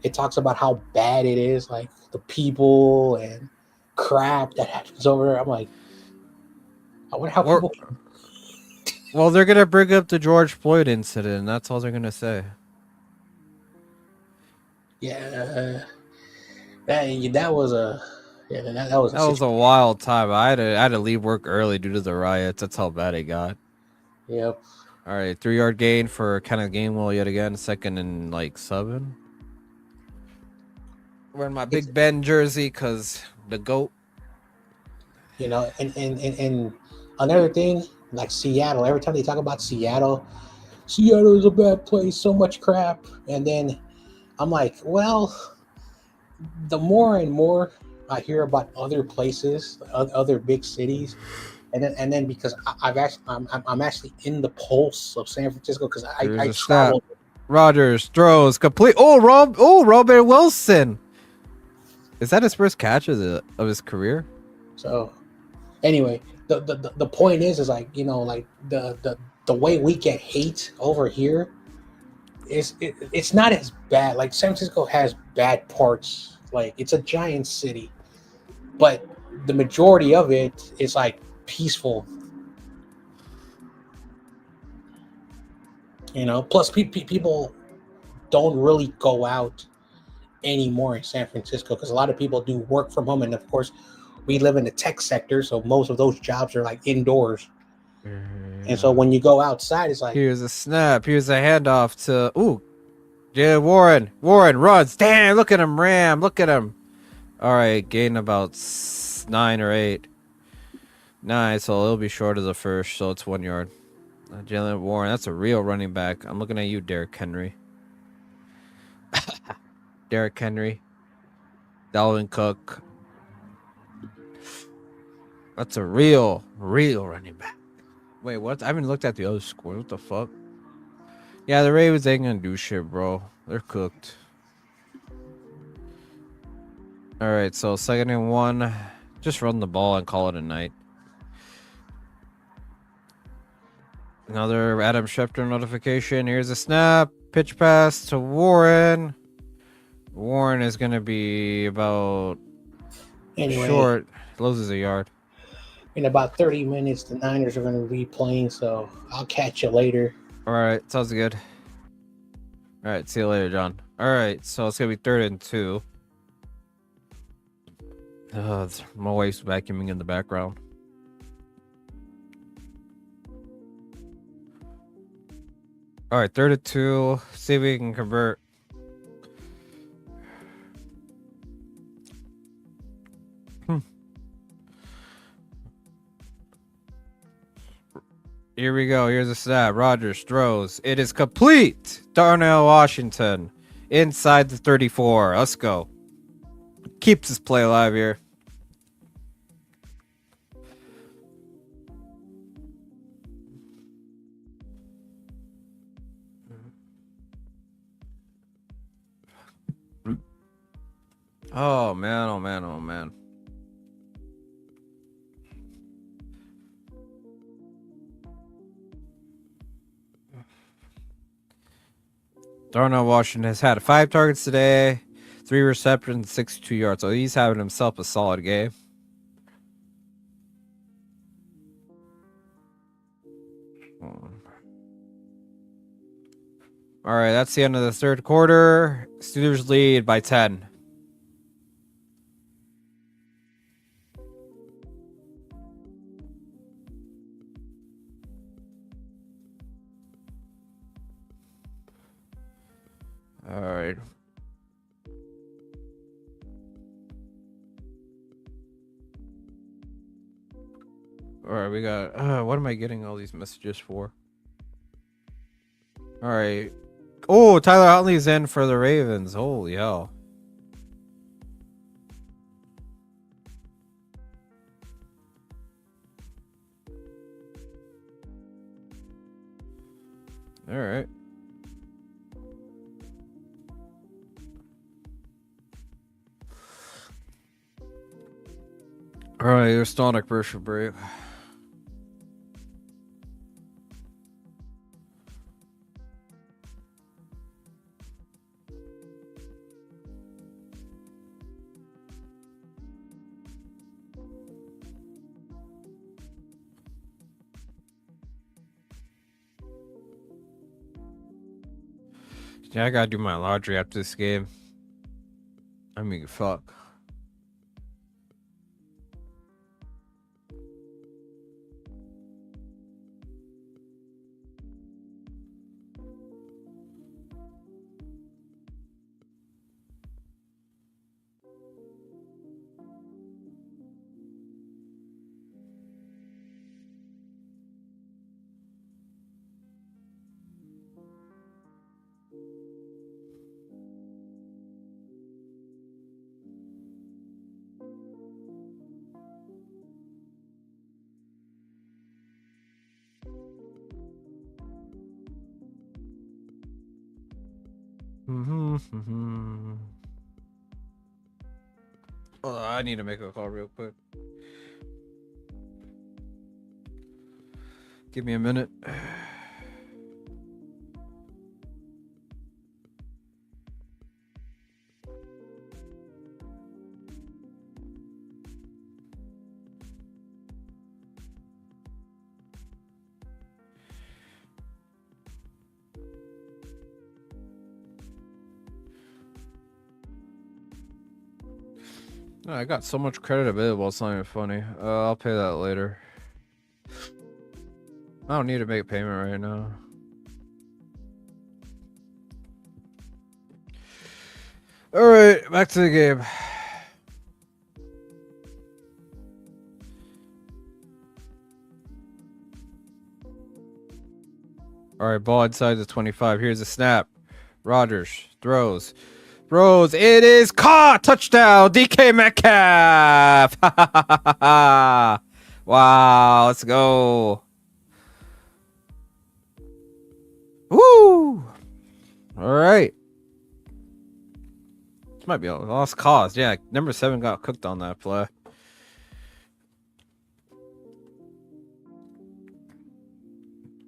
it talks about how bad it is, like the people and crap that happens over there. I'm like, I wonder how Or, people. well, they're gonna bring up the George Floyd incident. And that's all they're gonna say. Yeah, that was a that was a That was a situation. wild time. I had to leave work early due to the riots. That's how bad it got. Yep. All right, 3 yard gain for Kenneth Gainwell yet again. Second and like 7. Wearing my It's Big Ben jersey because the GOAT. and another thing like Seattle. Every time they talk about Seattle, Seattle is a bad place. So much crap, and then I'm like, well, the more and more I hear about other places, other big cities, and then because I'm actually in the pulse of San Francisco because Here's I a snap. traveled. Rodgers throws complete. Oh, Robert Wilson. Is that his first catch of his career? So anyway, the point is like like the way we get hate over here it's not as bad. Like San Francisco has bad parts. Like it's a giant city, but the majority of it is like peaceful. Plus people don't really go out anymore in San Francisco because a lot of people do work from home, and of course, we live in the tech sector, so most of those jobs are like indoors. And so when you go outside, it's like, Here's a snap. Here's a handoff to yeah, Warren. Warren runs. Damn, look at him, Ram. Look at him. All right, gain about 9 or 8. Nice. So it'll be short of the first, so it's 1 yard. Jalen Warren, that's a real running back. I'm looking at you, Derrick Henry. Derrick Henry. Dalvin Cook. That's a real running back. Wait, what? I haven't looked at the other scores. What the fuck? Yeah, the Ravens ain't gonna do shit, bro. They're cooked. All right, so 2nd and 1. Just run the ball and call it a night. Another Adam Schefter notification. Here's a snap. Pitch pass to Warren. Warren is gonna be about anyway, short. Loses a yard. in about 30 minutes, the Niners are going to be playing. So I'll catch you later. All right, sounds good. All right, see you later, John. All right, so it's gonna be 3rd and 2. My wife's vacuuming in the background. All right, 3rd and 2. See if we can convert. Here we go. Here's a snap. Rodgers throws. It is complete. Darnell Washington inside the 34. Let's go. Keeps this play alive here. Oh man, oh man, oh man. Darnell Washington has had 5 targets today, 3 receptions, 62 yards. So he's having himself a solid game. All right, that's the end of the 3rd quarter. Steelers lead by 10. All right. All right, we got. What am I getting all these messages for? All All right. Oh, Tyler Huntley's in for the Ravens. Holy hell. All right. All right, you're still on a commercial break. Yeah, I gotta do my laundry after this game. I mean, fuck. Oh, I need to make a call real quick. Give me a minute. Oh, I got so much credit available, it's not even funny. I'll pay that later. I don't need to make a payment right now. Alright, back to the game. Alright, ball inside the 25. Here's a snap. Rodgers throws. It is caught! Touchdown! DK Metcalf! Wow, let's go. Woo! Alright. This might be a lost cause. Yeah, number 7 got cooked on that play.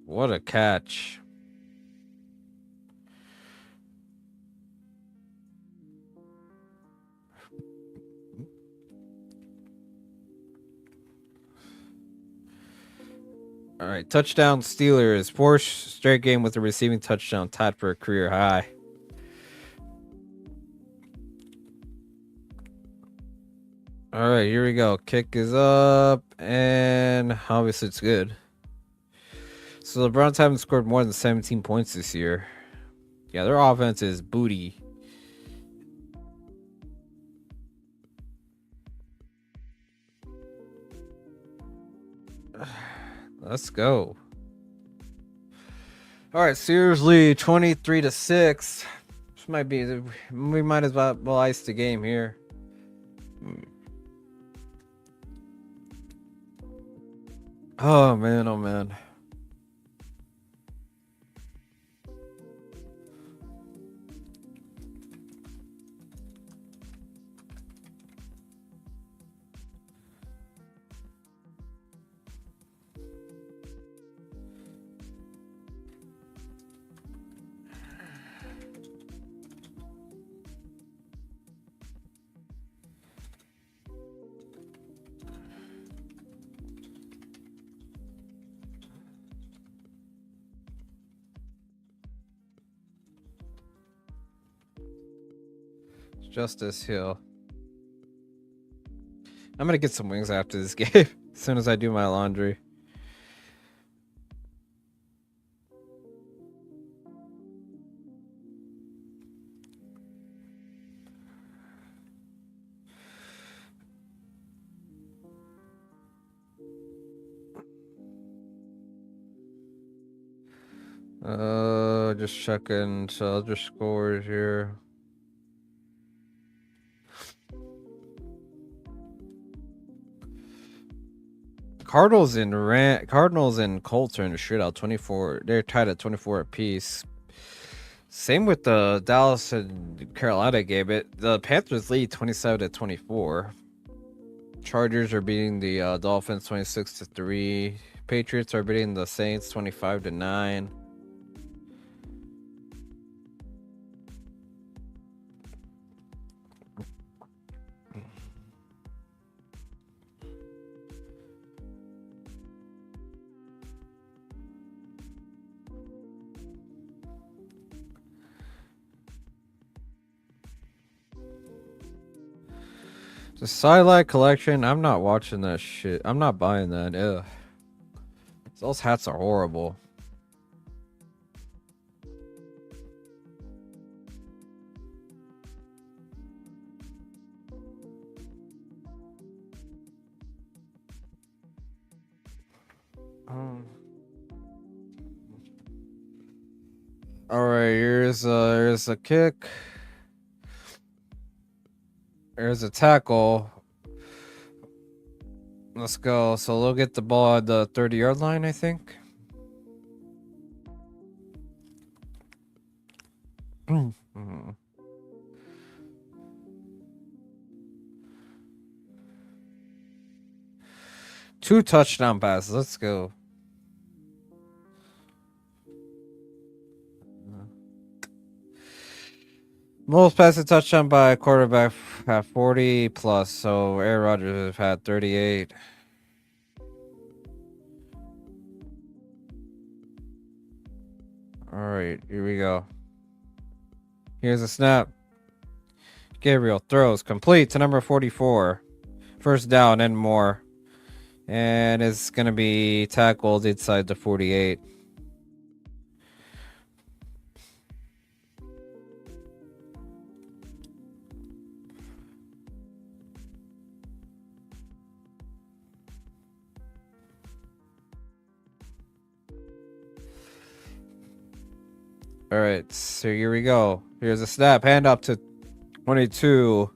What a catch. All right, touchdown Steelers. 4th straight game with a receiving touchdown, tied for a career high. All right, here we go. Kick is up, and obviously it's good. So the Browns haven't scored more than 17 points this year. Yeah, their offense is booty. Let's go. All right, seriously, 23-6. This might be. We might as well ice the game here. Oh man, oh man. Justice Hill. I'm gonna get some wings after this game as soon as I do my laundry. just checking some other scores here. Cardinals and Colts are in the shootout. 24. They're tied at 24 apiece. Same with the Dallas and Carolina game. The Panthers lead 27-24. Chargers are beating the Dolphins 26-3. Patriots are beating the Saints 25-9. The Sidelight collection, I'm not watching that shit. I'm not buying that. Ugh. Those hats are horrible. All right, here's a kick. There's a tackle. Let's go. So they'll get the ball at the 30-yard line, I think. Two touchdown passes. Let's go. Most passing touchdown by a quarterback at 40 plus. So Aaron Rodgers have had 38. All right, here we go. Here's a snap. Gabriel throws complete to number 44. First down and more. And it's going to be tackled inside the 48. All right, so here we go. Here's a snap. Hand up to 22.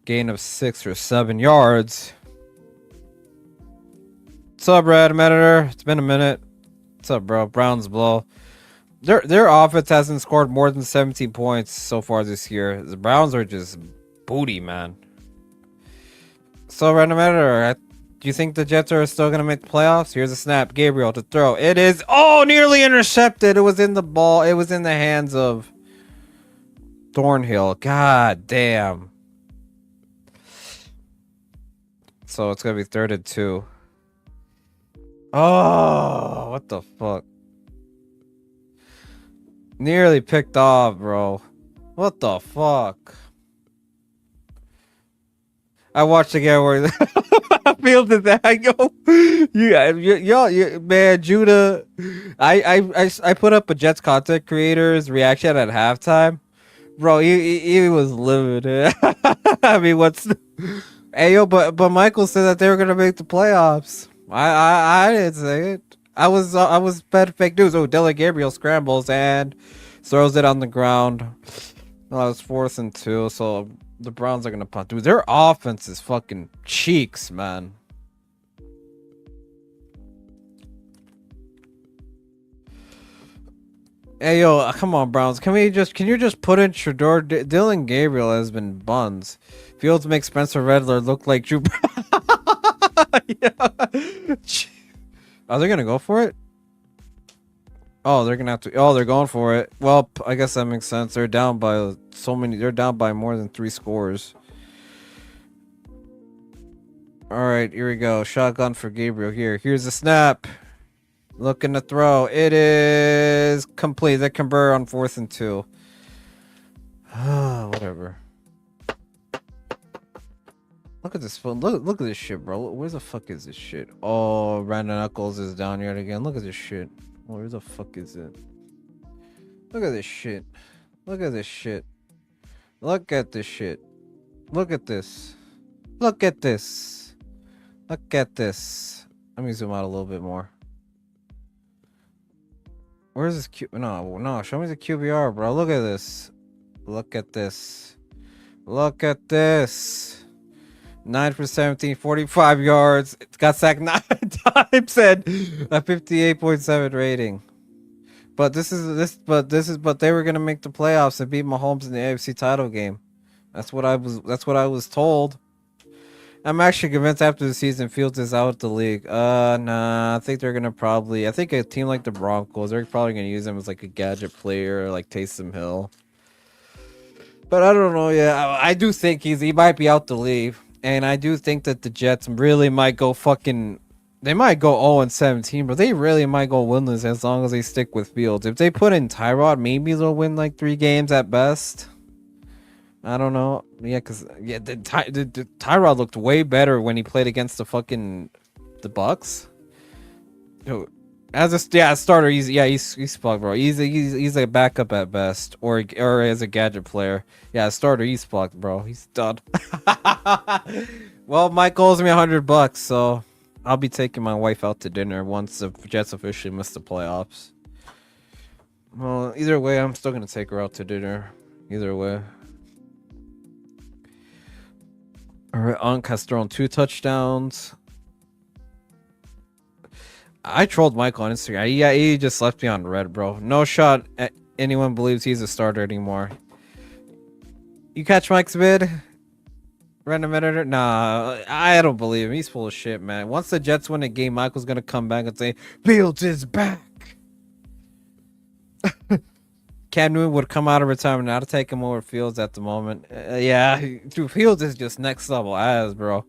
Gain of 6 or 7 yards. What's up, Red Editor? It's been a minute. What's up, bro? Browns blow. Their offense hasn't scored more than 17 points so far this year. The Browns are just booty, man. So, Random Editor, do you think the Jets are still going to make the playoffs? Here's a snap. Gabriel to throw. It is, nearly intercepted. It was in the ball. It was in the hands of Thornhill. God damn. So, it's going to be 3rd and 2. Oh, what the fuck? Nearly picked off, bro. What the fuck? I watched again where I feel that I go, man, Judah. I put up a Jets content creator's reaction at halftime, bro. He was livid. I mean, hey yo, but Michael said that they were gonna make the playoffs. I didn't say it. I was fed fake news. Oh, Dylan Gabriel scrambles and throws it on the ground. Well, it's 4th and 2, so the Browns are gonna punt. Dude, their offense is fucking cheeks, man. Hey yo, come on, Browns. Can you just put in Shador? Dylan Gabriel has been buns. Fields makes Spencer Rattler look like Drew. Are they gonna go for it? Oh, they're gonna have to. Oh, they're going for it. Well, I guess that makes sense. They're down by so many. They're down by more than 3 scores. All right, here we go. Shotgun for Gabriel. Here's the snap. Looking to throw. It is complete. They convert on 4th and 2. Whatever. Look at this phone. Look at this shit, bro. Where the fuck is this shit? Oh, Brandon Knuckles is down yet again. Look at this shit. Where the fuck is it? Look at this shit. Look at this shit. Look at this shit. Look at this. Look at this. Look at this. Let me zoom out a little bit more. Where's this Q? No, show me the QBR, bro. Look at this. Look at this. Look at this. 9 for 17, 45 yards. It's got sacked 9 times and a 58.7 rating. But but they were gonna make the playoffs and beat Mahomes in the AFC title game. That's what I was told. I'm actually convinced after the season Fields is out the league. Nah, I think they're gonna I think a team like the Broncos, they're probably gonna use him as like a gadget player, like Taysom Hill. But I don't know. Yeah, I do think he might be out the league, and I do think that the Jets really might go they might go 0-17, but they really might go winless as long as they stick with Fields. If they put in Tyrod, maybe they'll win like 3 games at best. I don't know. Yeah, because the Tyrod looked way better when he played against the Bucks. As a starter, he's fucked, bro. He's a backup at best, or as a gadget player. Yeah, a starter, he's fucked, bro. He's done. Well, Mike owes me $100, so I'll be taking my wife out to dinner once the Jets officially miss the playoffs. Well, either way, I'm still gonna take her out to dinner. Either way. All right, Unk has thrown 2 touchdowns. I trolled Michael on Instagram. Yeah, he just left me on red, bro. No shot at anyone believes he's a starter anymore. You catch Mike's vid? Random editor? Nah, I don't believe him. He's full of shit, man. Once the Jets win a game, Michael's gonna come back and say, Fields is back. Cam Newton would come out of retirement. I'd take him over Fields at the moment. Yeah, dude, Fields is just next level ass, bro.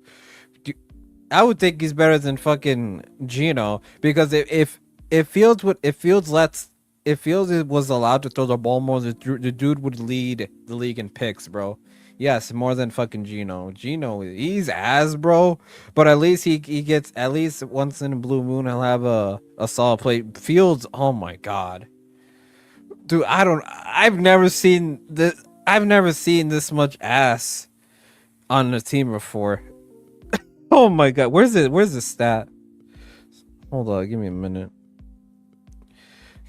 I would think he's better than fucking Gino, because if Fields was allowed to throw the ball more, the dude would lead the league in picks, bro. Yes, more than fucking Gino. Gino, he's ass, bro. But at least he gets, at least once in a blue moon, he'll have a solid play. Fields, oh my god. Dude, I've never seen this much ass on a team before. Oh my god, where's the stat? Hold on, give me a minute.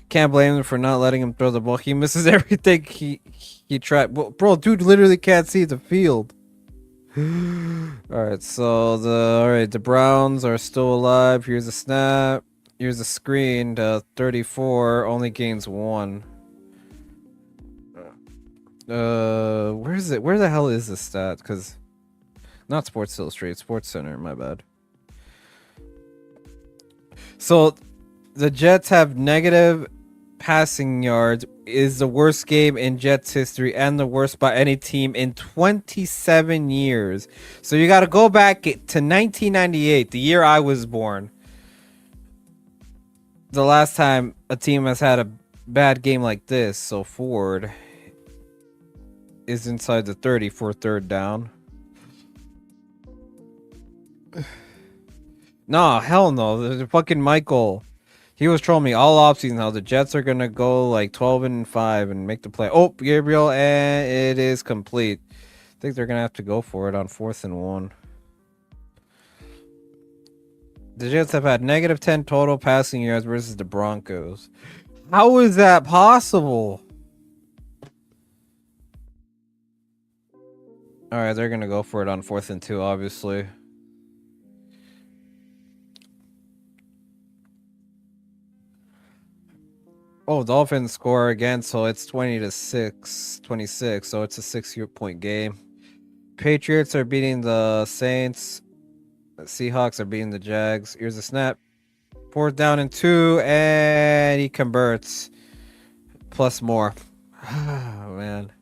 Can't blame him for not letting him throw the ball. He misses everything he tried. Bro, dude literally can't see the field. Alright, so the Browns are still alive. Here's a snap. Here's a screen. 34 only gains 1. Where is it? Where the hell is this stat? Because not Sports Illustrated, Sports Center, my bad. So the Jets have negative passing yards, is the worst game in Jets history and the worst by any team in 27 years. So you got to go back to 1998, the year I was born. The last time a team has had a bad game like this. So Ford is inside the 30 for 3rd down. No, hell no. The fucking Michael, he was trolling me all offseason how the Jets are gonna go like 12-5 and make the play. Oh, Gabriel, and it is complete. I think they're gonna have to go for it on 4th and 1. The Jets have had negative 10 total passing yards versus the Broncos. How is that possible? All right, they're gonna go for it on 4th and 2, obviously. Oh, Dolphins score again, so it's 26, so it's a 6-point game. Patriots are beating the Saints. The Seahawks are beating the Jags. Here's a snap. 4th down and 2, and he converts. Plus more. Oh, man.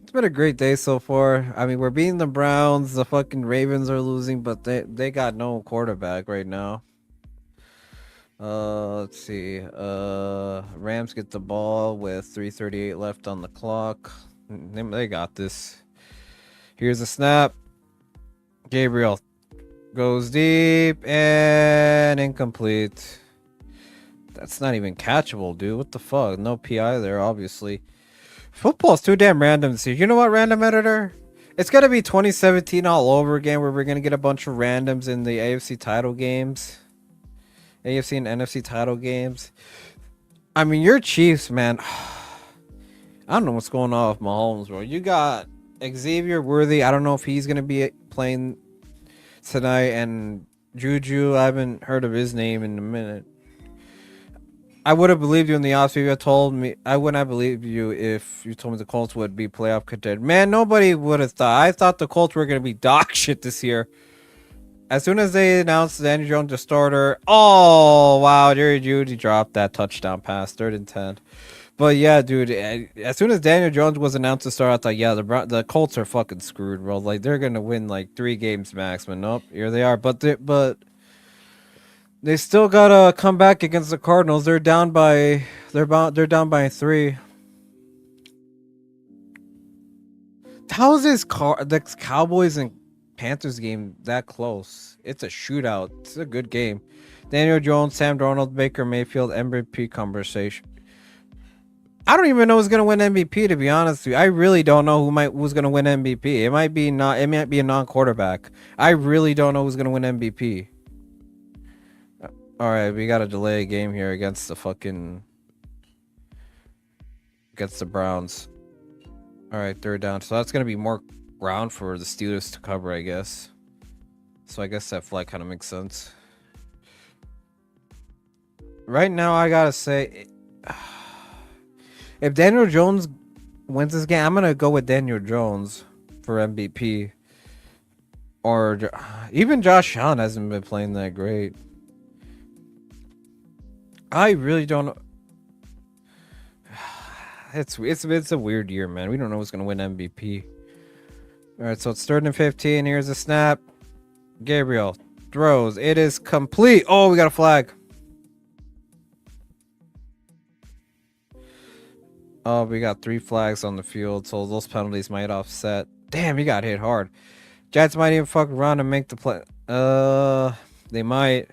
It's been a great day so far. I mean, we're beating the Browns. The fucking Ravens are losing, but they got no quarterback right now. Let's see. Rams get the ball with 3:38 left on the clock. They got this. Here's a snap. Gabriel goes deep and incomplete. That's not even catchable, dude. What the fuck? No PI there, obviously. Football's too damn random this year. You know what, random editor? It's gonna be 2017 all over again, where we're gonna get a bunch of randoms in the AFC title games, AFC and NFC title games. I mean, your Chiefs, man. I don't know what's going on with Mahomes, bro. You got Xavier Worthy. I don't know if he's gonna be playing tonight, and Juju. I haven't heard of his name in a minute. I would have believed you in the offseason. You told me I wouldn't have believed you if you told me the Colts would be playoff contender. Man, nobody would have thought. I thought the Colts were gonna be dog shit this year. As soon as they announced Daniel Jones the starter, oh wow, Jerry Jeudy dropped that touchdown pass, 3rd and 10. But yeah, dude, as soon as Daniel Jones was announced to start, I thought, yeah, the Colts are fucking screwed, bro. Like they're gonna win like 3 games max, but nope, here they are. But they still gotta come back against the Cardinals. They're down by 3. How is the Cowboys and Panthers game that close? It's a shootout. It's a good game. Daniel Jones, Sam Darnold, Baker Mayfield, MVP conversation. I don't even know who's gonna win MVP, to be honest with you. I really don't know who's gonna win MVP. It might be a non-quarterback. I really don't know who's gonna win MVP. All right, we got to delay a game here against the Browns. All right, 3rd down. So that's gonna be more ground for the Steelers to cover, I guess. So I guess that flag kind of makes sense. Right now, I gotta say, if Daniel Jones wins this game, I'm gonna go with Daniel Jones for MVP. Or even Josh Allen hasn't been playing that great. I really don't know. It's a weird year, man. We don't know who's gonna win MVP. All right, so it's 3rd and 15. Here's a snap. Gabriel throws. It is complete. Oh, we got a flag. Oh, we got 3 flags on the field, so those penalties might offset. Damn, he got hit hard. Jets might even fuck around and make the play. They might.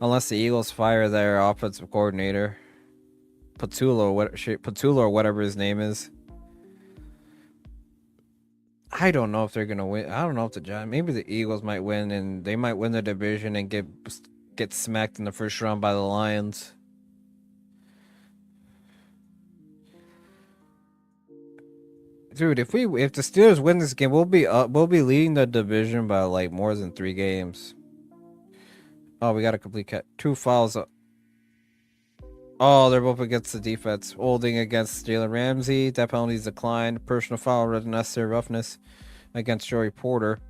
Unless the Eagles fire their offensive coordinator. Patullo or whatever his name is. I don't know if they're gonna win. I don't know if the Giants. Maybe the Eagles might win, and they might win the division and get smacked in the first round by the Lions. Dude, if the Steelers win this game, we'll be leading the division by like more than 3 games. Oh, we got a complete 2 fouls. Oh, they're both against the defense. Holding against Jalen Ramsey. That penalty's declined. Personal foul, unnecessary roughness against Joey Porter.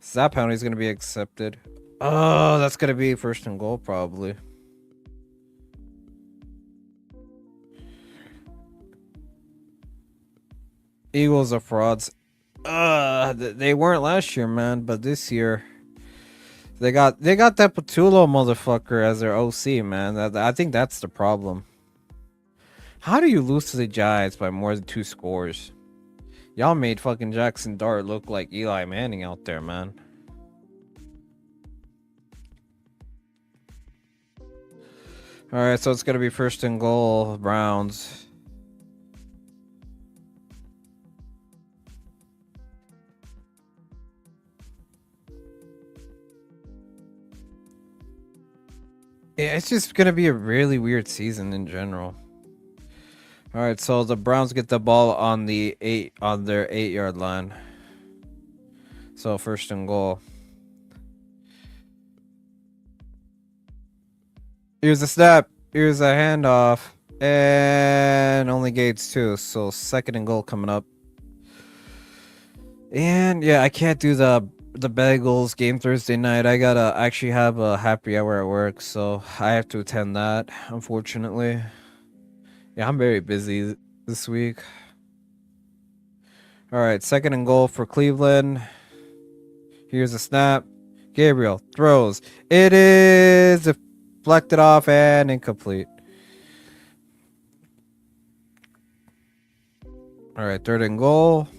So that penalty's going to be accepted. Oh, that's going to be 1st and goal, probably. Eagles are frauds. They weren't last year, man, but this year they got that Patullo motherfucker as their OC, man. I think that's the problem. How do you lose to the Giants by more than 2 scores? Y'all made fucking Jackson Dart look like Eli Manning out there, man. All right, so it's gonna be 1st and goal, Browns. Yeah, it's just gonna be a really weird season in general. All right, so the Browns get the ball on their 8-yard line. So 1st and goal. Here's a snap. Here's a handoff, and only Gates too. So 2nd and goal coming up. And yeah, I can't do the Bengals game Thursday night. I gotta actually have a happy hour at work, so I have to attend that, unfortunately. Yeah, I'm very busy this week. All right, 2nd and goal for Cleveland. Here's a snap. Gabriel throws. It is deflected off and incomplete. All right, 3rd and goal.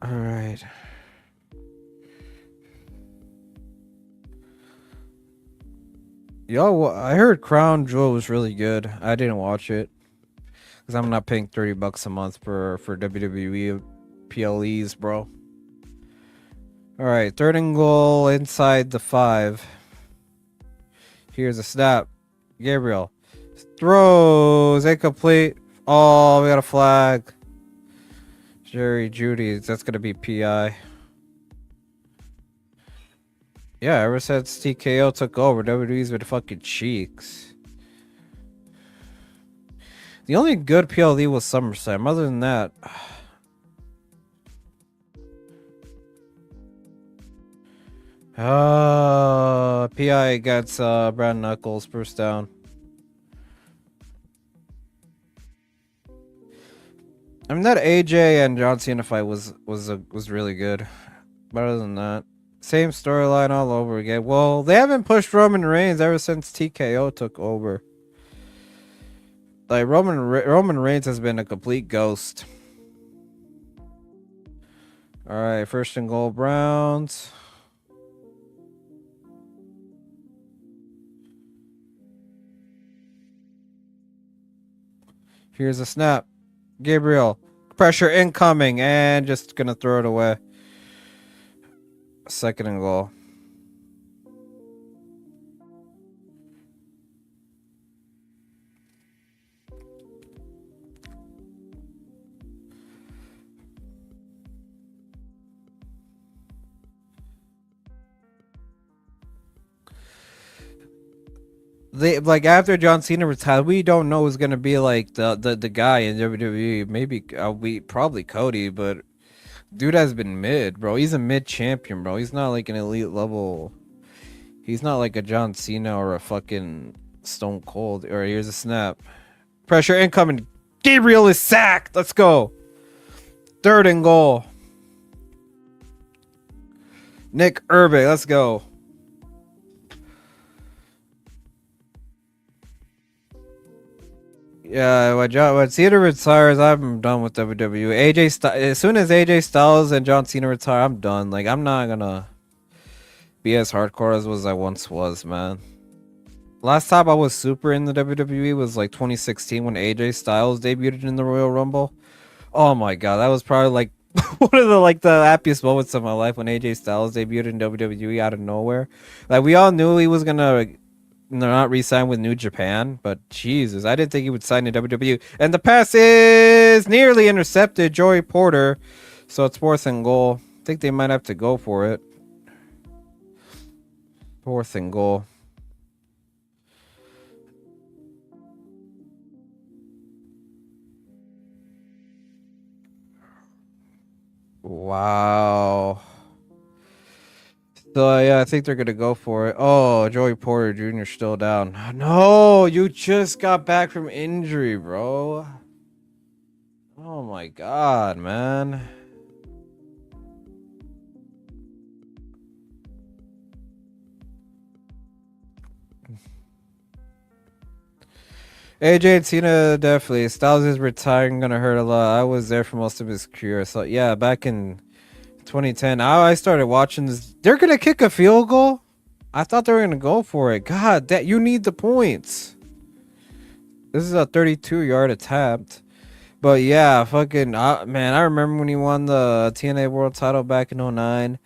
All right. Yo, I heard Crown Jewel was really good. I didn't watch it because I'm not paying $30 a month for WWE PLEs, bro. All right, third and goal inside the 5. Here's a snap. Gabriel throws incomplete. Oh, we got a flag. Jerry Judy, that's gonna be PI. Yeah, ever since TKO took over, WWE's been fucking cheeks. The only good PLE was SummerSlam. Other than that, PI gets Brad Knuckles first down. I mean, that AJ and John Cena fight was really good. But other than that, same storyline all over again. Well, they haven't pushed Roman Reigns ever since TKO took over. Like Roman Reigns has been a complete ghost. All right, first and goal, Browns. Here's a snap. Gabriel, pressure incoming, and just gonna throw it away. Second and goal. They like after John Cena retired, we don't know who's gonna be like the guy in WWE. Maybe we probably Cody, but dude has been mid, bro. He's a mid champion, bro. He's not like an elite level. He's not like a John Cena or a fucking Stone Cold. Or here's a snap. Pressure incoming. Gabriel is sacked. Let's go. Third and goal. Nick Herbig. Let's go. Yeah, when Cena retires, I'm done with WWE. As soon as AJ Styles and John Cena retire, I'm done. Like, I'm not gonna be as hardcore as I once was, man. Last time I was super in the WWE was like 2016 when AJ Styles debuted in the Royal Rumble. Oh my god, that was probably like one of the happiest moments of my life when AJ Styles debuted in WWE out of nowhere. Like, we all knew he was gonna not re-sign with New Japan, but Jesus, I didn't think he would sign in WWE. And the pass is nearly intercepted, Joey Porter. So it's fourth and goal. I think they might have to go for it. Fourth and goal. Wow. So yeah, I think they're gonna go for it. Oh, Joey Porter Jr. still down. No, you just got back from injury, bro. Oh my god, man. AJ and Cena definitely. Styles is retiring, gonna hurt a lot. I was there for most of his career. So yeah, back in 2010, I started watching this. They're gonna kick a field goal. I thought they were gonna go for it. God, that you need the points. This is a 32-yard attempt. But yeah, fucking man, I remember when he won the TNA World Title back in 09.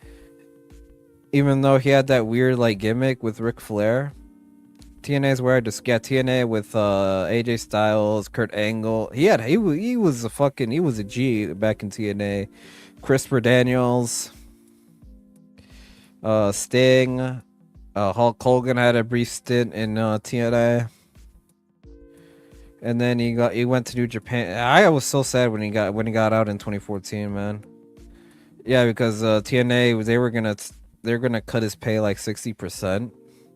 Even though he had that weird like gimmick with Ric Flair. TNA's where I just get TNA with AJ Styles, Kurt Angle. He was a G back in TNA. Christopher Daniels, Sting, Hulk Hogan had a brief stint in TNA, and then he went to New Japan. I was so sad when he got out in 2014, man. Yeah, because TNA they're gonna cut his pay like 60%,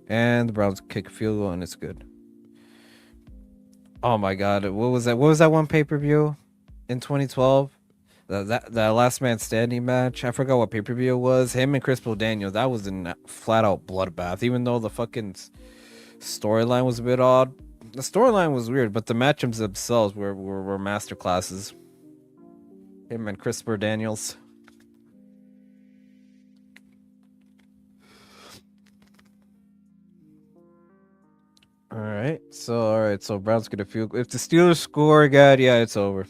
and the Browns kick a field goal and it's good. Oh my god, what was that? What was that one pay-per-view in 2012? That last man standing match. I forgot what pay-per-view it was. Him and Chris Daniels. That was a flat out bloodbath. Even though the fucking storyline was a bit odd. The storyline was weird, but the matchups themselves were masterclasses. Him and Christopher Daniels. right. So Browns get a field. If the Steelers score again, yeah, it's over.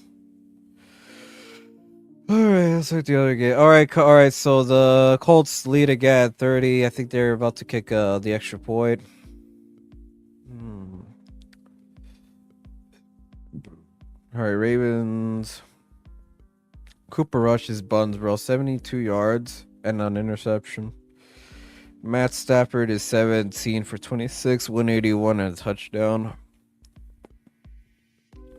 All right, let's look at the other game. All right. So the Colts lead again, 30. I think they're about to kick the extra point. All right, Ravens. Cooper rushes buns, bro. 72 yards and an interception. Matt Stafford is 17 for 26, 181 and a touchdown.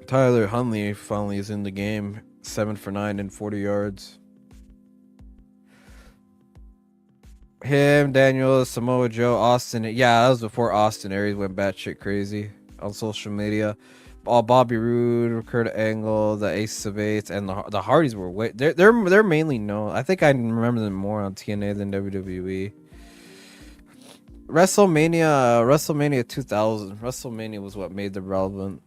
Tyler Huntley finally is in the game, 7 for 9 and 40 yards. Him, Daniel, Samoa Joe, Austin. Yeah, that was before Austin Aries went batshit crazy on social media. Bobby Roode, Kurt Angle, the Ace of Eights, and the Hardys were way. They're mainly known. I think I remember them more on TNA than WWE. WrestleMania 2000. WrestleMania was what made them relevant.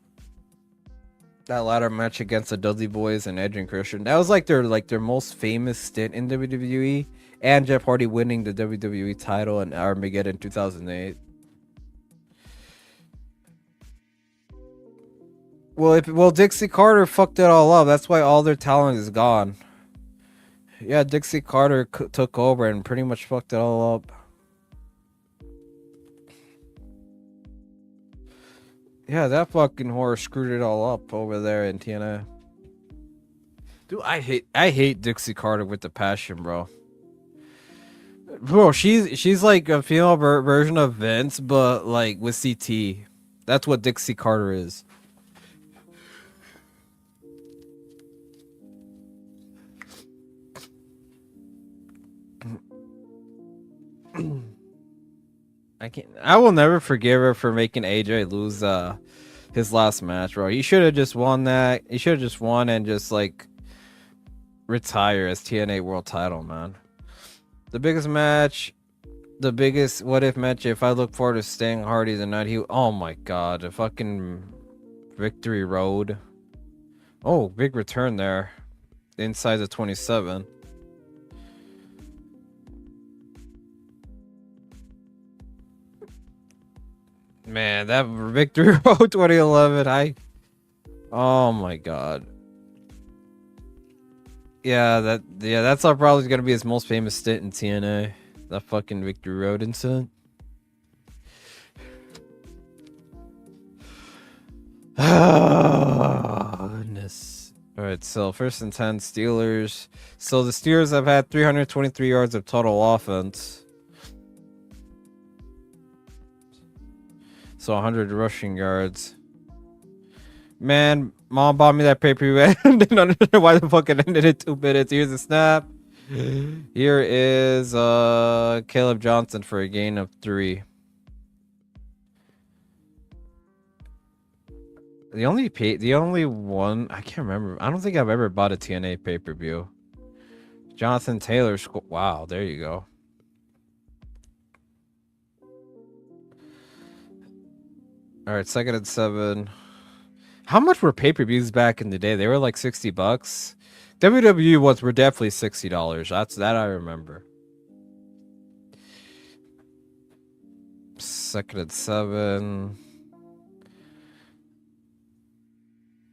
That ladder match against the Dudley Boys and Edge and Christian. That was like their most famous stint in WWE. And Jeff Hardy winning the WWE title in Armageddon 2008. Well, Dixie Carter fucked it all up. That's why all their talent is gone. Yeah, Dixie Carter took over and pretty much fucked it all up. Yeah, that fucking whore screwed it all up over there in TNA. Dude, I hate Dixie Carter with the passion, bro. Bro, she's like a female version of Vince, but like with CT. That's what Dixie Carter is. I will never forgive her for making AJ lose his last match, bro. He should have just won that. He should have just won and just like retire as TNA World Title, man. The biggest match, the biggest what if match. If I look forward to Sting Hardy the night he. Oh my god, the fucking Victory Road. Oh, big return there, inside the 27. Man, that Victory Road 2011, oh my god. Yeah, that's probably gonna be his most famous stint in TNA. That fucking Victory Road incident. Oh, goodness. Alright, so first and 10 Steelers. So the Steelers have had 323 yards of total offense. So 100 rushing yards. Man, mom bought me that pay-per-view and didn't understand why the fuck it ended in 2 minutes. Here's a snap. Here is Caleb Johnson for a gain of 3. The only one I can't remember. I don't think I've ever bought a TNA pay-per-view. Jonathan Taylor. Wow, there you go. All right, 2nd and 7. How much were pay-per-views back in the day? They were like $60. WWE ones were definitely $60. That I remember. 2nd and 7.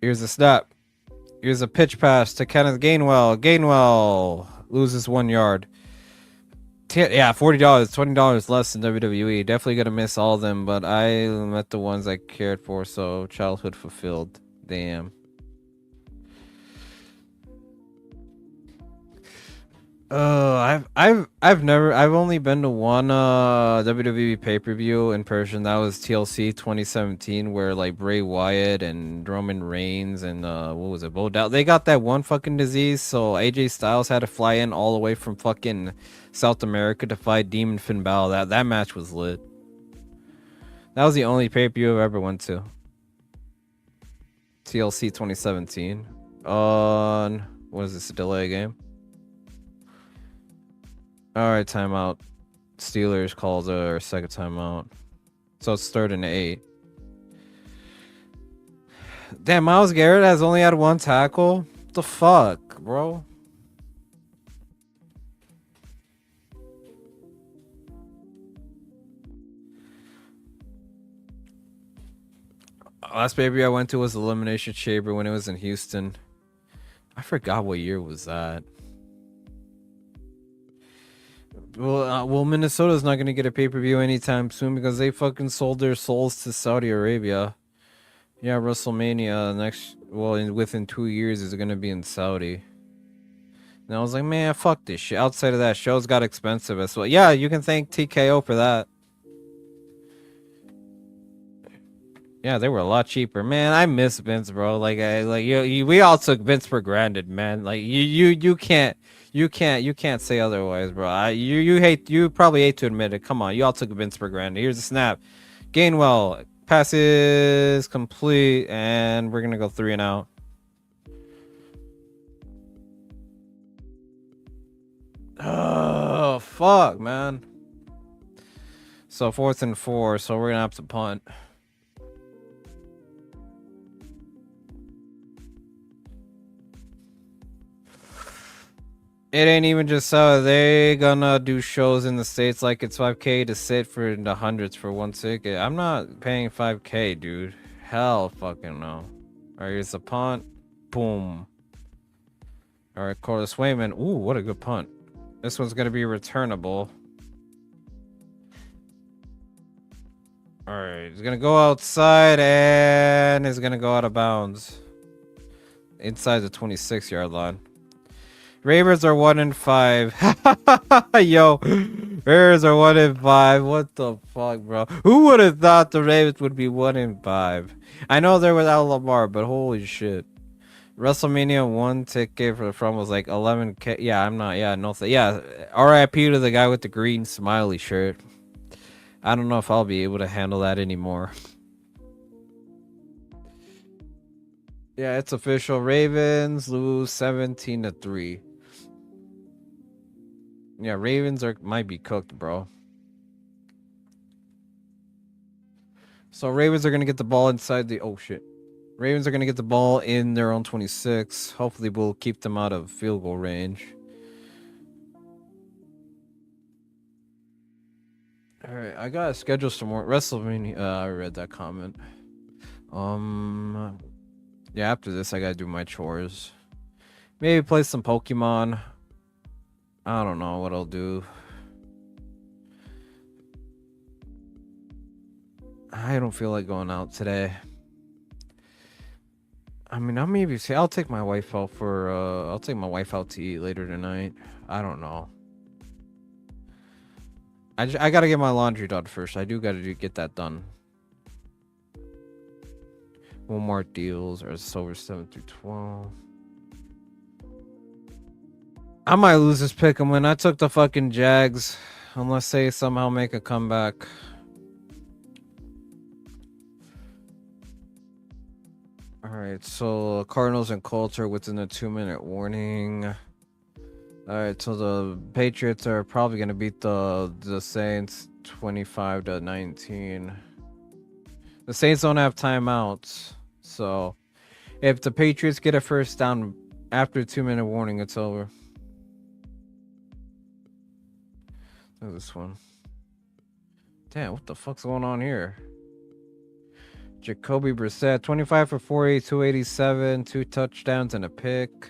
Here's a snap. Here's a pitch pass to Kenneth Gainwell. Gainwell loses 1 yard. Yeah, $40, $20 less than WWE. Definitely gonna miss all of them, but I met the ones I cared for, so childhood fulfilled. Damn. I've only been to one WWE pay-per-view in person. That was TLC 2017, where like Bray Wyatt and Roman Reigns and what was it, Bo Dallas, they got that one fucking disease, so AJ Styles had to fly in all the way from fucking South America to fight Demon Finn Balor. That match was lit. That was the only pay-per-view I've ever went to. TLC 2017 on what is this, a delay game? All right, timeout. Steelers calls their second timeout. So it's 3rd and 8. Damn, Myles Garrett has only had 1 tackle? What the fuck, bro? Last baby I went to was Elimination Chamber when it was in Houston. I forgot what year was that. Well, Minnesota's not gonna get a pay-per-view anytime soon because they fucking sold their souls to Saudi Arabia. Yeah, WrestleMania within 2 years is gonna be in Saudi. And I was like, man, fuck this shit. Outside of that, shows got expensive as well. Yeah, you can thank TKO for that. Yeah, they were a lot cheaper, man. I miss Vince, bro. We all took Vince for granted, man. Like you can't say otherwise, bro. You probably hate to admit it. Come on, you all took Vince for granted. Here's a snap. Gainwell passes complete, and we're gonna go 3 and out. Oh fuck, man. So 4th and 4, so we're gonna have to punt. It ain't even just so they gonna do shows in the States like it's 5K to sit for the hundreds for 1 ticket. I'm not paying 5K, dude. Hell fucking no. Alright, here's a punt. Boom. Alright, Corliss Wayman. Ooh, what a good punt. This one's gonna be returnable. Alright, he's gonna go outside and he's gonna go out of bounds. Inside the 26-yard line. Ravens are 1-5. Yo, Ravens are 1-5. What the fuck, bro? Who would have thought the Ravens would be 1-5? I know they're without Lamar, but holy shit. WrestleMania 1 ticket for the front was like 11K. Yeah, I'm not. Yeah, no. Yeah, RIP to the guy with the green smiley shirt. I don't know if I'll be able to handle that anymore. Yeah, it's official. Ravens lose 17-3. Yeah, Ravens might be cooked, bro. So Ravens are gonna get the ball inside the Ravens are gonna get the ball in their own 26. Hopefully we'll keep them out of field goal range. Alright, I got scheduled some more WrestleMania. I read that comment. Yeah, after this I gotta do my chores. Maybe play some Pokemon. I don't know what I'll do. I don't feel like going out today. I mean, I'll take my wife out I'll take my wife out to eat later tonight. I don't know. I gotta get my laundry done first. I do gotta get that done. Walmart deals are Silver 7-12. I might lose this pick 'em when I took the fucking Jags, unless they somehow make a comeback. Alright, so Cardinals and Colts are within a 2-minute warning. Alright, so the Patriots are probably gonna beat the Saints 25-19. The Saints don't have timeouts, so if the Patriots get a first down after a 2-minute warning, it's over. Look at this one. Damn, what the fuck's going on here? Jacoby Brissett, 25 for 40, 287, 2 touchdowns and a pick.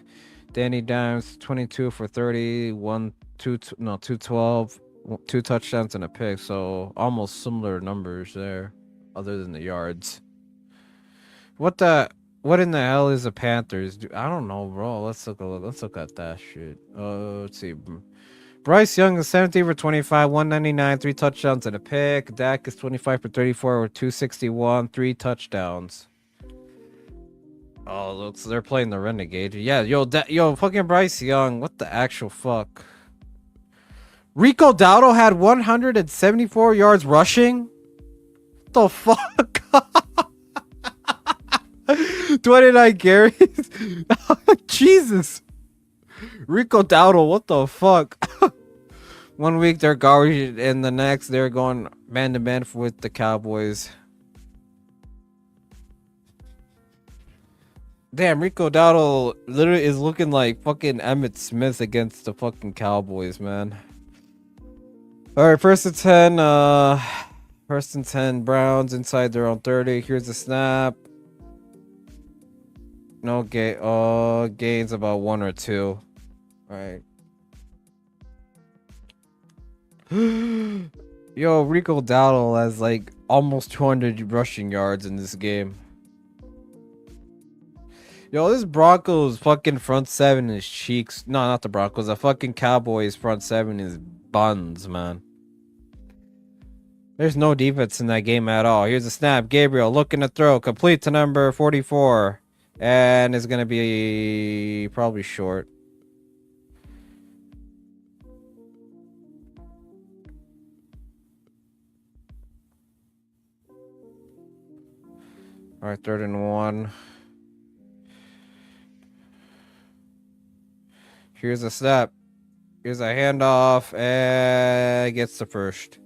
Danny Dimes, 22 for 30, 212, 2 touchdowns and a pick. So almost similar numbers there, other than the yards. What in the hell is the Panthers? I don't know, bro. Let's look at that shit. Let's see. Bryce Young is 17 for 25, 199, 3 touchdowns and a pick. Dak is 25 for 34 with 261, 3 touchdowns. Oh, looks they're playing the Renegade. Yeah, yo, fucking Bryce Young. What the actual fuck? Rico Dowdle had 174 yards rushing. What the fuck? 29 carries. Jesus. Rico Dowdle, what the fuck? 1 week they're garbage, and the next they're going man to man with the Cowboys. Damn, Rico Dowdle literally is looking like fucking Emmitt Smith against the fucking Cowboys, man. All right, 1st and 10. First and 10, Browns inside their own 30. Here's the snap. No gain. Oh, gains about 1 or 2. All right. Yo, Rico Dowdle has like almost 200 rushing yards in this game. Yo, this Broncos fucking front seven is cheeks. No, not the Broncos. The fucking Cowboys front seven is buns, man. There's no defense in that game at all. Here's a snap. Gabriel looking to throw. Complete to number 44. And it's going to be probably short. All right, 3rd and 1. Here's a snap. Here's a handoff. And gets the first.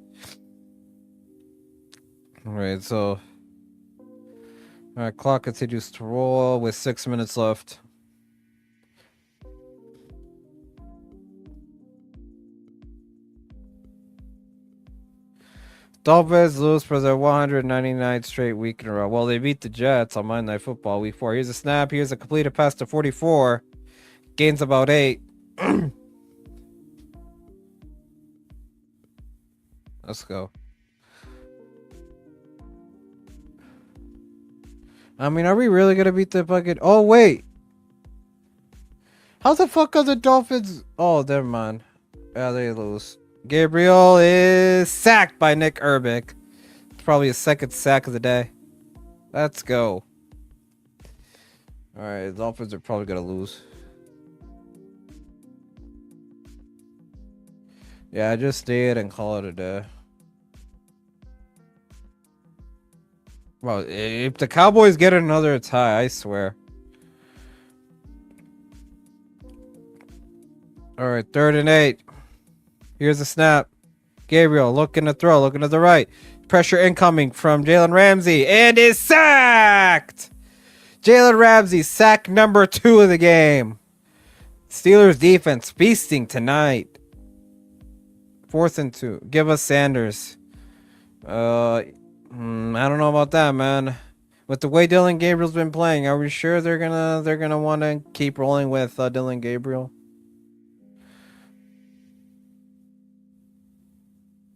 All right, so... All right, clock continues to roll with 6 minutes left. Dolphins lose for their 199th straight week in a row. Well, they beat the Jets on Monday Night Football Week 4. Here's a snap. Here's a completed pass to 44. Gains about 8. Let's go. I mean, are we really going to beat the fucking... Oh, wait. How the fuck are the Dolphins... Oh, never mind. Yeah, they lose. Gabriel is sacked by Nick Urbick. It's probably his 2nd sack of the day. Let's go. Alright, the Dolphins are probably going to lose. Yeah, just stay it and call it a day. Well, if the Cowboys get another tie, I swear. Alright, 3rd and 8. Here's a snap. Gabriel looking to throw, looking to the right. Pressure incoming from Jalen Ramsey and is sacked! Jalen Ramsey, sack number 2 of the game. Steelers defense feasting tonight. 4th and 2. Give us Sanders. I don't know about that, man. With the way Dylan Gabriel's been playing, are we sure they're gonna want to keep rolling with Dylan Gabriel?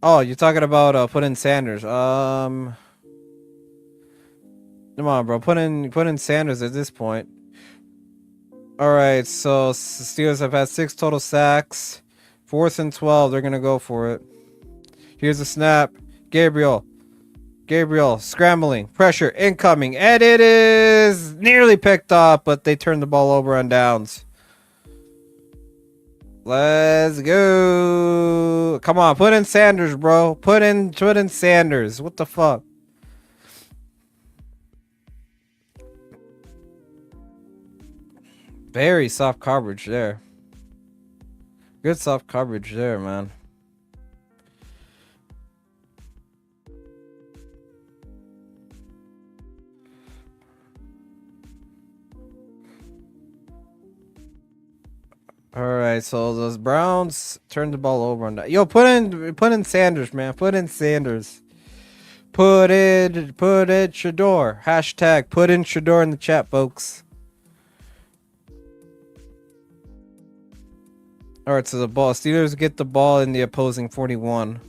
Oh, you're talking about put in Sanders. Come on, bro. Put in Sanders at this point. All right, so Steelers have had 6 total sacks. 4th and 12. They're gonna go for it. Here's a snap. Gabriel scrambling, pressure incoming, and it is nearly picked up, but they turned the ball over on downs. Let's go. Come on, put in Sanders, bro. Put in Sanders. What the fuck? Very soft coverage there. Good soft coverage there, man. All right, so those Browns turned the ball over on that. Yo, put in Sanders, man. Put in Sanders. Put in Shador. Hashtag put in Shador in the chat, folks. All right, so the ball. Steelers get the ball in the opposing 41.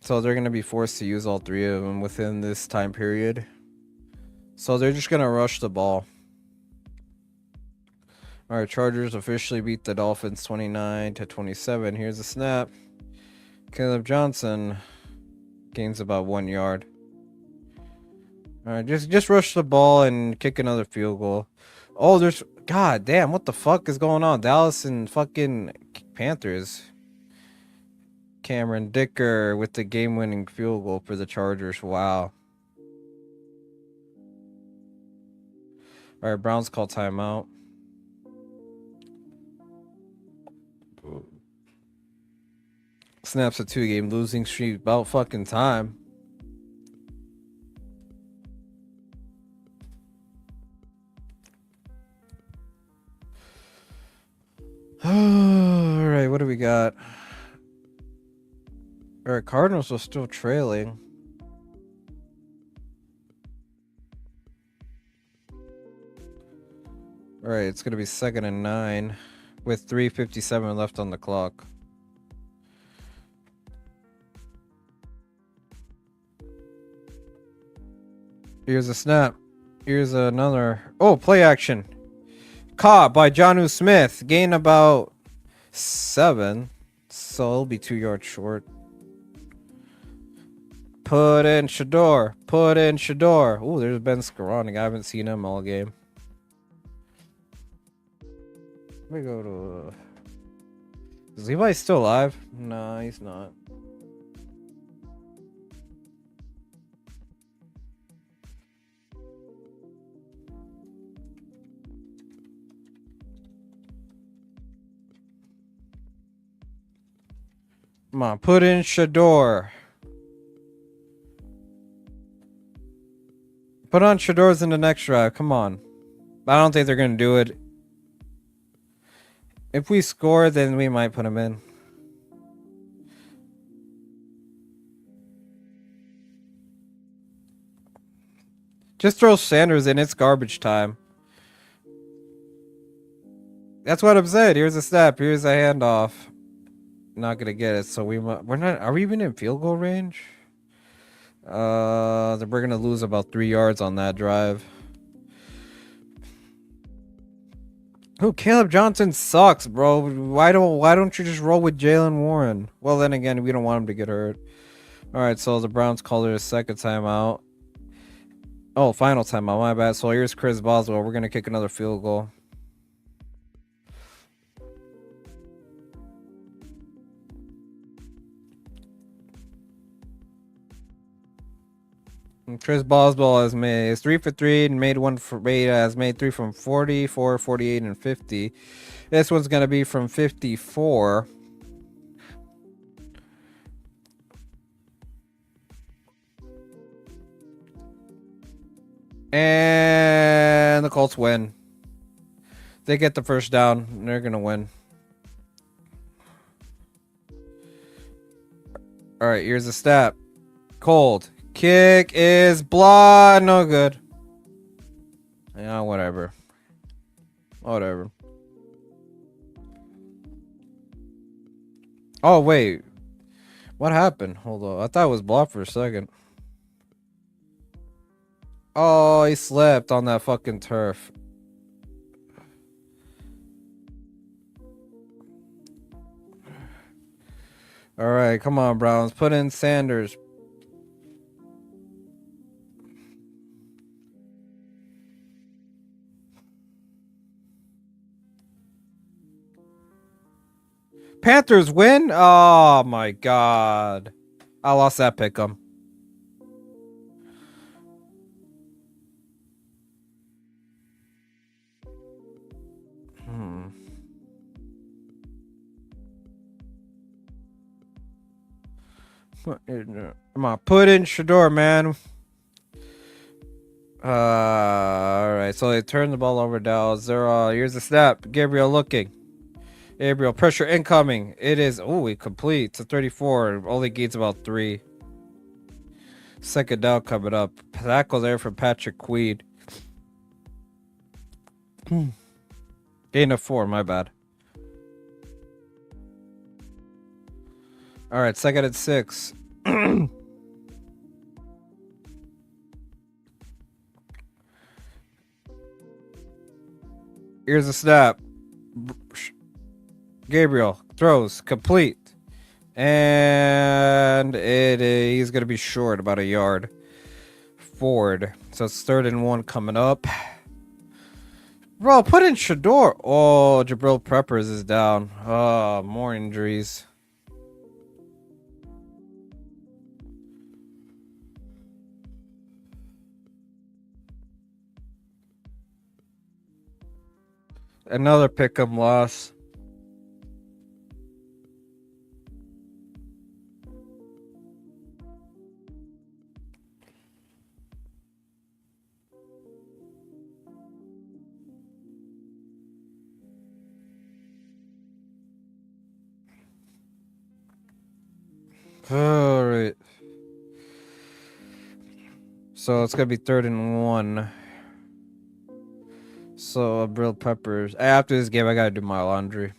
So they're going to be forced to use all 3 of them within this time period. So they're just going to rush the ball. All right, Chargers officially beat the Dolphins 29-27. Here's a snap. Caleb Johnson gains about 1 yard. All right, just rush the ball and kick another field goal. Oh, there's... God damn, what the fuck is going on? Dallas and fucking Panthers. Cameron Dicker with the game-winning field goal for the Chargers. Wow. All right, Browns call timeout. Snaps a 2-game losing streak. About fucking time. All right, what do we got? All right, Cardinals are still trailing. All right, it's gonna be 2nd and 9, with 3:57 left on the clock. Here's a snap. Here's another. Oh, play action. Caught by Jonnu Smith. Gain about 7. So it'll be 2 yards short. Put in Shador. Put in Shador. Oh, there's Ben Skoranek. I haven't seen him all game. Let me go to. Is Levi still alive? No, he's not. Come on, put in Shador. Put on Shador's in the next drive. Come on. I don't think they're going to do it. If we score, then we might put him in. Just throw Sanders in. It's garbage time. That's what I'm saying. Here's a snap. Here's a handoff. Not gonna get it. So we're not. Are we even in field goal range? We're gonna lose about 3 yards on that drive. Oh, Caleb Johnson sucks, bro. Why don't you just roll with Jalen Warren? Well, then again, we don't want him to get hurt. All right, so the Browns call it a second timeout. Oh, final timeout. My bad. So here's Chris Boswell. We're gonna kick another field goal. Chris Boswell is 3 for 3 and has made 3 from 40, 4, 48, and 50. This one's gonna be from 54. And the Colts win. They get the first down. And they're gonna win. All right, here's the stat. Cold. Kick is blocked. No good. Yeah, whatever. Whatever. Oh, wait. What happened? Hold on. I thought it was blocked for a second. Oh, he slipped on that fucking turf. All right, come on, Browns. Put in Sanders. Panthers win? Oh my god. I lost that pick'em. Come on, put in Shador, man. Alright, so they turn the ball over Dallas. Here's the snap. Gabriel looking. Gabriel, pressure incoming. It is. Oh, he completes to 34. Only gains about 3. Second down coming up. Tackle there from Patrick Queen. Gain of 4, my bad. Alright, 2nd and 6. Here's a snap. Gabriel throws complete. And he's going to be short about a yard forward. So it's 3rd and 1 coming up. Bro, put in Shador. Oh, Jabril Peppers is down. Oh, more injuries. Another pick'em loss. All right. So it's gonna be 3rd and 1. So grilled peppers. After this game, I gotta do my laundry.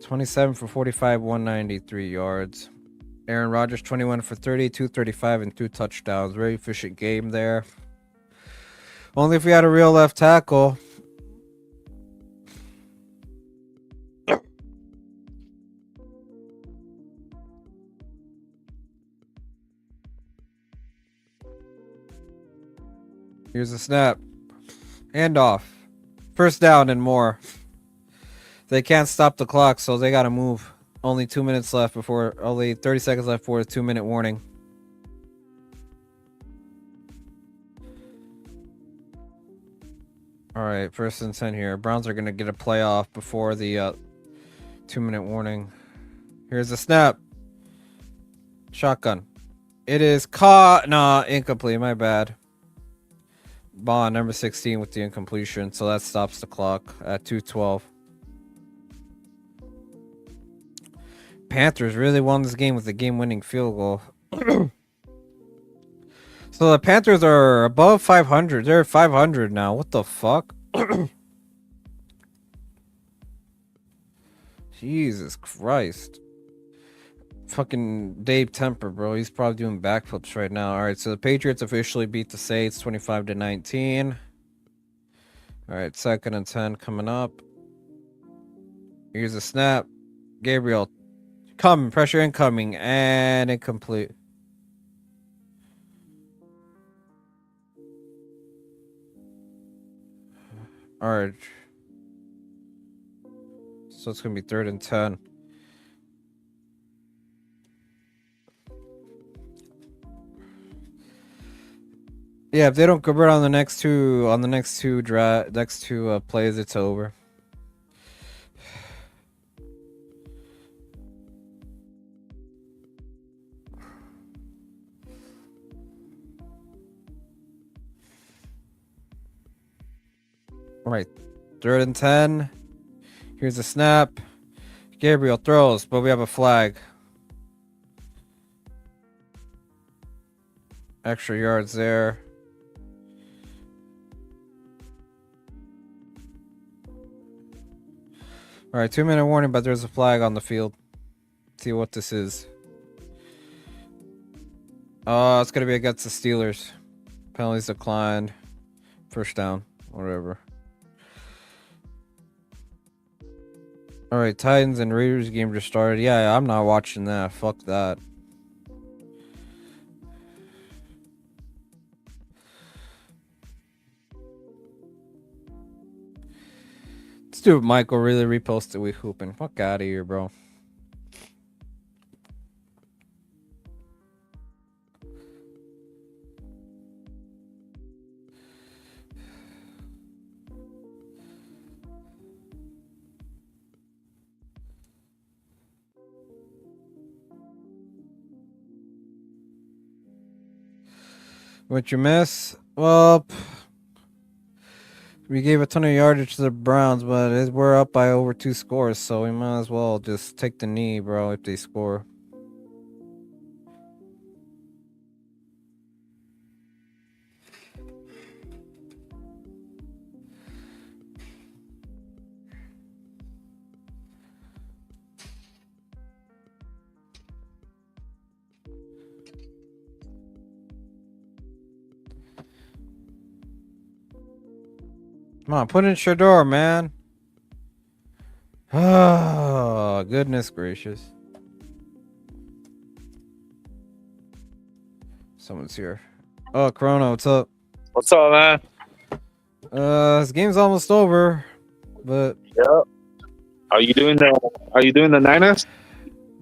27 for 45, 193 yards. Aaron Rodgers, 21 for 30, 235, and 2 touchdowns. Very efficient game there. Only if we had a real left tackle. Here's a snap. And off. First down and more. They can't stop the clock, so they gotta move. Only 2 minutes left before, only 30 seconds left for a 2-minute warning. All right, 1st and 10 here. Browns are gonna get a playoff before the 2-minute warning. Here's a snap. Shotgun. It is caught. Nah, incomplete. My bad. Bond, number 16 with the incompletion. So that stops the clock at 2:12. Panthers really won this game with a game-winning field goal. So the Panthers are above 500. They're 500 now. What the fuck? Jesus Christ. Fucking Dave Temper, bro. He's probably doing backflips right now. All right, so the Patriots officially beat the Saints 25-19. All right, 2nd and 10 coming up. Here's a snap. Gabriel. Coming, pressure incoming, and incomplete. All right. So it's going to be 3rd and 10. Yeah, if they don't convert on the next two plays, it's over. All right, 3rd and 10. Here's a snap. Gabriel throws, but we have a flag. Extra yards there. All right, 2-minute warning, but there's a flag on the field. Let's see what this is. Oh, it's going to be against the Steelers. Penalties declined. 1st down, whatever. All right, Titans and Raiders game just started. Yeah, I'm not watching that. Fuck that. Dude, Michael really reposted we hooping. Fuck out of here, bro. What you miss? Well, we gave a ton of yardage to the Browns, but we're up by over 2 scores, so we might as well just take the knee, bro, if they score. Come on, put in Shador, man. Oh, goodness gracious. Someone's here. Oh, Corona, what's up? What's up, man? This game's almost over, but Yep. Are you doing the Niners?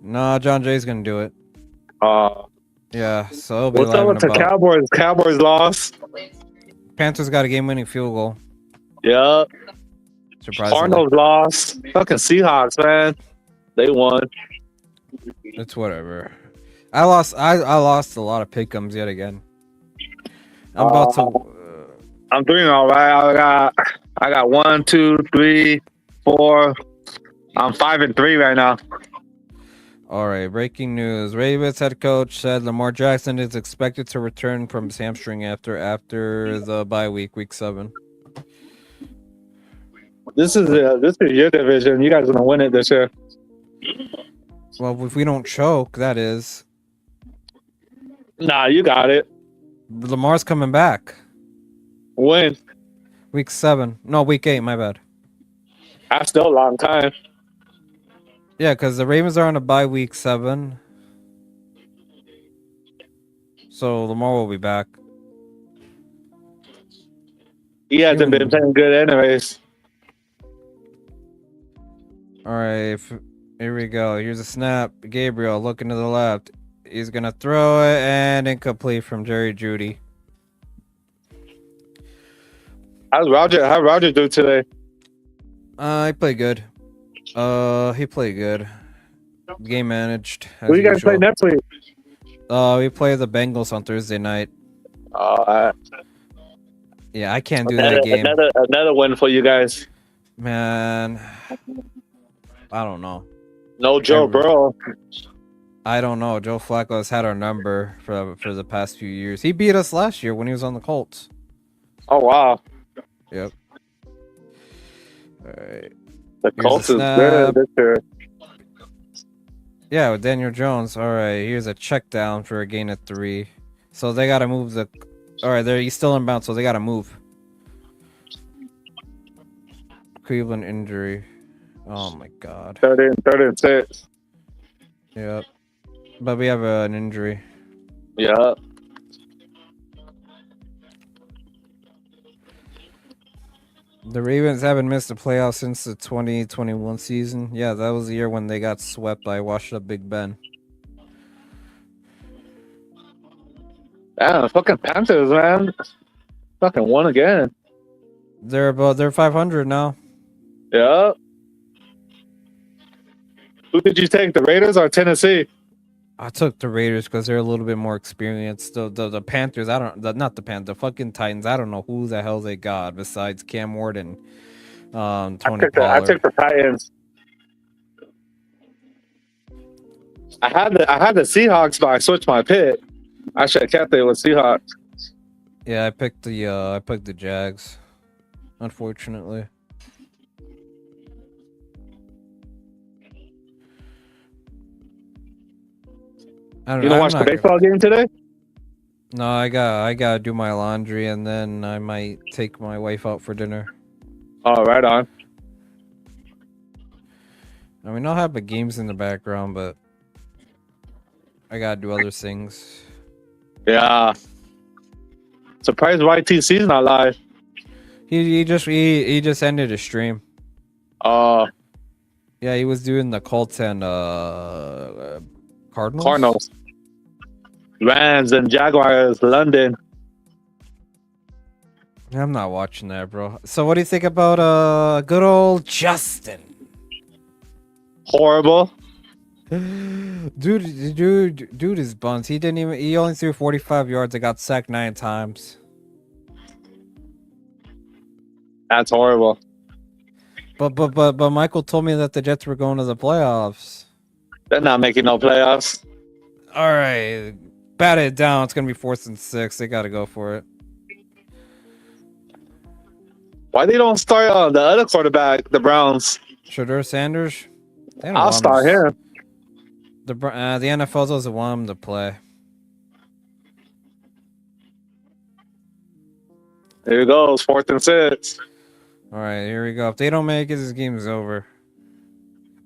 nah, John Jay's gonna do it. Yeah, so it'll be What's up with the Cowboys? Cowboys lost. Panthers got a game-winning field goal. Yep. Surprisingly. Cardinals lost. Fucking Seahawks, man. They won. It's whatever. I lost a lot of pick'ems yet again. I'm about to. I'm doing all right. I got 1, 2, 3, 4. I'm 5-3 right now. All right, breaking news. Ravens head coach said Lamar Jackson is expected to return from his hamstring after the bye week, week 7. This is your division. You guys are gonna win it this year. Well, if we don't choke, that is. Nah, you got it. Lamar's coming back. Win. Week 7. No, week 8, my bad. That's still a long time. Yeah, because the Ravens are on a bye week 7. So Lamar will be back. He hasn't been playing good anyways. All right, here we go. Here's a snap. Gabriel looking to the left. He's going to throw it and incomplete from Jerry Jeudy. How's Roger do today? He played good. He played good. Game managed. Who you guys play next week? We play the Bengals on Thursday night. Yeah, I can't do that game. Another win for you guys. Man, I don't know. No Joe Burrow. I don't know. Joe Flacco has had our number for the past few years. He beat us last year when he was on the Colts. Oh wow. Yep. All right. The Colts is good this year. Yeah, with Daniel Jones. All right, here's a check down for a gain of 3. So they got to move the... All right, he's still in bounds, so they got to move. Cleveland injury. Oh, my God. 30 and 6. Yep. But we have an injury. Yeah. The Ravens haven't missed the playoffs since the 2021 season. Yeah, that was the year when they got swept by washed up Big Ben. Yeah, fucking Panthers, man. Fucking won again. They're 500 now. Yeah. Who did you take, the Raiders or Tennessee? I took the Raiders because they're a little bit more experienced. The Panthers, not the Panthers, the fucking Titans. I don't know who the hell they got besides Cam Ward and Tony Pollard. I took the Titans. I had the Seahawks, but I switched my pick. I should have kept it with Seahawks. Yeah, I picked the Jags. Unfortunately. You don't watch the baseball game today? No, I gotta do my laundry and then I might take my wife out for dinner. Oh, right on. I mean, I'll have the games in the background, but I gotta do other things. Yeah. Surprised YTC's not live. He just ended his stream. Oh. Yeah, he was doing the Colts and Cardinals. Rams and Jaguars, London. I'm not watching that, bro. So what do you think about good old Justin? Horrible. Dude is buns. He only threw 45 yards. I got sacked 9 times. That's horrible. But Michael told me that the Jets were going to the playoffs. They're not making no playoffs. All right, bat it down. It's gonna be 4th and 6. They got to go for it. Why they don't start the other quarterback, the Browns? Shedeur Sanders. I'll start him. The NFL doesn't want him to play. There he goes, 4th and 6. All right, here we go. If they don't make it, this game is over.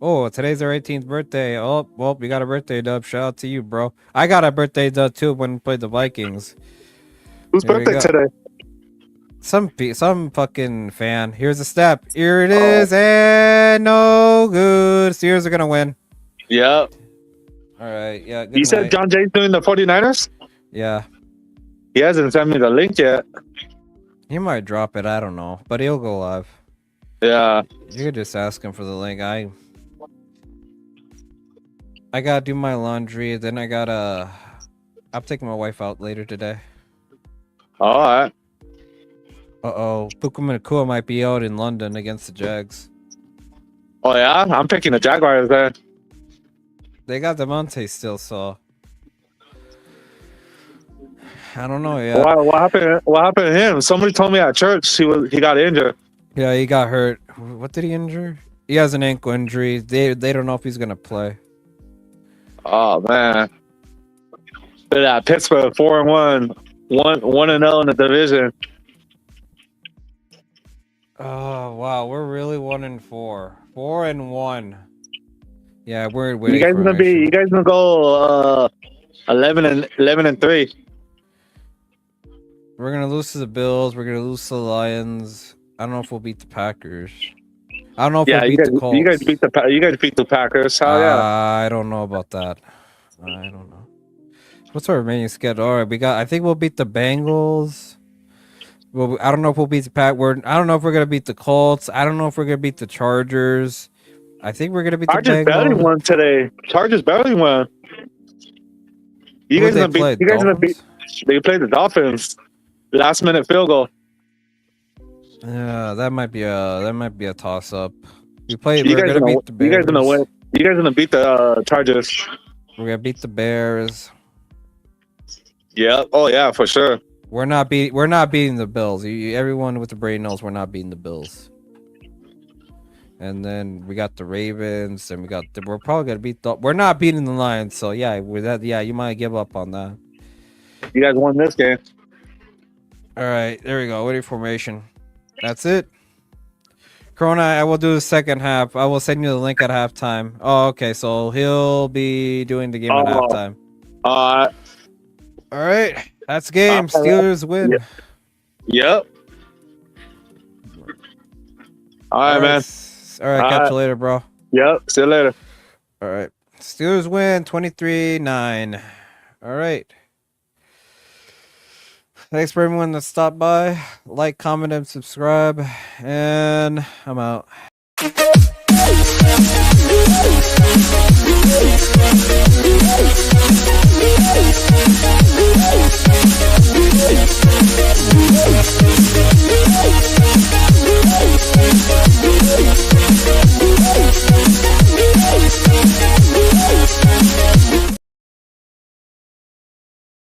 Oh, today's our 18th birthday. Oh, well, we got a birthday dub. Shout out to you, bro. I got a birthday dub too when we played the Vikings. Whose birthday today? Some fucking fan. Here's a step. Here it is, and no good. Steelers are gonna win. Yep. All right, yeah. You said John Jay's doing the 49ers? Yeah. He hasn't sent me the link yet. He might drop it. I don't know, but he'll go live. Yeah. You could just ask him for the link. I gotta do my laundry. Then I'm taking my wife out later today. All right. Puka Nakua might be out in London against the Jags. Oh yeah, I'm picking the Jaguars then. They got Demonte still, so I don't know yet. What happened? What happened to him? Somebody told me at church he got injured. Yeah, he got hurt. What did he injure? He has an ankle injury. They don't know if he's gonna play. Oh man. Look at Pittsburgh 4-1, 1-0 in the division. Oh wow, we're really 1-4, 4-1. Yeah, we're You guys gonna go 11-3. We're gonna lose to the Bills. We're gonna lose to the Lions. I don't know if we'll beat the Packers. I don't know if we'll beat the Colts. You guys beat the Packers. Hell yeah. I don't know about that. I don't know. What's our remaining schedule? All right, I think we'll beat the Bengals. Well, I don't know if we'll beat the Pack. I don't know if we're gonna beat the Colts. I don't know if we're gonna beat the Chargers. I think we're gonna beat the Bengals. Chargers barely won today. Chargers barely won. You guys gonna beat? You guys gonna beat? They played the Dolphins. Last minute field goal. Yeah, that might be a toss up. We're gonna beat the Bears. You guys gonna win. You guys gonna beat the Chargers. We're gonna beat the Bears. Yeah. Oh yeah, for sure. We're not beating the Bills. Everyone with the brain knows we're not beating the Bills. And then we got the Ravens, and we're probably gonna beat we're not beating the Lions. So yeah, with that, yeah, you might give up on that. You guys won this game. All right, there we go. Winning formation. That's it. Corona, I will do the second half. I will send you the link at halftime. Oh, okay. So he'll be doing the game at halftime. All right. That's game. Steelers win. Yep. All right, man. All right. Catch you later, bro. Yep. See you later. All right. Steelers win 23-9. All right. Thanks for everyone that stopped by. Like, comment, and subscribe. And I'm out. Yeah.